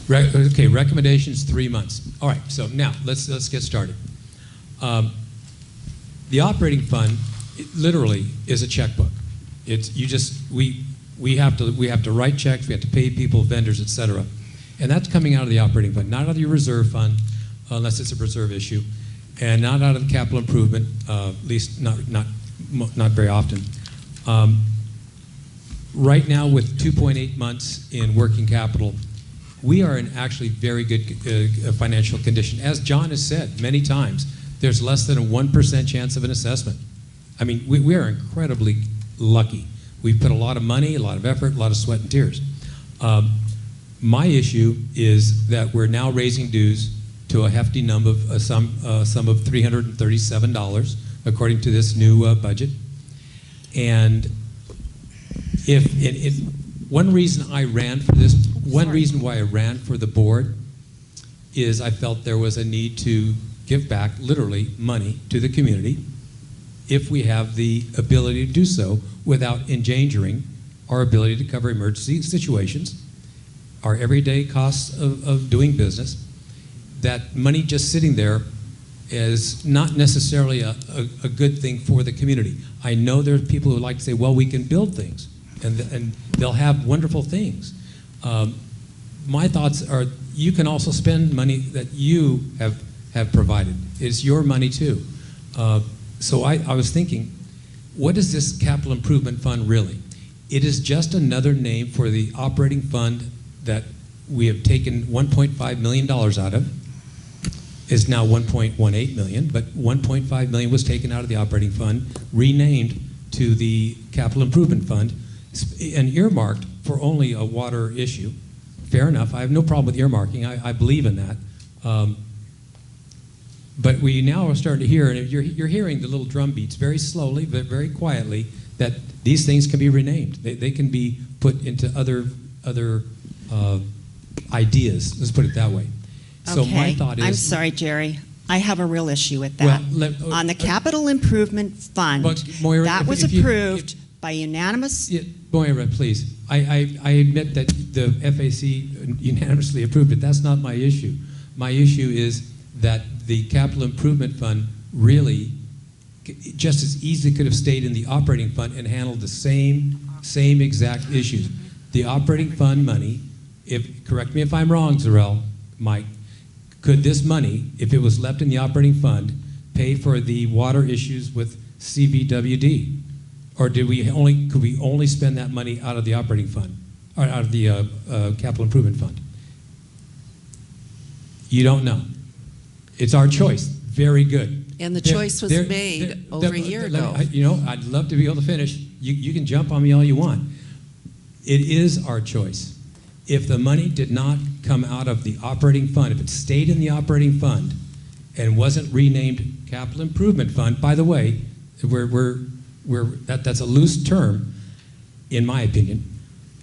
Okay, recommendation is 3 months. All right, so now let's get started. The operating fund, it literally is a checkbook. We have to write checks, we have to pay people, vendors, et cetera. And that's coming out of the operating fund, not out of your reserve fund, unless it's a reserve issue, and not out of the capital improvement, at least not very often. Right now, with 2.8 months in working capital, we are in actually very good financial condition. As John has said many times, there's less than a 1% chance of an assessment. I mean, we are incredibly lucky. We've put a lot of money, a lot of effort, a lot of sweat and tears. My issue is that we're now raising dues to a hefty number of a sum of $337, according to this new budget. And one reason I ran for this, one reason why I ran for the board is I felt there was a need to give back, literally, money to the community if we have the ability to do so without endangering our ability to cover emergency situations, our everyday costs of doing business. That money just sitting there is not necessarily a good thing for the community. I know there are people who like to say, well, we can build things, and they'll have wonderful things. My thoughts are, you can also spend money that you have provided. It's your money too. So I was thinking, what is this capital improvement fund really? It is just another name for the operating fund that we have taken $1.5 million out of. Is now 1.18 million, but 1.5 million was taken out of the operating fund, renamed to the capital improvement fund, and earmarked for only a water issue. Fair enough. I have no problem with earmarking. I believe in that. But we now are starting to hear, and you're hearing the little drum beats very slowly, but very quietly, that these things can be renamed. They can be put into other ideas. Let's put it that way. So Okay. my thought is, I'm sorry, Jerry. I have a real issue with that. On the capital improvement fund, Moira, that was approved by unanimous. Moira, please. I admit that the FAC unanimously approved it. That's not my issue. My issue is that the capital improvement fund really just as easily could have stayed in the operating fund and handled the same exact issues. The operating fund money, correct me if I'm wrong, Zarel, Mike, could this money, if it was left in the operating fund, pay for the water issues with CVWD? Or could we only spend that money out of the operating fund, or out of the capital improvement fund? You don't know. It's our choice. Very good. And the choice was made over a year ago. I'd love to be able to finish. You can jump on me all you want. It is our choice. If the money did not come out of the operating fund, if it stayed in the operating fund and wasn't renamed capital improvement fund, by the way, that's a loose term, in my opinion.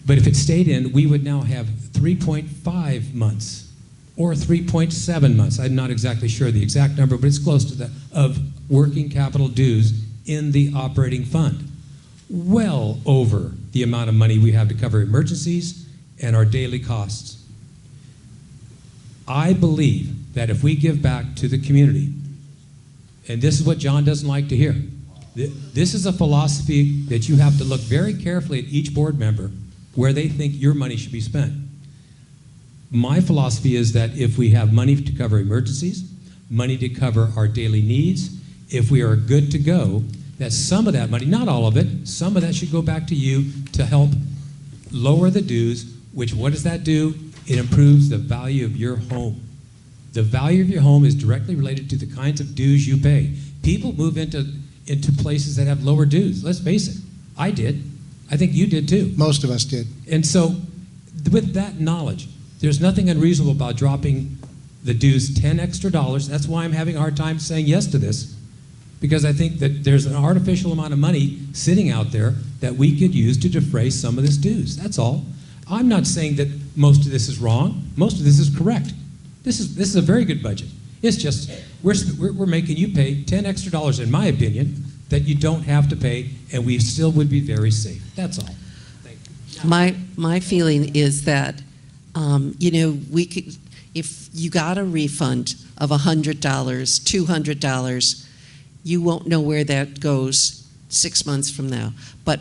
But if it stayed in, we would now have 3.5 months or 3.7 months. I'm not exactly sure the exact number, but it's close to that, of working capital dues in the operating fund. Well over the amount of money we have to cover emergencies and our daily costs. I believe that if we give back to the community And this is what John doesn't like to hear. This is a philosophy that you have to look very carefully at each board member where they think your money should be spent. My philosophy is that if we have money to cover emergencies, money to cover our daily needs, if we are good to go, that some of that money, not all of it, some of that should go back to you to help lower the dues, which what does that do? It improves the value of your home. The value of your home is directly related to the kinds of dues you pay. People move into places that have lower dues. Let's face it. I did. I think you did too. Most of us did. And so with that knowledge, there's nothing unreasonable about dropping the dues $10 extra. That's why I'm having a hard time saying yes to this, because I think that there's an artificial amount of money sitting out there that we could use to defray some of this dues. That's all. I'm not saying that most of this is wrong. Most of this is correct. This is a very good budget. It's just we're making you pay $10 extra, in my opinion, that you don't have to pay, and we still would be very safe. That's all. Thank you. My feeling is that, we could, if you got a refund of $100, $200, you won't know where that goes 6 months from now. But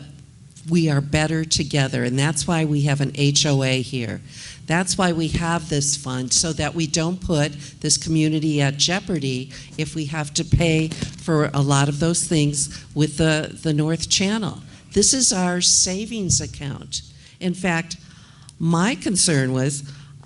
we are better together, and that's why we have an HOA here. That's why we have this fund, so that we don't put this community at jeopardy if we have to pay for a lot of those things with the North Channel. This is our savings account. In fact, my concern was,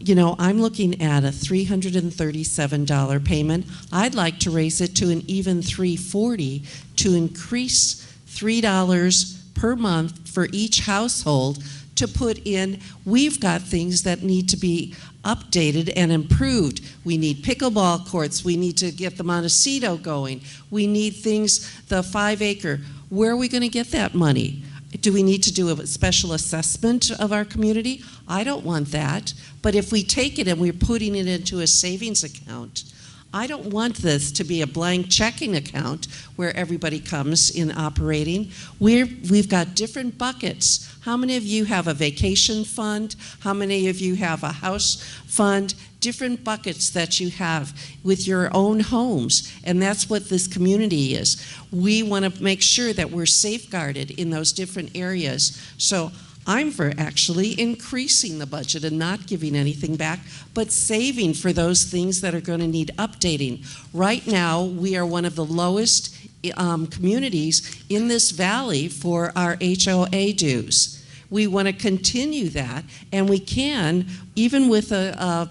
I'm looking at a $337 payment. I'd like to raise it to an even $340 to increase $3 per month for each household to put in. We've got things that need to be updated and improved. We need pickleball courts. We need to get the Montecito going. We need things, the 5-acre. Where are we going to get that money? Do we need to do a special assessment of our community? I don't want that. But if we take it and we're putting it into a savings account, I don't want this to be a blank checking account where everybody comes in operating. We've got different buckets. How many of you have a vacation fund? How many of you have a house fund? Different buckets that you have with your own homes. And that's what this community is. We want to make sure that we're safeguarded in those different areas. So I'm for actually increasing the budget and not giving anything back, but saving for those things that are going to need updating. Right now, we are one of the lowest communities in this valley for our HOA dues. We want to continue that, and we can, even with a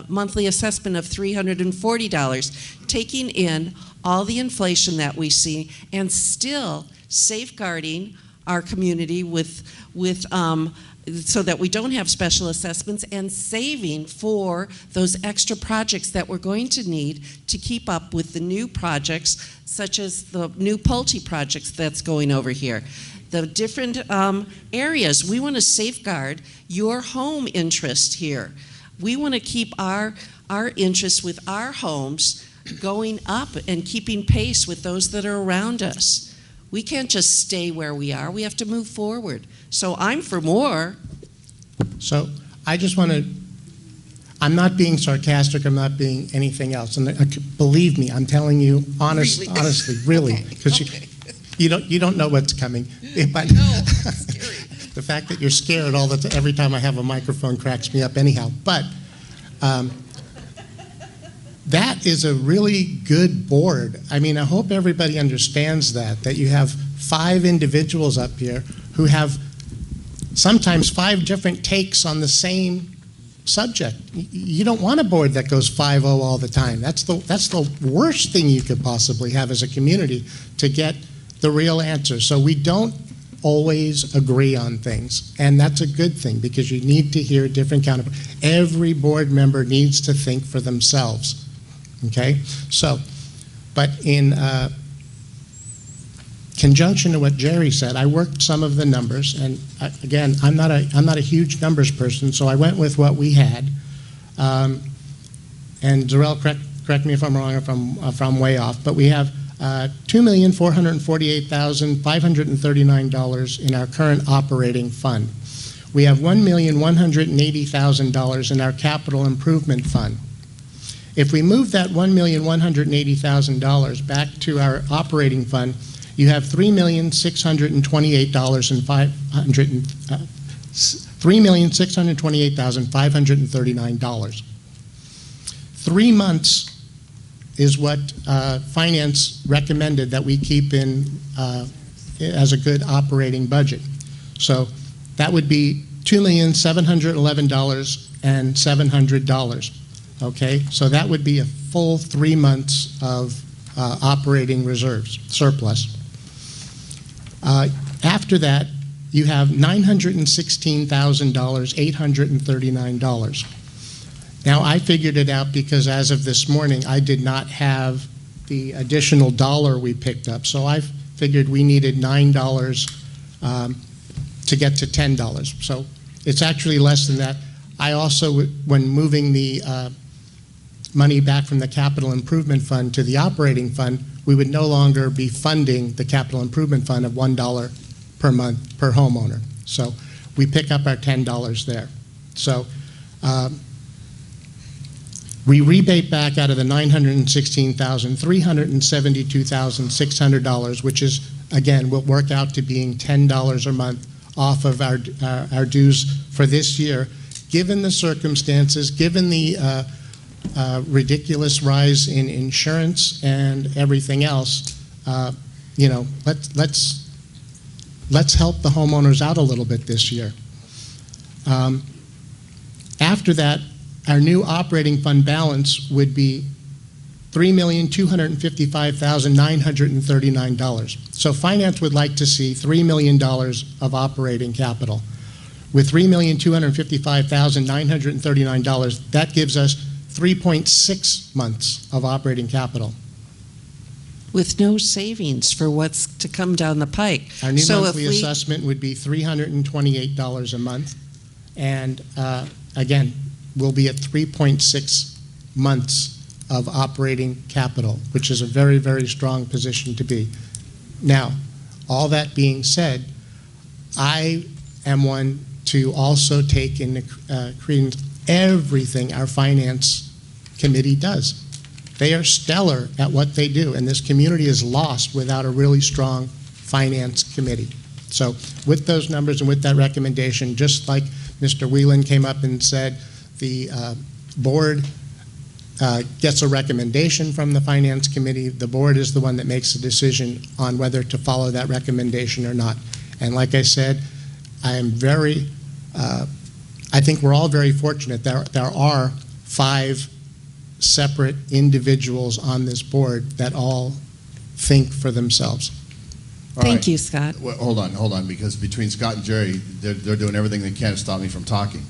monthly assessment of $340, taking in all the inflation that we see and still safeguarding our community so that we don't have special assessments, and saving for those extra projects that we're going to need to keep up with the new projects, such as the new Pulte projects that's going over here. The different areas. We want to safeguard your home interest here. We want to keep our interests with our homes going up and keeping pace with those that are around us. We can't just stay where we are. We have to move forward. So I'm for more. So I just want to, I'm not being sarcastic, I'm not being anything else. And believe me, I'm telling you honestly, really, because you don't know what's coming. But the fact that you're scared every time I have a microphone cracks me up anyhow. But that is a really good board. I mean, I hope everybody understands that you have 5 individuals up here who have sometimes 5 different takes on the same subject. You don't want a board that goes 5-0 all the time. That's the worst thing you could possibly have as a community, to get the real answer. So we don't always agree on things, and that's a good thing, because you need to hear different counterpoints. Every board member needs to think for themselves. Okay, so, but in conjunction to what Jerry said, I worked some of the numbers, and again, I'm not a huge numbers person, so I went with what we had. And Zarel, correct me if I'm wrong, if I'm way off, but we have $2,448,539 in our current operating fund. We have $1,180,000 in our capital improvement fund. If we move that $1,180,000 back to our operating fund, you have $3,628,539. 3 months is what finance recommended that we keep in as a good operating budget. So that would be $2,711,700. Okay, so that would be a full 3 months of operating reserves, surplus. After that, you have $916,839. Now, I figured it out because as of this morning, I did not have the additional dollar we picked up. So I figured we needed $9 to get to $10. So it's actually less than that. I also, when moving the money back from the capital improvement fund to the operating fund, we would no longer be funding the capital improvement fund of $1 per month per homeowner. So we pick up our $10 there. So we rebate back out of the $916,000, $372,600, which is, again, will work out to being $10 a month off of our dues for this year, given the circumstances, given the ridiculous rise in insurance and everything else. You know, let's help the homeowners out a little bit this year. After that, our new operating fund balance would be $3,255,939. So finance would like to see $3 million of operating capital. With $3,255,939, that gives us 3.6 months of operating capital. With no savings for what's to come down the pike. Our new So monthly if we- assessment would be $328 a month. And again, we'll be at 3.6 months of operating capital, which is a very, very strong position to be. Now, all that being said, I am one to also take into credence everything our finance committee does. They are stellar at what they do, and this community is lost without a really strong finance committee. So with those numbers and with that recommendation, just like Mr. Whelan came up and said, the board gets a recommendation from the finance committee. The board is the one that makes the decision on whether to follow that recommendation or not. And like I said, I am very, I think we're all very fortunate. There are 5 separate individuals on this board that all think for themselves. Thank you, Scott. Well, hold on, because between Scott and Jerry, they're doing everything they can to stop me from talking.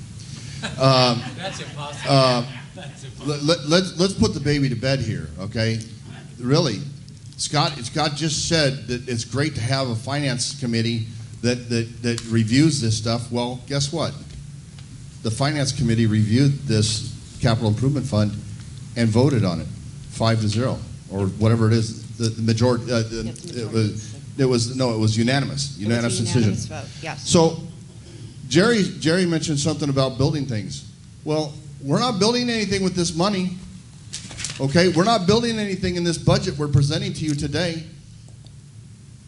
That's impossible. Let's put the baby to bed here, okay? Really, Scott just said that it's great to have a finance committee that reviews this stuff. Well, guess what? The finance committee reviewed this capital improvement fund and voted on it, 5-0, or whatever it is. The majority. It was unanimous. Unanimous decision. Vote, yes. So, Jerry mentioned something about building things. Well, we're not building anything with this money. Okay, we're not building anything in this budget we're presenting to you today.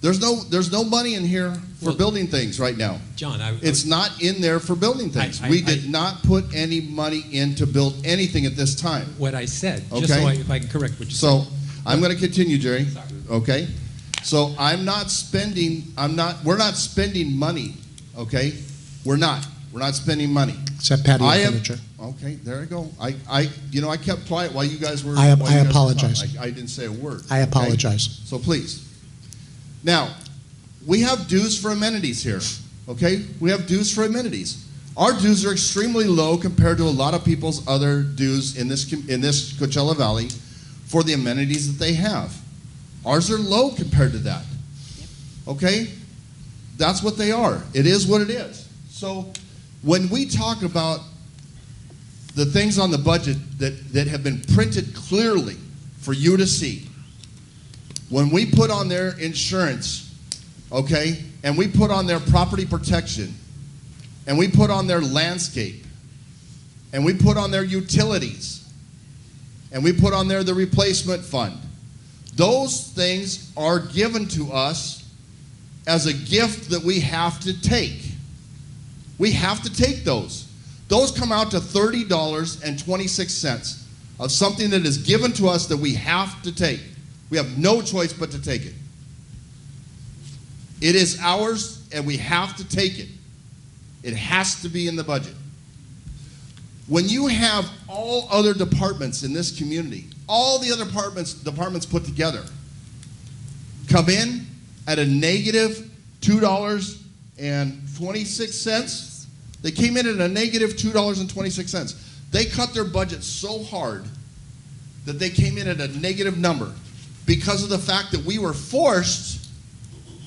There's no money in here for building things right now. John, it's not in there for building things. We did not put any money in to build anything at this time. What I said, okay? just so if I can correct what you said. So, I'm going to continue, Jerry. Okay? So, we're not spending money, okay? We're not spending money. Except patio furniture. Okay, there I go. I kept quiet while you guys were. I apologize. I didn't say a word. I apologize. Okay? So please. Now, we have dues for amenities here. Okay, we have dues for amenities. Our dues are extremely low compared to a lot of people's other dues in this Coachella Valley for the amenities that they have. Ours are low compared to that. Okay, that's what they are. It is what it is. So, when we talk about the things on the budget that have been printed clearly for you to see, when we put on their insurance, okay, and we put on their property protection, and we put on their landscape, and we put on their utilities, and we put on there the replacement fund. Those things are given to us as a gift that we have to take. We have to take those. Those come out to $30.26 of something that is given to us that we have to take. We have no choice but to take it. It is ours, and we have to take it. It has to be in the budget. When you have all other departments in this community, all the other departments put together, come in at a negative $2.26, they came in at a negative $2.26. They cut their budget so hard that they came in at a negative number because of the fact that we were forced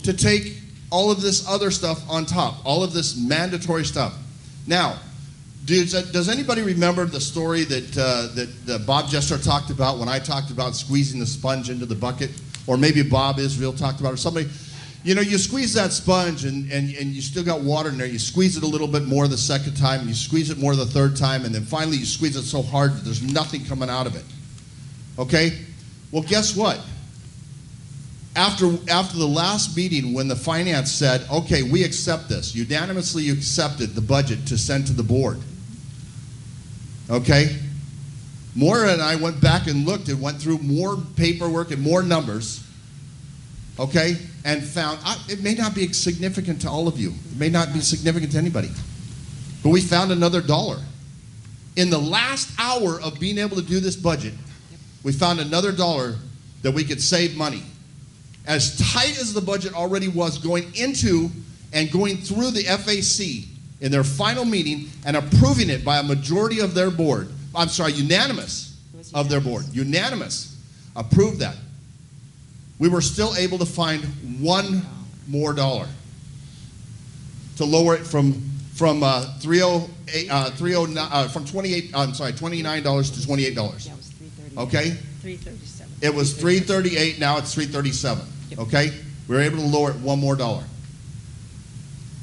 to take all of this other stuff on top, all of this mandatory stuff. Now, does anybody remember the story that Bob Jester talked about when I talked about squeezing the sponge into the bucket? Or maybe Bob Israel talked about it, or somebody. You know, you squeeze that sponge and you still got water in there. You squeeze it a little bit more the second time, and you squeeze it more the third time, and then finally you squeeze it so hard that there's nothing coming out of it. Okay? Well, guess what? After the last meeting, when the finance said, okay, we accept this, unanimously accepted the budget to send to the board. Okay? Moira and I went back and looked and went through more paperwork and more numbers, okay, and found, it may not be significant to all of you. It may not be significant to anybody. But we found another $1. In the last hour of being able to do this budget, we found another $1 that we could save money. As tight as the budget already was going into and going through the FAC in their final meeting and approving it by a majority of their board, unanimous of their board, unanimous, approved that. We were still able to find $1 more to lower it from $29 to $28. Okay? $3.37. It was $3.38. Now it's $3.37. Okay? We were able to lower it $1 more.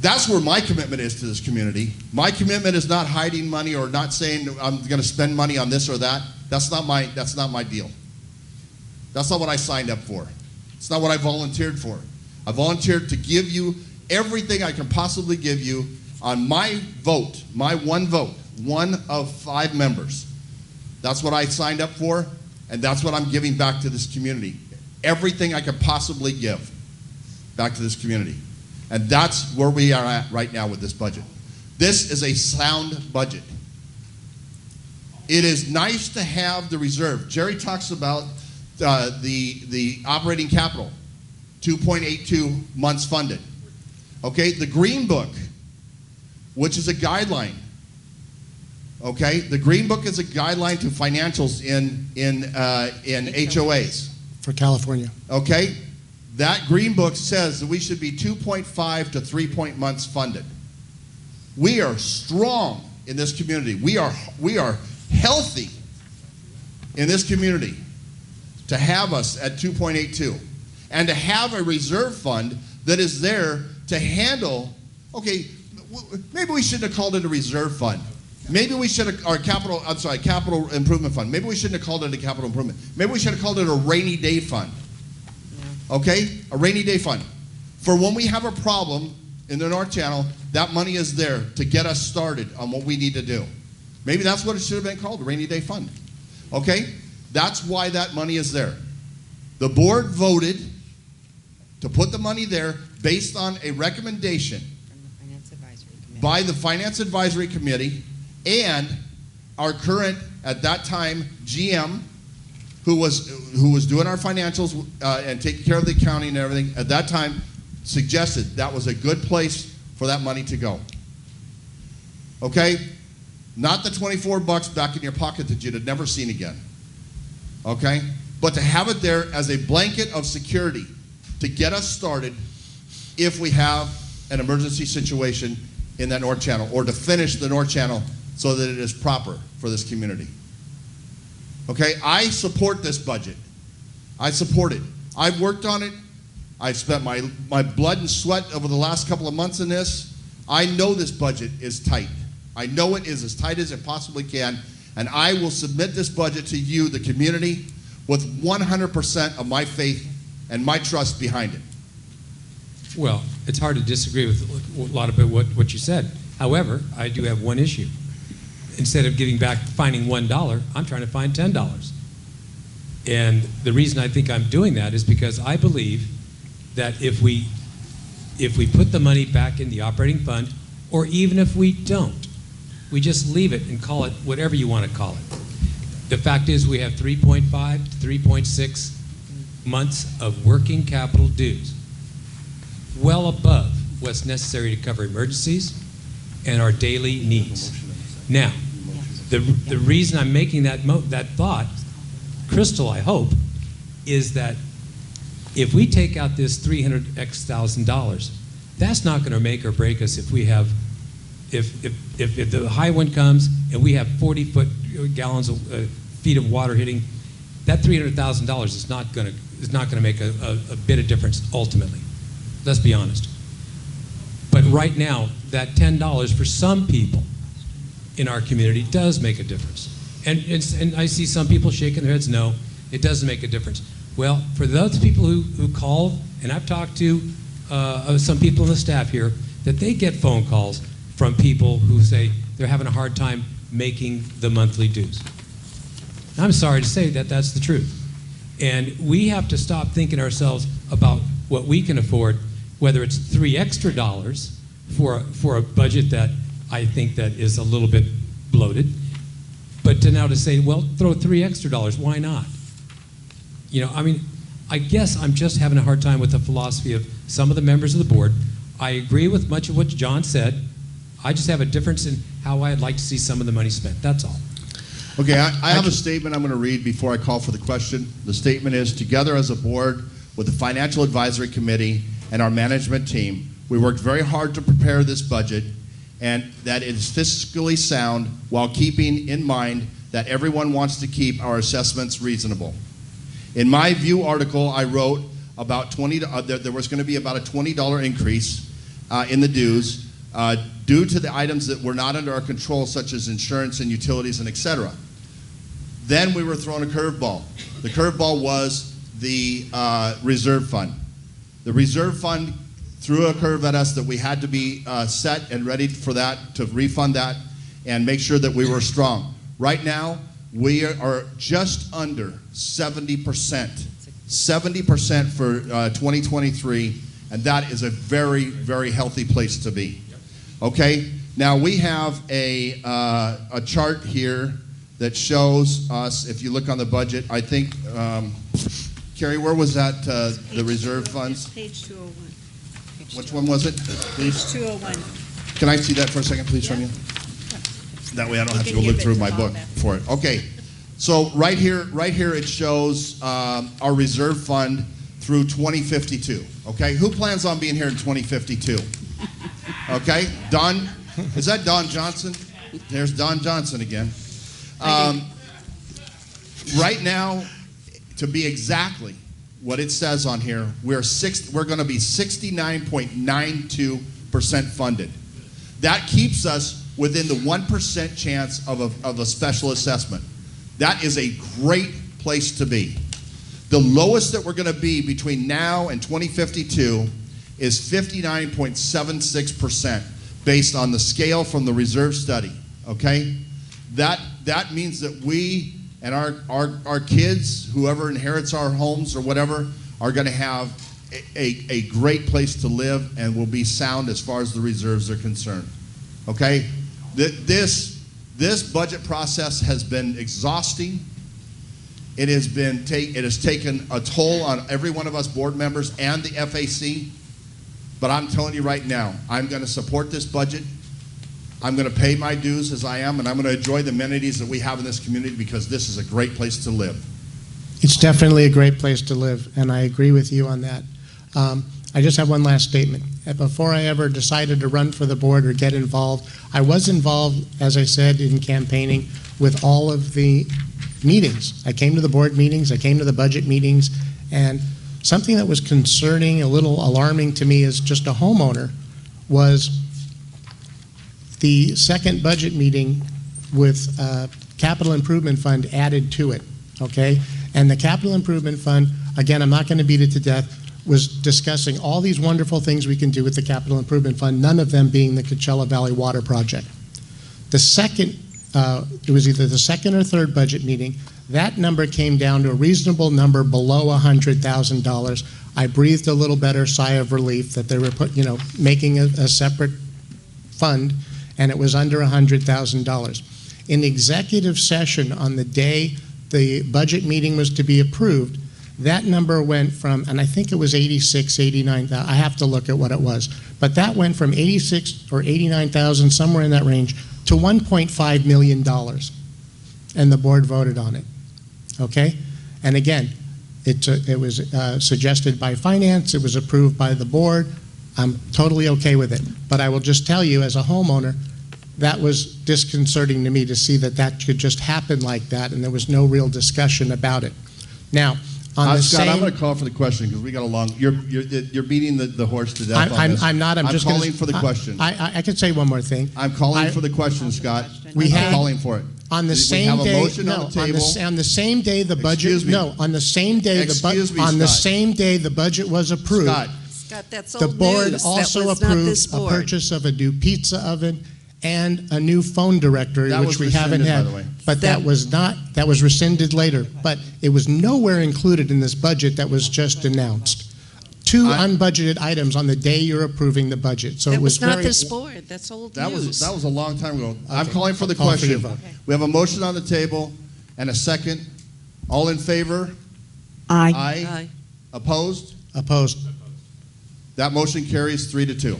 That's where my commitment is to this community. My commitment is not hiding money or not saying I'm going to spend money on this or that. That's not my deal. That's not what I signed up for. It's not what I volunteered for. I volunteered to give you everything I can possibly give you on my vote, my one vote, one of 5 members. That's what I signed up for, and that's what I'm giving back to this community. Everything I could possibly give back to this community. And that's where we are at right now with this budget. This is a sound budget. It is nice to have the reserve. Jerry talks about the operating capital, 2.82 months funded. Okay, the Green Book, which is a guideline. Okay, the Green Book is a guideline to financials in HOAs. For California. Okay, that Green Book says that we should be 2.5 to 3 months funded. We are strong in this community. We are healthy in this community to have us at 2.82 and to have a reserve fund that is there to handle, okay, maybe we shouldn't have called it a reserve fund. Maybe we should have, capital improvement fund. Maybe we shouldn't have called it a capital improvement. Maybe we should have called it a rainy day fund. Okay? A rainy day fund. For when we have a problem in the North Channel, that money is there to get us started on what we need to do. Maybe that's what it should have been called, a rainy day fund. Okay? That's why that money is there. The board voted to put the money there based on a recommendation by the Finance Advisory Committee and our current, at that time, GM, who was doing our financials and taking care of the accounting and everything, at that time suggested that was a good place for that money to go. Okay? Not the $24 back in your pocket that you'd have never seen again. Okay? But to have it there as a blanket of security to get us started if we have an emergency situation in that North Channel, or to finish the North Channel so that it is proper for this community. Okay, I support this budget. I support it. I've worked on it. I've spent my blood and sweat over the last couple of months in this. I know this budget is tight. I know it is as tight as it possibly can, And I will submit this budget to you, the community, with 100% of my faith and my trust behind it. Well, it's hard to disagree with a lot of what you said. However, I do have one issue. Instead of giving back, finding $1, I'm trying to find $10. And the reason I think I'm doing that is because I believe that if we put the money back in the operating fund, or even if we don't, we just leave it and call it whatever you want to call it. The fact is we have 3.5 to 3.6 months of working capital dues, well above what's necessary to cover emergencies and our daily needs. Now, the reason I'm making that thought, Crystal, I hope, is that if we take out this $300,000, that's not going to make or break us if we have, if the high one comes and we have 40 feet of water hitting, that $300,000 is not going to make a bit of difference ultimately. Let's be honest. But right now, that $10 for some people in our community does make a difference. And I see some people shaking their heads, no, it doesn't make a difference. Well, for those people who call, and I've talked to some people in the staff here, that they get phone calls from people who say they're having a hard time making the monthly dues. I'm sorry to say that that's the truth. And we have to stop thinking ourselves about what we can afford, whether it's $3 extra for a budget that I think that is a little bit bloated, but to say, well, throw $3 extra, why not? You know, I mean, I guess I'm just having a hard time with the philosophy of some of the members of the board. I agree with much of what John said. I just have a difference in how I'd like to see some of the money spent. That's all. Okay, I have a statement I'm going to read before I call for the question. The statement is, together as a board with the Financial Advisory Committee and our management team, we worked very hard to prepare this budget, and that it is fiscally sound while keeping in mind that everyone wants to keep our assessments reasonable. In my View article, I wrote about there was going to be about a $20 increase in the dues due to the items that were not under our control, such as insurance and utilities and et cetera. Then we were thrown a curveball. The curveball was the reserve fund. The reserve fund threw a curve at us that we had to be set and ready for that, to refund that and make sure that we were strong. Right now, we are just under 70%. 70% for 2023, and that is a very, very healthy place to be. Okay, now we have a chart here that shows us, if you look on the budget, I think, Carrie, where was that, the reserve funds? Page 201. Which one was it? Please? Page 201. Can I see that for a second, please, from you? That way I don't have to go look through my book for it. Okay, so right here it shows our reserve fund through 2052. Okay, who plans on being here in 2052? Okay, Don, is that Don Johnson? There's Don Johnson again. Right now, to be exactly what it says on here, we're going to be 69.92% funded. That keeps us within the 1% chance of a special assessment. That is a great place to be. The lowest that we're going to be between now and 2052 is 59.76% based on the scale from the reserve study, okay? That means that we and our kids, whoever inherits our homes or whatever, are going to have a great place to live and will be sound as far as the reserves are concerned, okay? This budget process has been exhausting. It has taken a toll on every one of us board members and the FAC. But I'm telling you right now, I'm going to support this budget. I'm going to pay my dues as I am, and I'm going to enjoy the amenities that we have in this community because this is a great place to live. It's definitely a great place to live, and I agree with you on that. I just have one last statement. Before I ever decided to run for the board or get involved, I was involved, as I said, in campaigning with all of the meetings. I came to the board meetings, I came to the budget meetings, and something that was concerning, a little alarming to me as just a homeowner, was the second budget meeting with capital improvement fund added to it, okay? And the capital improvement fund, again, I'm not going to beat it to death, was discussing all these wonderful things we can do with the capital improvement fund, none of them being the Coachella Valley Water Project. The second, it was either the second or third budget meeting, that number came down to a reasonable number below $100,000. I breathed a little better sigh of relief that they were making a separate fund, and it was under $100,000. In executive session on the day the budget meeting was to be approved, that number went from, and I think it was 86, 89,000, I have to look at what it was, but that went from 86 or 89,000, somewhere in that range, to $1.5 million, and the board voted on it, okay? And again, it was suggested by finance, it was approved by the board, I'm totally okay with it, but I will just tell you as a homeowner, that was disconcerting to me to see that that could just happen like that, and there was no real discussion about it. Now, on the Scott, same, I'm going to call for the question because we got a long. You're beating the horse to death on this. I'm not. I'm just calling for the question. I can say one more thing. I'm calling for the question, Scott. I'm calling for it. On the same day, on the same day the budget. No, on the same day the same day the budget was approved. Scott, that's the old board news. also That was not this approved a board. purchase of a new pizza oven and a new phone directory, That which was we haven't rescinded, by had. the way. But that was rescinded later. But it was nowhere included in this budget that was just announced. Two unbudgeted items on the day you're approving the budget. So That it was not very, this board. That's old news. That was a long time ago. I'm calling for the Call for your question. vote. We have a motion on the table and a second. All in favor? Aye. Aye. Opposed? Opposed. That motion carries 3-2.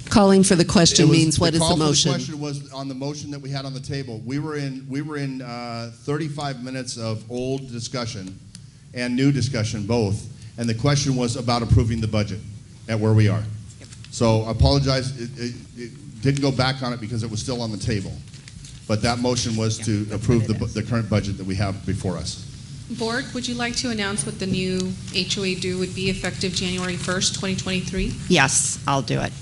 Calling for the question means what is call the for motion? The question was on the motion that we had on the table. We were in 35 minutes of old discussion and new discussion both, and the question was about approving the budget at where we are. So I apologize. It didn't go back on it because it was still on the table, but that motion was to approve the current budget that we have before us. Board, would you like to announce what the new HOA due would be effective January 1st, 2023? Yes, I'll do it.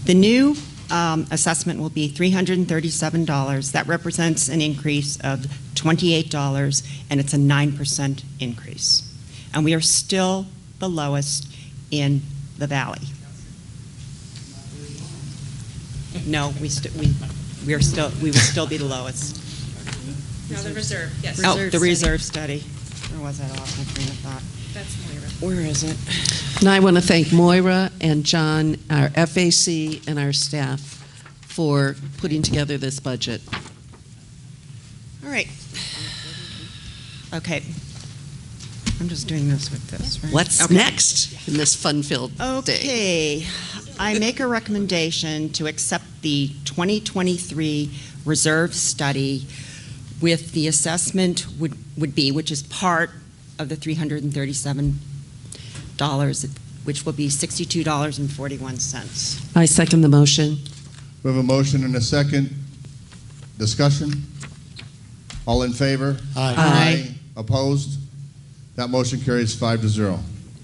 The new assessment will be $337. That represents an increase of $28, and it's a 9% increase. And we are still the lowest in the valley. No, we will still be the lowest. Now the reserve, yes. Oh, the reserve study. Where was that? I lost my train of thought. That's Moira. Where is it? And I want to thank Moira and John, our FAC, and our staff for putting together this budget. All right. Okay. I'm just doing this with this, right? What's Okay. next in this fun-filled day? Okay. I make a recommendation to accept the 2023 reserve study with the assessment would be, which is part of the $337, which will be $62.41. I second the motion. We have a motion and a second. Discussion? All in favor? Aye. Aye. Opposed? That motion carries 5-0. Would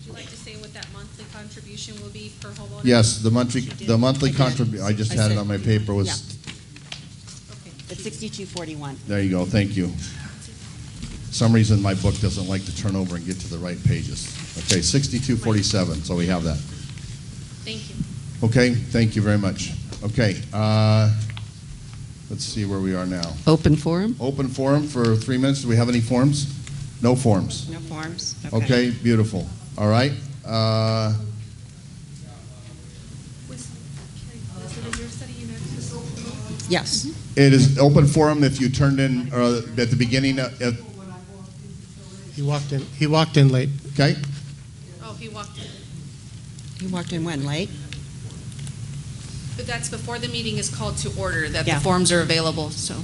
you like to say what that monthly contribution will be per homeowner? Yes, the monthly contribution, I just had it on my paper, was, It's $62.41. there you go, thank you. Some reason my book doesn't like to turn over and get to the right pages. Okay, 6247, so we have that. Thank you. Okay, thank you very much. Okay, let's see where we are now. Open forum? Open forum for 3 minutes. Do we have any forms? No forms. No forms? Okay, beautiful. All right. Yes. It is open forum if you turned in at the beginning. He walked in late. Okay. Oh, he walked in. He walked in when, late? But that's before the meeting is called to order, that Yeah. the forms are available, so.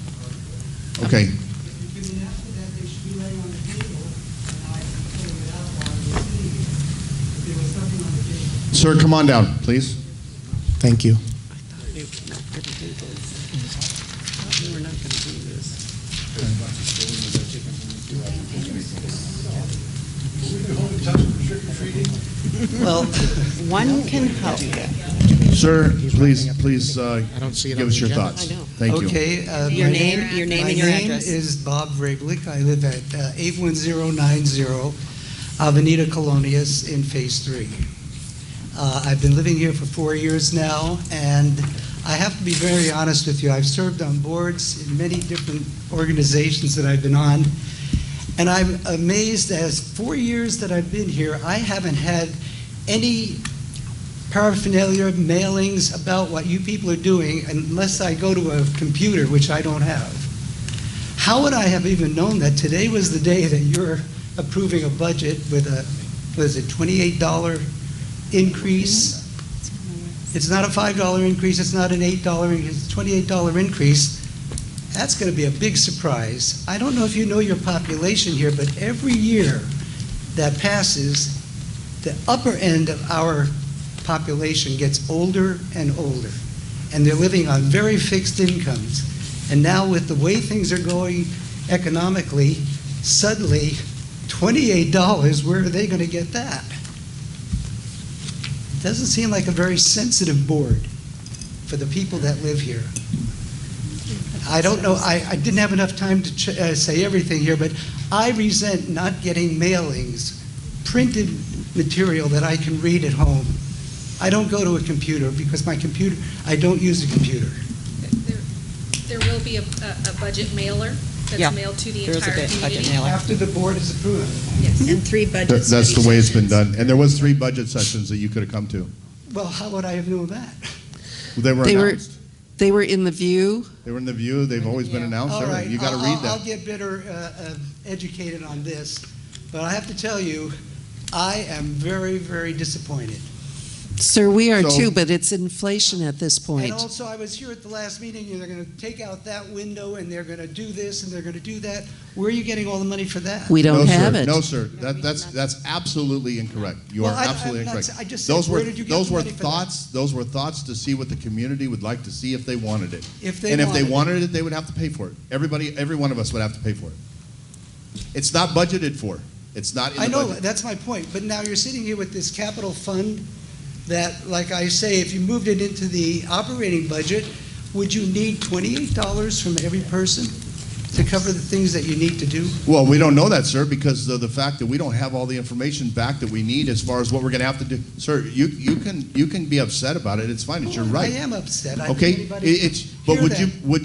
Okay. Sir, come on down, please. Thank you. Well, one can hope. Sir, please don't see it on give us the your agenda. thoughts. Thank you. Okay. Your name and your My address. name is Bob Vrablick. I live at 81090 Avenida Colonias in Phase 3. I've been living here for 4 years now, and I have to be very honest with you. I've served on boards in many different organizations that I've been on, and I'm amazed as 4 years that I've been here, I haven't had any paraphernalia, mailings about what you people are doing unless I go to a computer, which I don't have. How would I have even known that today was the day that you're approving a budget with a, what is it, $28 increase? It's not a $5 increase, it's not an $8 increase, it's a $28 increase. That's going to be a big surprise. I don't know if you know your population here, but every year that passes, the upper end of our population gets older and older, and they're living on very fixed incomes. And now with the way things are going economically, suddenly $28, where are they going to get that? It doesn't seem like a very sensitive board for the people that live here. I don't know, I didn't have enough time to say everything here, but I resent not getting mailings, printed material that I can read at home. I don't go to a computer because my computer, I don't use a computer. There will be a budget mailer Yeah, that's mailed to the there is a entire budget community. mailer. After the board is approved. Yes. And 3 budget That's study the way it's been sessions. done. And there was 3 budget sessions that you could have come to. Well, how would I have known that? They were They were, announced. they were in the View. They were in the View. They've always been announced. All right, Everything. You got to read that. I'll get better educated on this, but I have to tell you, I am very, very disappointed. Sir, we are So- too, but it's inflation at this point. And also, I was here at the last meeting, and they're going to take out that window, and they're going to do this, and they're going to do that. Where are you getting all the money for that? We don't No, have sir. it. No, sir. That's absolutely incorrect. You Well, are absolutely I'm not incorrect. sa- I just said, Those were where did you get those the were money for that? thoughts. Those were thoughts to see what the community would like to see if they wanted it. If they and if they wanted wanted it, they would have to pay for it. Every one of us would have to pay for it. It's not budgeted for. It's not in the I know, budget. that's my point, but now you're sitting here with this capital fund that, like I say, if you moved it into the operating budget, would you need $28 from every person to cover the things that you need to do? Well, we don't know that, sir, because of the fact that we don't have all the information back that we need as far as what we're going to have to do. Sir, you can be upset about it. It's fine. It's your right. I am upset. I Okay, think anybody but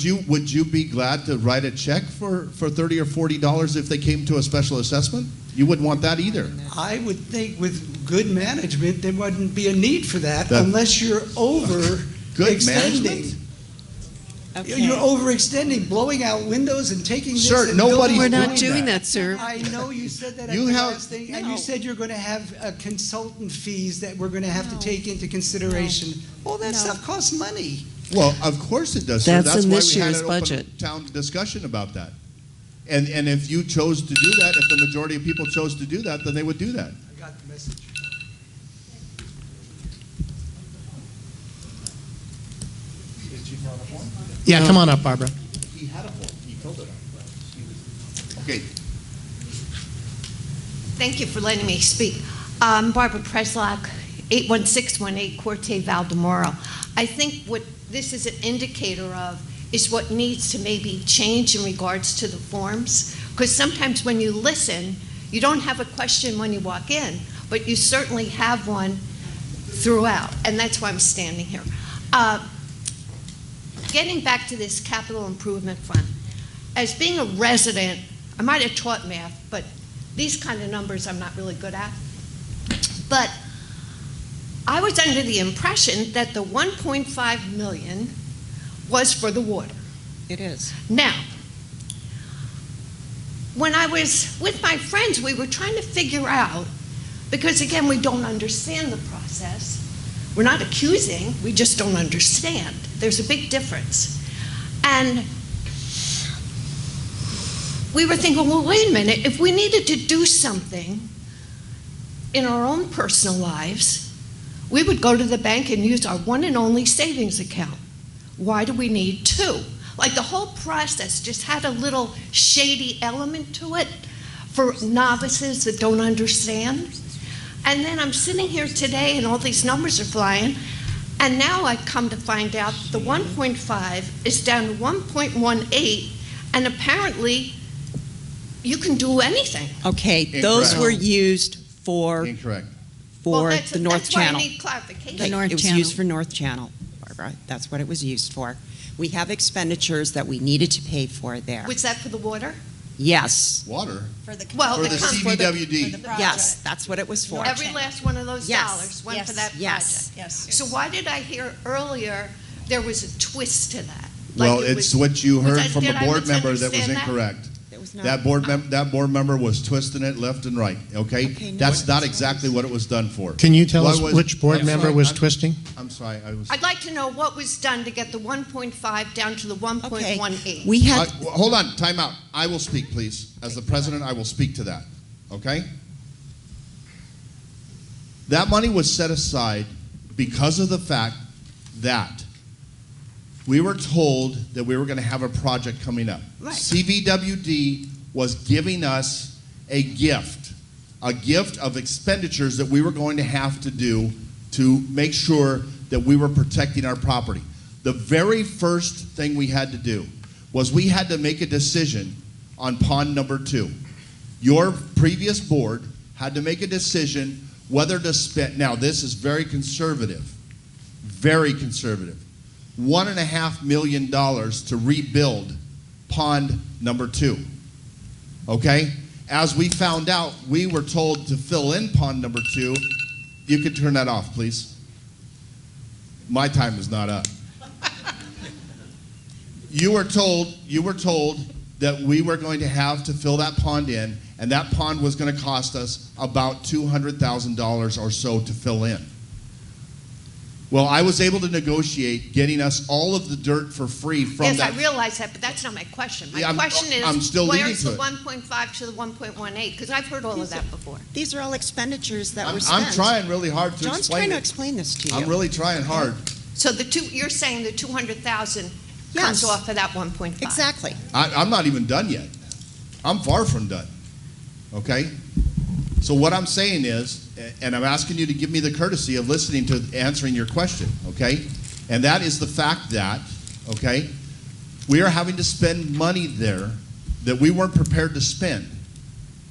hear would you be glad to write a check for $30 or $40 if they came to a special assessment? You wouldn't want that either. I would think with good management, there wouldn't be a need for that That- unless you're Good overextending. management? You're overextending, blowing out windows and taking this. Sir, and nobody's building- We're not doing doing that. that, sir. I know you said that at You the have- last thing, and you said you're going to have consultant fees that we're going to have to take into consideration. All that stuff costs money. Well, of course it does, sir. That's in why this we had year's an open budget. town discussion about that. And if you chose to do that, if the majority of people chose to do that, then they would do that. I got the message. Yeah, come on up, Barbara. He had a form. He filled it out. Okay. Thank you for letting me speak. Barbara Preslak, 81618 Corte Valdemoro. I think what this is an indicator of is what needs to maybe change in regards to the forms. Because sometimes when you listen, you don't have a question when you walk in, but you certainly have one throughout, and that's why I'm standing here. Getting back to this capital improvement fund, as being a resident, I might have taught math, but these kind of numbers I'm not really good at. But I was under the impression that the 1.5 million was for the water. It is. Now, when I was with my friends, we were trying to figure out, because again, we don't understand the process. We're not accusing, we just don't understand. There's a big difference. And we were thinking, well, wait a minute, if we needed to do something in our own personal lives, we would go to the bank and use our one and only savings account. Why do we need 2? Like the whole process just had a little shady element to it for novices that don't understand. And then I'm sitting here today and all these numbers are flying, And now I come to find out the 1.5 is down to 1.18, and apparently you can do anything. Okay, those were used for Incorrect. Well, for that's- the North that's why I Channel. need clarification. It was used for North Channel, Barbara. That's what it was used for. We have expenditures that we needed to pay for there. Was that for the water? Yes. Water? Well, For the CBWD. Yes, that's what it was for. Every last one of those Yes. dollars went for that project. Yes. Yes. So why did I hear earlier there was a twist to that? Well, Like it it's was- what you was heard I- from the did I board member that was misunderstand that? incorrect. not- That board member was twisting it left and right, okay? That's not exactly what it was done for. Can you tell Why us was- which board I'm member sorry, was I'm- twisting? I'm sorry, I was. I'd like to know what was done to get the 1.5 down to the 1.18. Hold on, time out. I will speak, please. As the president, I will speak to that, okay? That money was set aside because of the fact that we were told that we were going to have a project coming up. Right. CVWD was giving us a gift of expenditures that we were going to have to do to make sure that we were protecting our property. The very first thing we had to do was we had to make a decision on pond number 2. Your previous board had to make a decision whether to spend, now this is very conservative, $1.5 million to rebuild pond number 2. Okay? As we found out, we were told to fill in pond number 2. You could turn that off, please. My time is not up. You were told that we were going to have to fill that pond in, and that pond was going to cost us about $200,000 or so to fill in. Well, I was able to negotiate getting us all of the dirt for free from Yes, that. I realize that, but that's not my question. My Yeah, question is, I'm still leading where's to the it. 1.5 to the 1.18? Because I've heard all of that before. These are all expenditures that were spent. I'm trying really hard to John's explain trying to it. explain this to you. I'm really trying hard. So you're saying the 200,000 comes Yes. off of that 1.5? Exactly. I'm not even done yet. I'm far from done. Okay? So what I'm saying is, and I'm asking you to give me the courtesy of listening to answering your question, okay? And that is the fact that, okay, we are having to spend money there that we weren't prepared to spend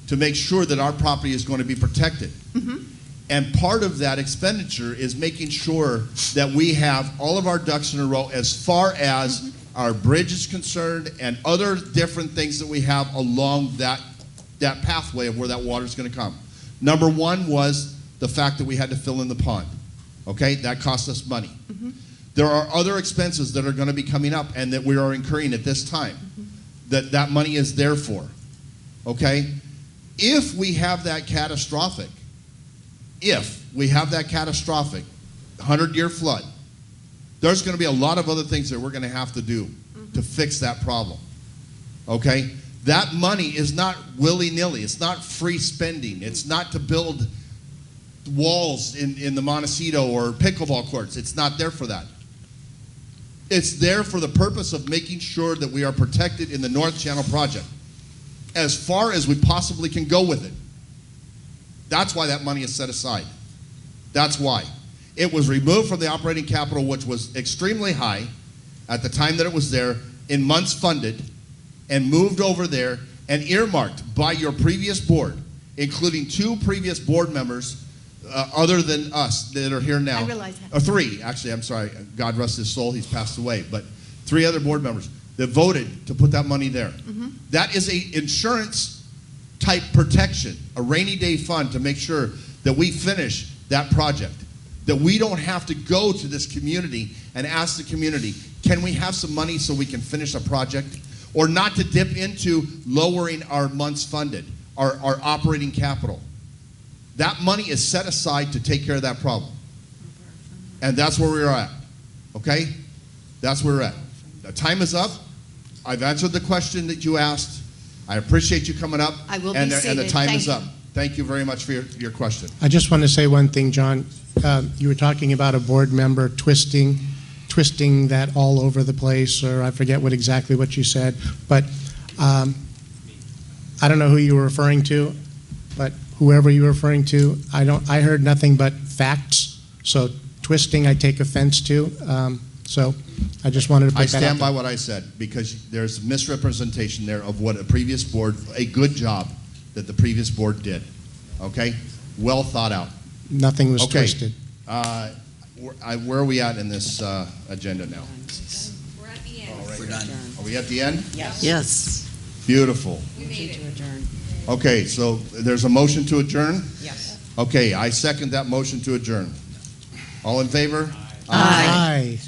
to make sure that our property is going to be protected. And part of that expenditure is making sure that we have all of our ducks in a row as far as our bridge is concerned and other different things that we have along that pathway of where that water is going to come. Number one was the fact that we had to fill in the pond. Okay, that cost us money. There are other expenses that are going to be coming up and that we are incurring at this time that money is there for. Okay, if we have that catastrophic 100-year flood, there's going to be a lot of other things that we're going to have to do to fix that problem. Okay? That money is not willy-nilly. It's not free spending. It's not to build walls in the Montecito or pickleball courts. It's not there for that. It's there for the purpose of making sure that we are protected in the North Channel project as far as we possibly can go with it. That's why that money is set aside. That's why. It was removed from the operating capital, which was extremely high at the time that it was there, in months funded, and moved over there and earmarked by your previous board, including 2 previous board members other than us that are here now. I realize that. Or 3, actually, I'm sorry. God rest his soul, he's passed away. But 3 other board members that voted to put that money there. That is a insurance type protection, a rainy day fund to make sure that we finish that project. That we don't have to go to this community and ask the community, can we have some money so we can finish a project? Or not to dip into lowering our months funded, our operating capital. That money is set aside to take care of that problem. And that's where we're at. Okay? That's where we're at. The time is up. I've answered the question that you asked. I appreciate you coming up. I will be and the seated. time Thank is you. up. Thank you very much for your question. I just want to say one thing, John. You were talking about a board member twisting that all over the place, or I forget exactly what you said, but I don't know who you were referring to, but whoever you were referring to, I heard nothing but facts. So twisting I take offense to. So I just wanted to put I that out stand by there. what I said, because there's misrepresentation there of what a previous board, a good job that the previous board did, okay? Well thought out. Nothing was Okay. twisted. Where are we at in this agenda now? We're at the end. We're done. Are we at the end? Yes. Yes. Beautiful. We made it. Okay, so there's a motion to adjourn? Yes. Okay, I second that motion to adjourn. All in favor? Aye.